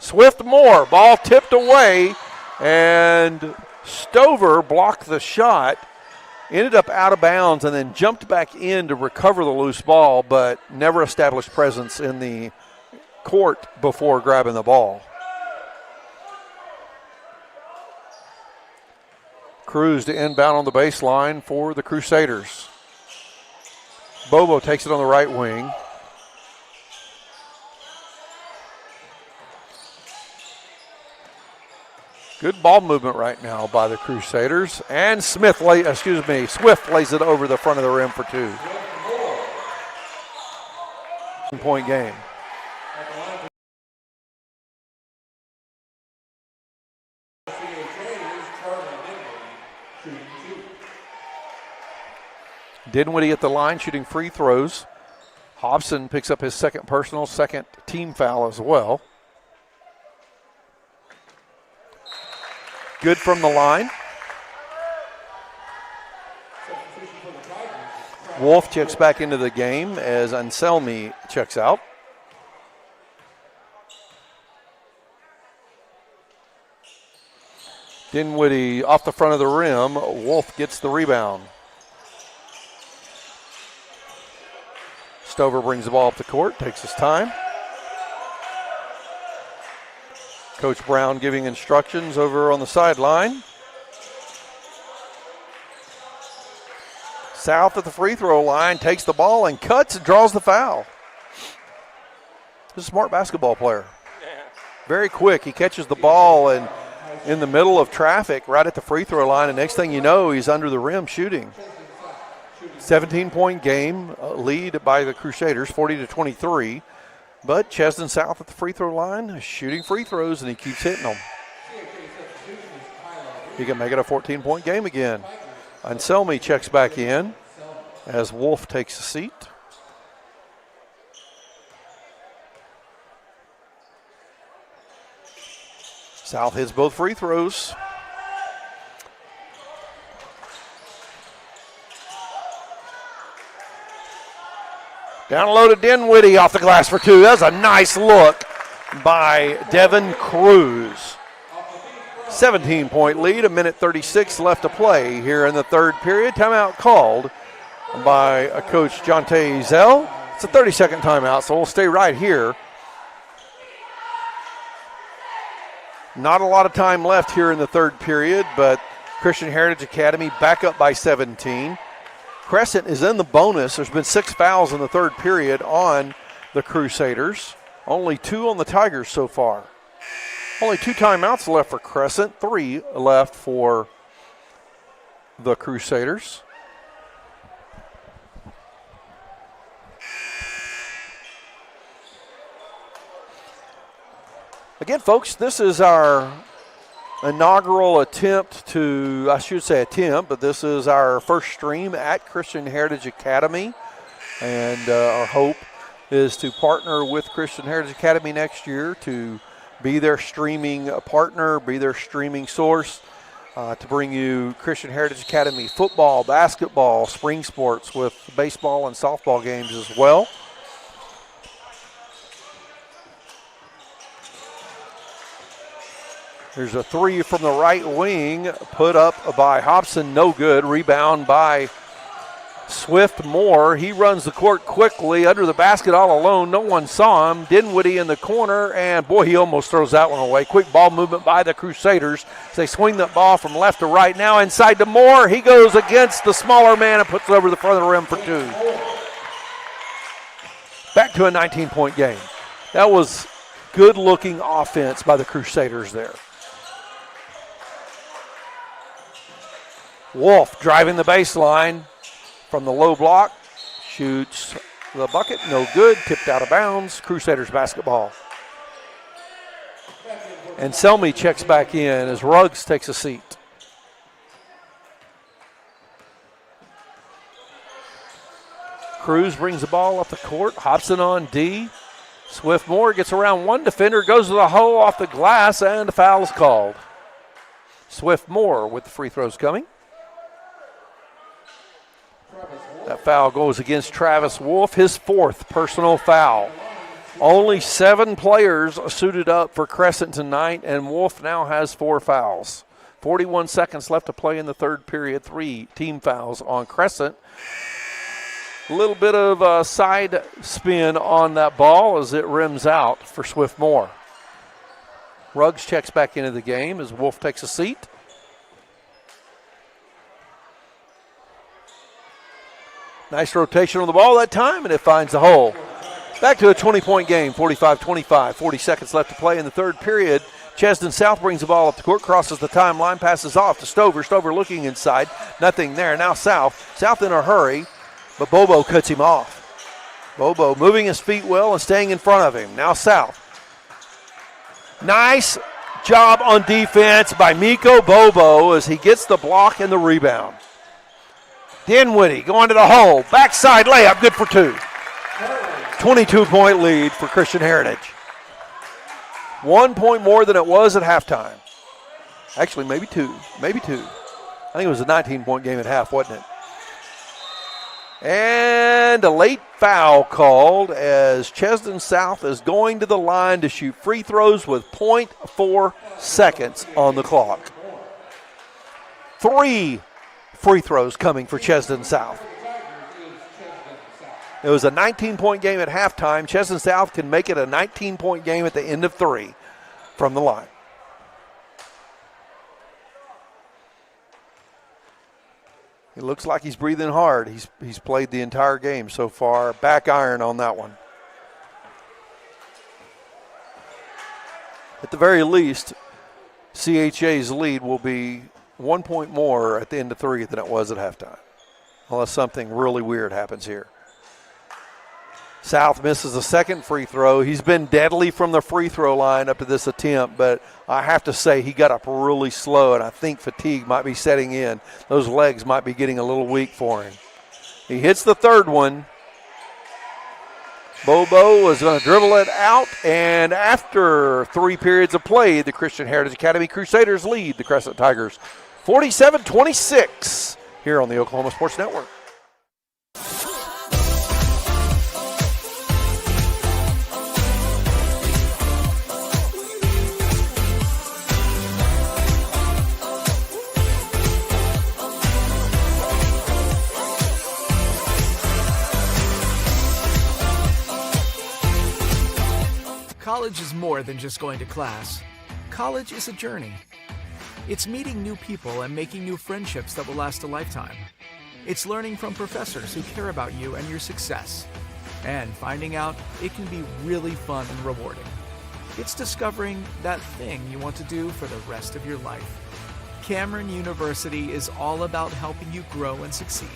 Swift Moore, ball tipped away, and Stover blocked the shot, ended up out of bounds, and then jumped back in to recover the loose ball, but never established presence in the court before grabbing the ball. Cruz to inbound on the baseline for the Crusaders. Bobo takes it on the right wing. Good ball movement right now by the Crusaders. And Swift lays it over the front of the rim for 2. Point game. Dinwiddie at the line shooting free throws. Hobson picks up his second personal, second team foul as well. Good from the line. Wolf checks back into the game as Anselmi checks out. Dinwiddie off the front of the rim. Wolf gets the rebound. Stover brings the ball up the court, takes his time. Coach Brown giving instructions over on the sideline. South at the free throw line, takes the ball and cuts and draws the foul. He's a smart basketball player. Very quick. He catches the ball and in the middle of traffic right at the free throw line, and next thing you know, he's under the rim shooting. 17-point game, lead by the Crusaders, 40-23. But Chesden South at the free throw line, shooting free throws, and he keeps hitting them. He can make it a 14-point game again. Anselmi checks back in as Wolf takes a seat. South hits both free throws. Down low to Dinwiddie off the glass for 2. That was a nice look by Devin Cruz. 17-point lead, 1:36 left to play here in the third period. Timeout called by Coach Jonte Zell. It's a 30-second timeout, so we'll stay right here. Not a lot of time left here in the third period, but Christian Heritage Academy back up by 17. Crescent is in the bonus. There's been 6 fouls in the third period on the Crusaders. Only 2 on the Tigers so far. Only 2 timeouts left for Crescent, 3 left for the Crusaders. Again, folks, this is our inaugural attempt, but this is our first stream at Christian Heritage Academy, and our hope is to partner with Christian Heritage Academy next year to be their streaming partner, be their streaming source, to bring you Christian Heritage Academy football, basketball, spring sports with baseball and softball games as well. There's a 3 from the right wing, put up by Hobson, no good. Rebound by Swift Moore. He runs the court quickly, under the basket all alone. No one saw him. Dinwiddie in the corner, and boy, he almost throws that one away. Quick ball movement by the Crusaders. They swing that ball from left to right. Now inside to Moore. He goes against the smaller man and puts it over the front of the rim for 2. Back to a 19-point game. That was good-looking offense by the Crusaders there. Wolf driving the baseline from the low block, shoots the bucket, no good, tipped out of bounds. Crusaders basketball. And Selmy checks back in as Ruggs takes a seat. Cruz brings the ball up the court. Hobson on D. Swift Moore gets around one defender, goes to the hole off the glass, and the foul is called. Swift Moore with the free throws coming. That foul goes against Travis Wolf, his 4th personal foul. Only 7 players suited up for Crescent tonight, and Wolf now has 4 fouls. 41 seconds left to play in the third period. 3 team fouls on Crescent. A little bit of a side spin on that ball as it rims out for Swiftmore. Ruggs checks back into the game as Wolf takes a seat. Nice rotation on the ball that time, and it finds the hole. Back to a 20-point game, 45-25. 40 seconds left to play in the third period. Chesden South brings the ball up the court, crosses the timeline, passes off to Stover. Stover looking inside, nothing there. Now South. South in a hurry, but Bobo cuts him off. Bobo moving his feet well and staying in front of him. Now South. Nice job on defense by Miko Bobo as he gets the block and the rebound. Dinwiddie going to the hole. Backside layup, good for 2. 22-point lead for Christian Heritage. 1 point more than it was at halftime. Actually, maybe 2. Maybe 2. I think it was a 19-point game at half, wasn't it? And a late foul called as Chesden South is going to the line to shoot free throws with 0.4 seconds on the clock. 3 free throws coming for Chesden South. It was a 19-point game at halftime. Chesden South can make it a 19-point game at the end of 3 from the line. It looks like he's breathing hard. He's played the entire game so far. Back iron on that one. At the very least, CHA's lead will be 1 point more at the end of 3 than it was at halftime, unless something really weird happens here. South misses a second free throw. He's been deadly from the free throw line up to this attempt, but I have to say he got up really slow, and I think fatigue might be setting in. Those legs might be getting a little weak for him. He hits the third one. Bobo is going to dribble it out, and after 3 periods of play, the Christian Heritage Academy Crusaders lead the Crescent Tigers 47-26 here on the Oklahoma Sports Network. College is more than just going to class. College is a journey. It's meeting new people and making new friendships that will last a lifetime. It's learning from professors who care about you and your success. And finding out it can be really fun and rewarding. It's discovering that thing you want to do for the rest of your life. Cameron University is all about helping you grow and succeed.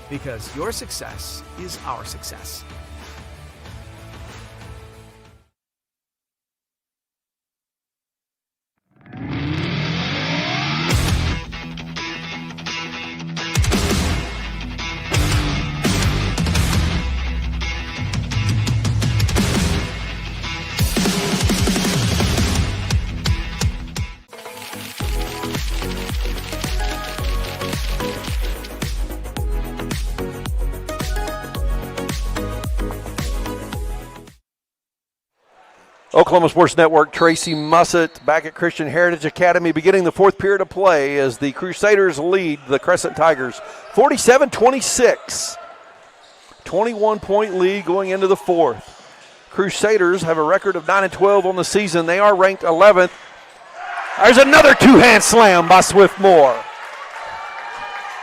Because your success is our success. Oklahoma Sports Network, Tracy Mussett back at Christian Heritage Academy beginning the 4th period of play as the Crusaders lead the Crescent Tigers 47-26. 21-point lead going into the 4th. Crusaders have a record of 9-12 on the season. They are ranked 11th. There's another 2-hand slam by Swiftmore.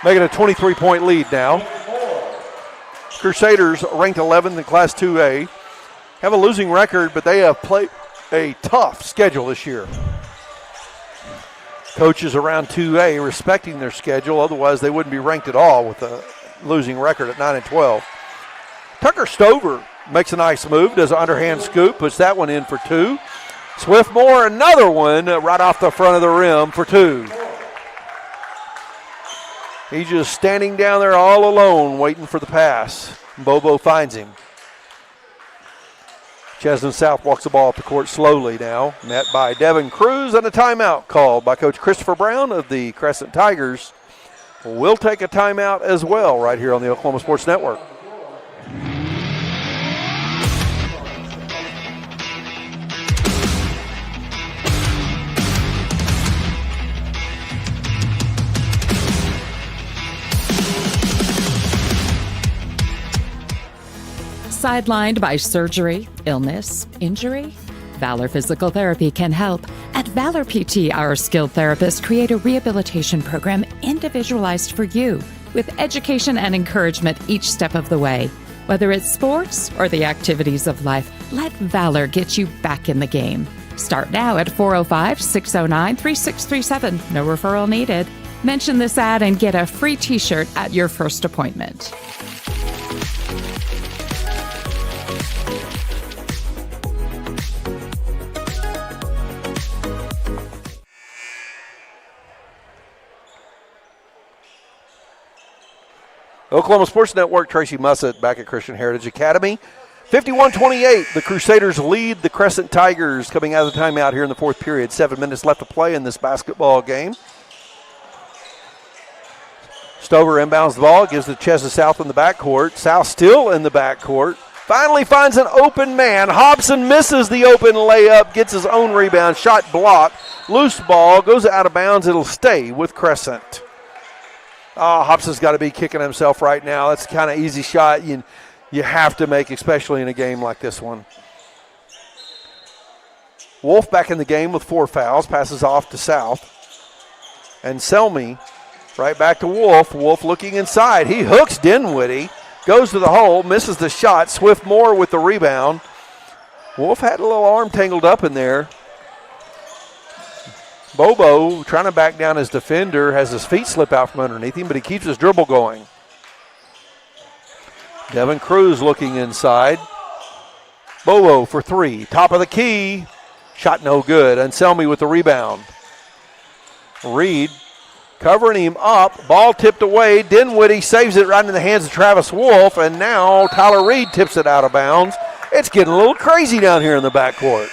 Making a 23-point lead now. Crusaders ranked 11th in Class 2A. Have a losing record, but they have played a tough schedule this year. Coaches around 2A respecting their schedule, otherwise they wouldn't be ranked at all with a losing record at 9-12. Tucker Stover makes a nice move, does an underhand scoop, puts that one in for 2. Swiftmore, another one right off the front of the rim for 2. He's just standing down there all alone waiting for the pass. Bobo finds him. Chesden South walks the ball up the court slowly now, met by Devin Cruz, and a timeout called by Coach Christopher Brown of the Crescent Tigers. We'll take a timeout as well right here on the Oklahoma Sports Network. Sidelined by surgery, illness, injury? Valor Physical Therapy can help. At Valor PT, our skilled therapists create a rehabilitation program individualized for you, with education and encouragement each step of the way. Whether it's sports or the activities of life, let Valor get you back in the game. Start now at 405-609-3637. No referral needed. Mention this ad and get a free t-shirt at your first appointment. Oklahoma Sports Network, Tracy Mussett back at Christian Heritage Academy. 51-28, the Crusaders lead the Crescent Tigers coming out of the timeout here in the fourth period. 7 minutes left to play in this basketball game. Stover inbounds the ball, gives the chest to South in the backcourt. South still in the backcourt. Finally finds an open man. Hobson misses the open layup, gets his own rebound, shot blocked. Loose ball, goes out of bounds. It'll stay with Crescent. Oh, Hobson's got to be kicking himself right now. That's the kind of easy shot you have to make, especially in a game like this one. Wolf back in the game with 4 fouls, passes off to South. And Selmy right back to Wolf. Wolf looking inside. He hooks Dinwiddie, goes to the hole, misses the shot. Swiftmore with the rebound. Wolf had a little arm tangled up in there. Bobo trying to back down his defender, has his feet slip out from underneath him, but he keeps his dribble going. Devin Cruz looking inside. Bobo for 3. Top of the key. Shot no good. Anselmi with the rebound. Reed covering him up. Ball tipped away. Dinwiddie saves it right in the hands of Travis Wolf, and now Tyler Reed tips it out of bounds. It's getting a little crazy down here in the backcourt.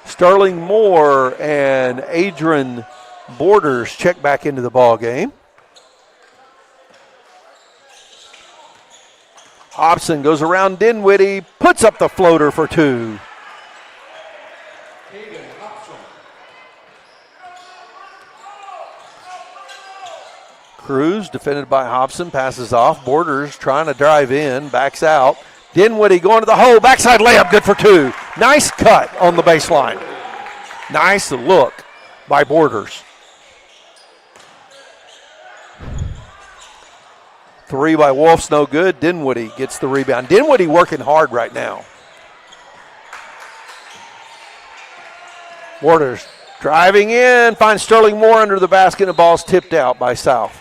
Sterling Moore and Adrian Borders check back into the ball game. Hobson goes around Dinwiddie, puts up the floater for 2. Cruz defended by Hobson, passes off. Borders trying to drive in, backs out. Dinwiddie going to the hole, backside layup, good for 2. Nice cut on the baseline. Nice look by Borders. 3 by Wolf's no good. Dinwiddie gets the rebound. Dinwiddie working hard right now. Borders driving in, finds Sterling Moore under the basket, and the ball's tipped out by South.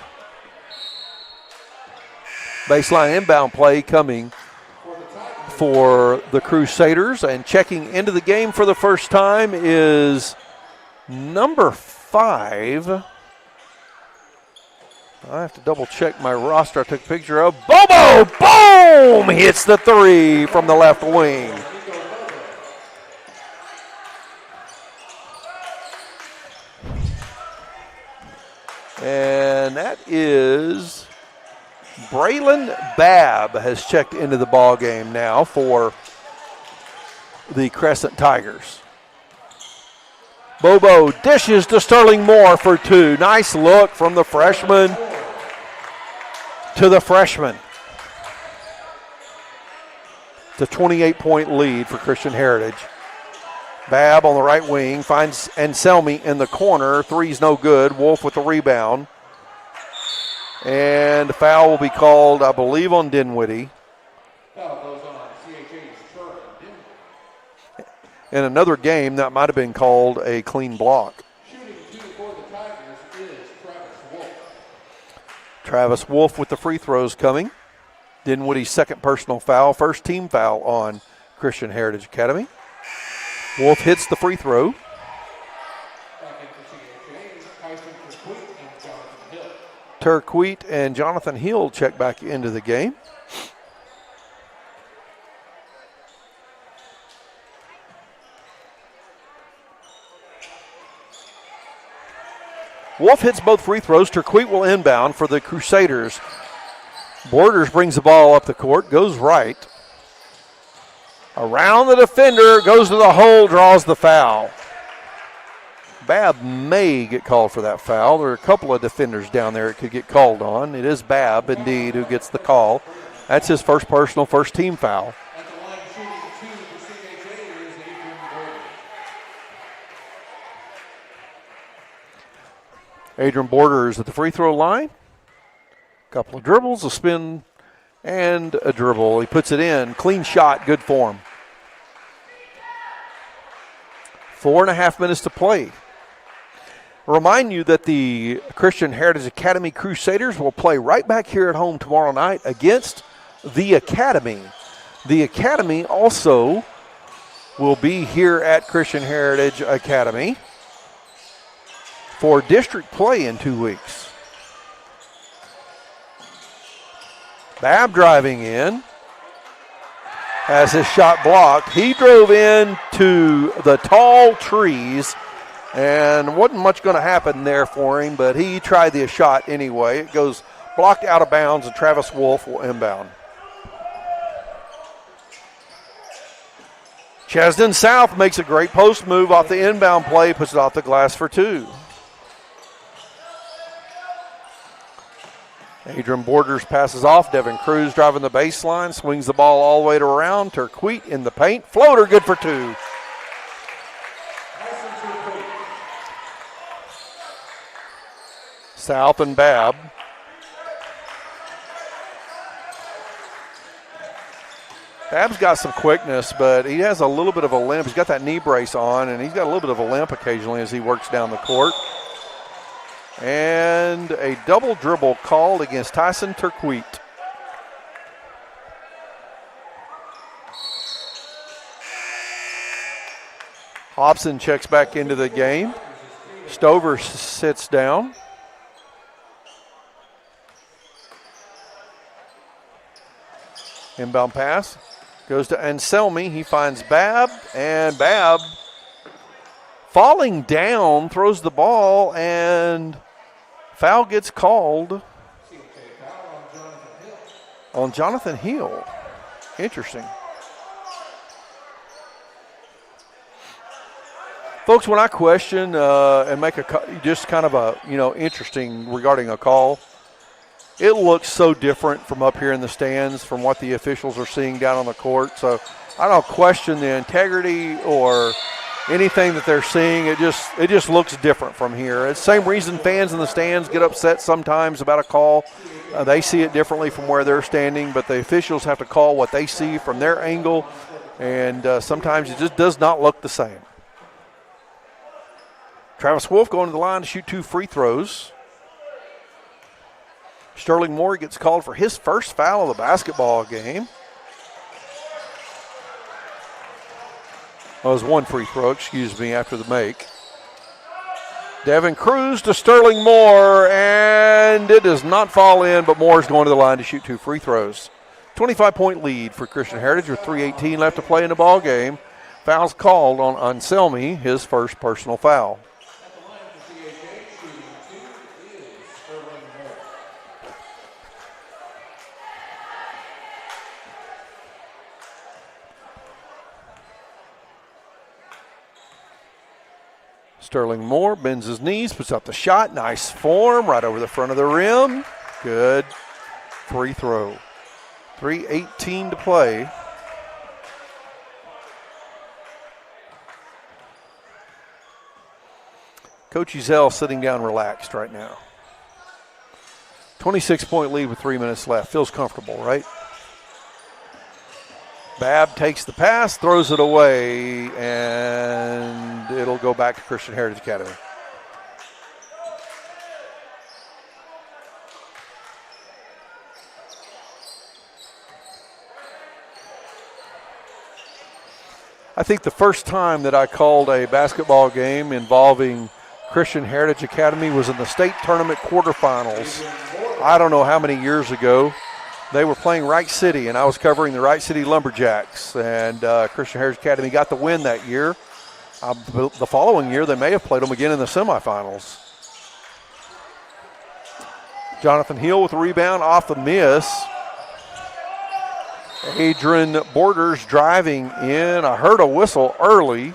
Baseline inbound play coming for the Crusaders, and checking into the game for the first time is number 5. I have to double check my roster. I took a picture of Bobo. Boom! Hits the 3 from the left wing. And that is Braylon Babb has checked into the ball game now for the Crescent Tigers. Bobo dishes to Sterling Moore for 2. Nice look from the freshman to the freshman. It's a 28-point lead for Christian Heritage. Babb on the right wing finds Anselmi in the corner. 3's no good. Wolf with the rebound. And the foul will be called, I believe, on Dinwiddie. Foul goes on CHA's Turner Dinwiddie. In another game, that might have been called a clean block. Shooting 2 for the Tigers is Travis Wolf. Travis Wolf with the free throws coming. Dinwiddie's second personal foul, first team foul on Christian Heritage Academy. Wolf hits the free throw. Back in for CHA, Tyson Turquoise and Jonathan Hill. Turquoise and Jonathan Hill check back into the game. Wolf hits both free throws. Turquoise will inbound for the Crusaders. Borders brings the ball up the court, goes right. Around the defender, goes to the hole, draws the foul. Babb may get called for that foul. There are a couple of defenders down there it could get called on. It is Babb, indeed, who gets the call. That's his first personal, first team foul. At the line shooting 2 for CHA is Adrian Borders. Adrian Borders at the free throw line. Couple of dribbles, a spin, and a dribble. He puts it in. Clean shot, good form. 4.5 minutes to play. Remind you that the Christian Heritage Academy Crusaders will play right back here at home tomorrow night against the Academy. The Academy also will be here at Christian Heritage Academy for district play in 2 weeks. Babb driving in. Has his shot blocked. He drove into the tall trees, and wasn't much going to happen there for him, but he tried the shot anyway. It goes blocked out of bounds, and Travis Wolf will inbound. Chesden South makes a great post move off the inbound play, puts it off the glass for 2. Adrian Borders passes off. Devin Cruz driving the baseline, swings the ball all the way around. Turquete in the paint. Floater good for 2. South and Babb. Babb's got some quickness, but he has a little bit of a limp. He's got that knee brace on, and he's got a little bit of a limp occasionally as he works down the court. And a double dribble called against Tyson Turquete. Hobson checks back into the game. Stover sits down. Inbound pass goes to Anselmi. He finds Babb, and Babb falling down, throws the ball, and foul gets called on Jonathan Hill. Interesting. Folks, when I question and make just kind of a, interesting regarding a call, it looks so different from up here in the stands from what the officials are seeing down on the court. So I don't question the integrity or anything that they're seeing. It just looks different from here. It's the same reason fans in the stands get upset sometimes about a call. They see it differently from where they're standing, but the officials have to call what they see from their angle, and sometimes it just does not look the same. Travis Wolf going to the line to shoot 2 free throws. Sterling Moore gets called for his first foul of the basketball game. Well, it was 1 free throw, after the make. Devin Cruz to Sterling Moore, and it does not fall in, but Moore's going to the line to shoot 2 free throws. 25-point lead for Christian Heritage with 3:18 left to play in the ball game. Foul's called on Anselmi, his first personal foul. Sterling Moore bends his knees, puts up the shot. Nice form right over the front of the rim. Good free throw. 3:18 to play. Coach Uzell sitting down relaxed right now. 26-point lead with 3 minutes left. Feels comfortable, right? Babb takes the pass, throws it away, and it'll go back to Christian Heritage Academy. I think the first time that I called a basketball game involving Christian Heritage Academy was in the state tournament quarterfinals. I don't know how many years ago. They were playing Wright City, and I was covering the Wright City Lumberjacks, and Christian Heritage Academy got the win that year. The following year, they may have played them again in the semifinals. Jonathan Hill with a rebound off the miss. Adrian Borders driving in. I heard a whistle early.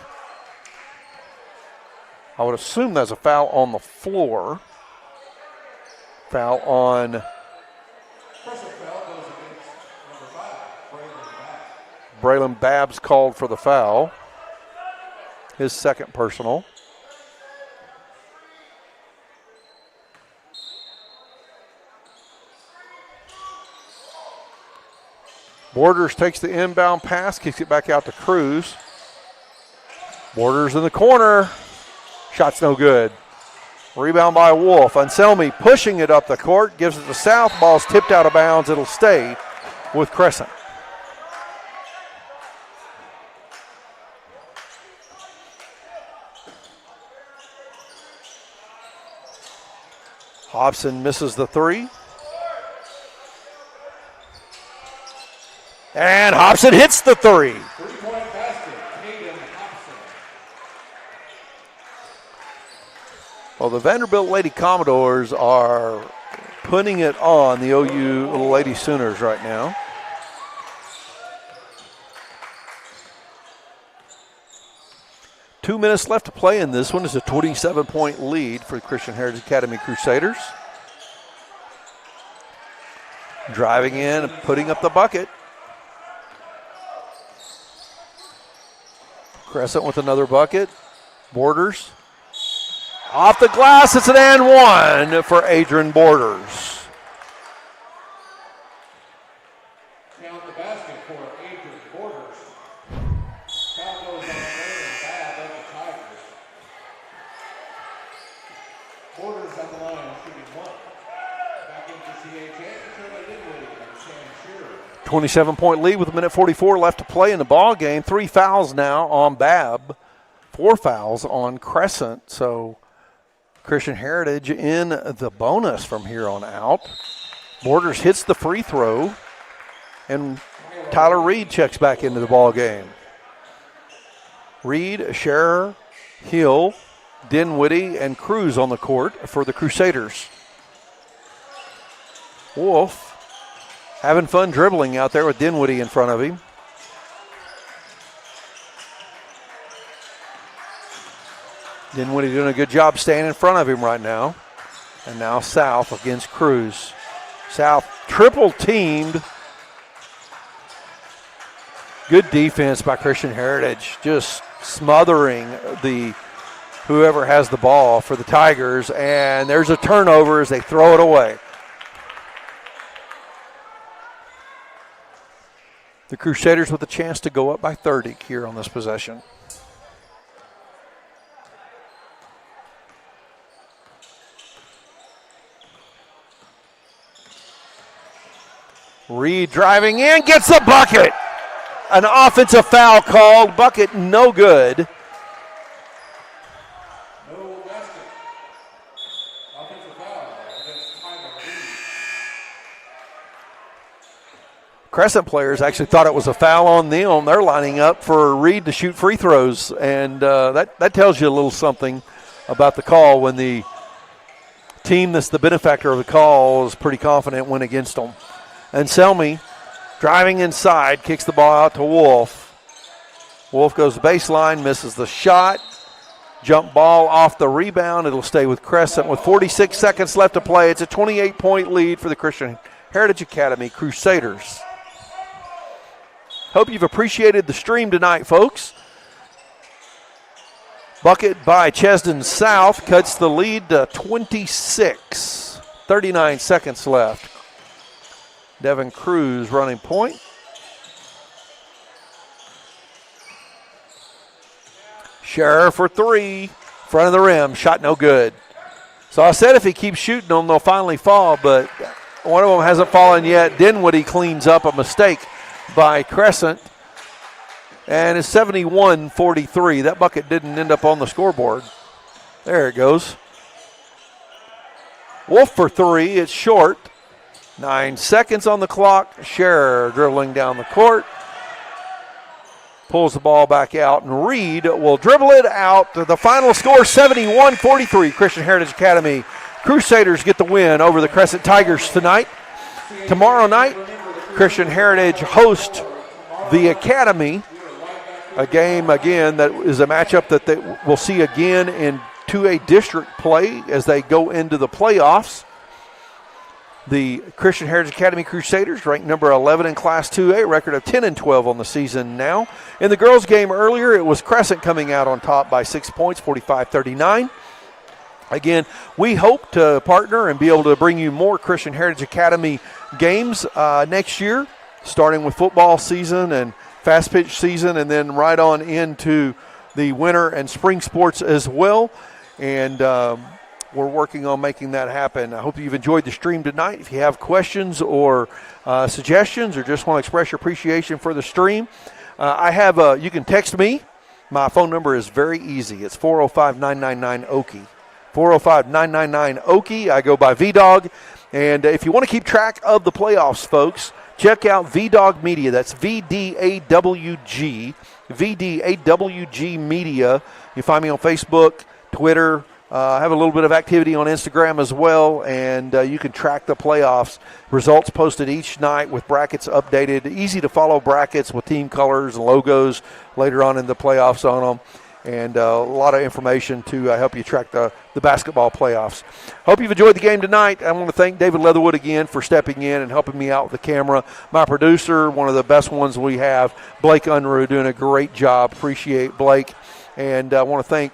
I would assume that's a foul on the floor. Foul on Braylon Babbs called for the foul. His second personal. Borders takes the inbound pass, kicks it back out to Cruz. Borders in the corner. Shot's no good. Rebound by Wolf. Anselmi pushing it up the court, gives it to South. Ball's tipped out of bounds. It'll stay with Crescent. Hobson misses the three. And Hobson hits the three. Three-point basket, Caden Hobson. Well, the Vanderbilt Lady Commodores are putting it on the OU Lady Sooners right now. Two minutes left to play in this one. Is a 27-point lead for the Christian Heritage Academy Crusaders. Driving in and putting up the bucket. Crescent with another bucket. Borders. Off the glass, it's an and one for Adrian Borders. Count the basket for Adrian Borders. Foul goes on Braylon Babb of the Tigers. Borders on the line, shooting one. Back into CHA, Shirley Dinwiddie and Sam Shearer. 27-point lead with a minute 44 left to play in the ball game. 3 fouls now on Babb. 4 fouls on Crescent. So Christian Heritage in the bonus from here on out. Borders hits the free throw, and Tyler Reed checks back into the ball game. Reed, Scherer, Hill, Dinwiddie, and Cruz on the court for the Crusaders. Wolf having fun dribbling out there with Dinwiddie in front of him. Dinwiddie doing a good job staying in front of him right now. And now South against Cruz. South triple teamed. Good defense by Christian Heritage, just smothering the whoever has the ball for the Tigers. And there's a turnover as they throw it away. The Crusaders with a chance to go up by 30 here on this possession. Reed driving in, gets a bucket. An offensive foul called. Bucket no good. No basket. Offensive foul against Tyler Reed. Crescent players actually thought it was a foul on them. They're lining up for Reed to shoot free throws, and that tells you a little something about the call when the team that's the benefactor of the call is pretty confident went against them. And Selmy driving inside, kicks the ball out to Wolf. Wolf goes baseline, misses the shot. Jump ball off the rebound. It'll stay with Crescent with 46 seconds left to play. It's a 28-point lead for the Christian Heritage Academy Crusaders. Hope you've appreciated the stream tonight, folks. Bucket by Chesden South cuts the lead to 26. 39 seconds left. Devin Cruz running point. Scherer for three. Front of the rim. Shot no good. So I said if he keeps shooting them, they'll finally fall, but one of them hasn't fallen yet. Dinwiddie cleans up a mistake by Crescent. And it's 71-43. That bucket didn't end up on the scoreboard. There it goes. Wolf for three. It's short. 9 seconds on the clock. Scherer dribbling down the court. Pulls the ball back out, and Reed will dribble it out. The final score, 71-43. Christian Heritage Academy Crusaders get the win over the Crescent Tigers tonight. Tomorrow night, Christian Heritage hosts the Academy. A game, again, that is a matchup that they will see again in 2A district play as they go into the playoffs. The Christian Heritage Academy Crusaders ranked number 11 in Class 2A, record of 10-12 on the season now. In the girls' game earlier, it was Crescent coming out on top by 6 points, 45-39. Again, we hope to partner and be able to bring you more Christian Heritage Academy games next year, starting with football season and fast pitch season, and then right on into the winter and spring sports as well. And we're working on making that happen. I hope you've enjoyed the stream tonight. If you have questions or suggestions or just want to express your appreciation for the stream, you can text me. My phone number is very easy. It's 405-999-OKIE. 405-999-OKIE. I go by VDOG. And if you want to keep track of the playoffs, folks, check out VDOG Media. That's VDAWG. VDAWG Media. You find me on Facebook, Twitter. I have a little bit of activity on Instagram as well, and you can track the playoffs. Results posted each night with brackets updated. Easy to follow brackets with team colors and logos later on in the playoffs on them. And a lot of information to help you track the basketball playoffs. Hope you've enjoyed the game tonight. I want to thank David Leatherwood again for stepping in and helping me out with the camera. My producer, one of the best ones we have, Blake Unruh, doing a great job. Appreciate Blake. And I want to thank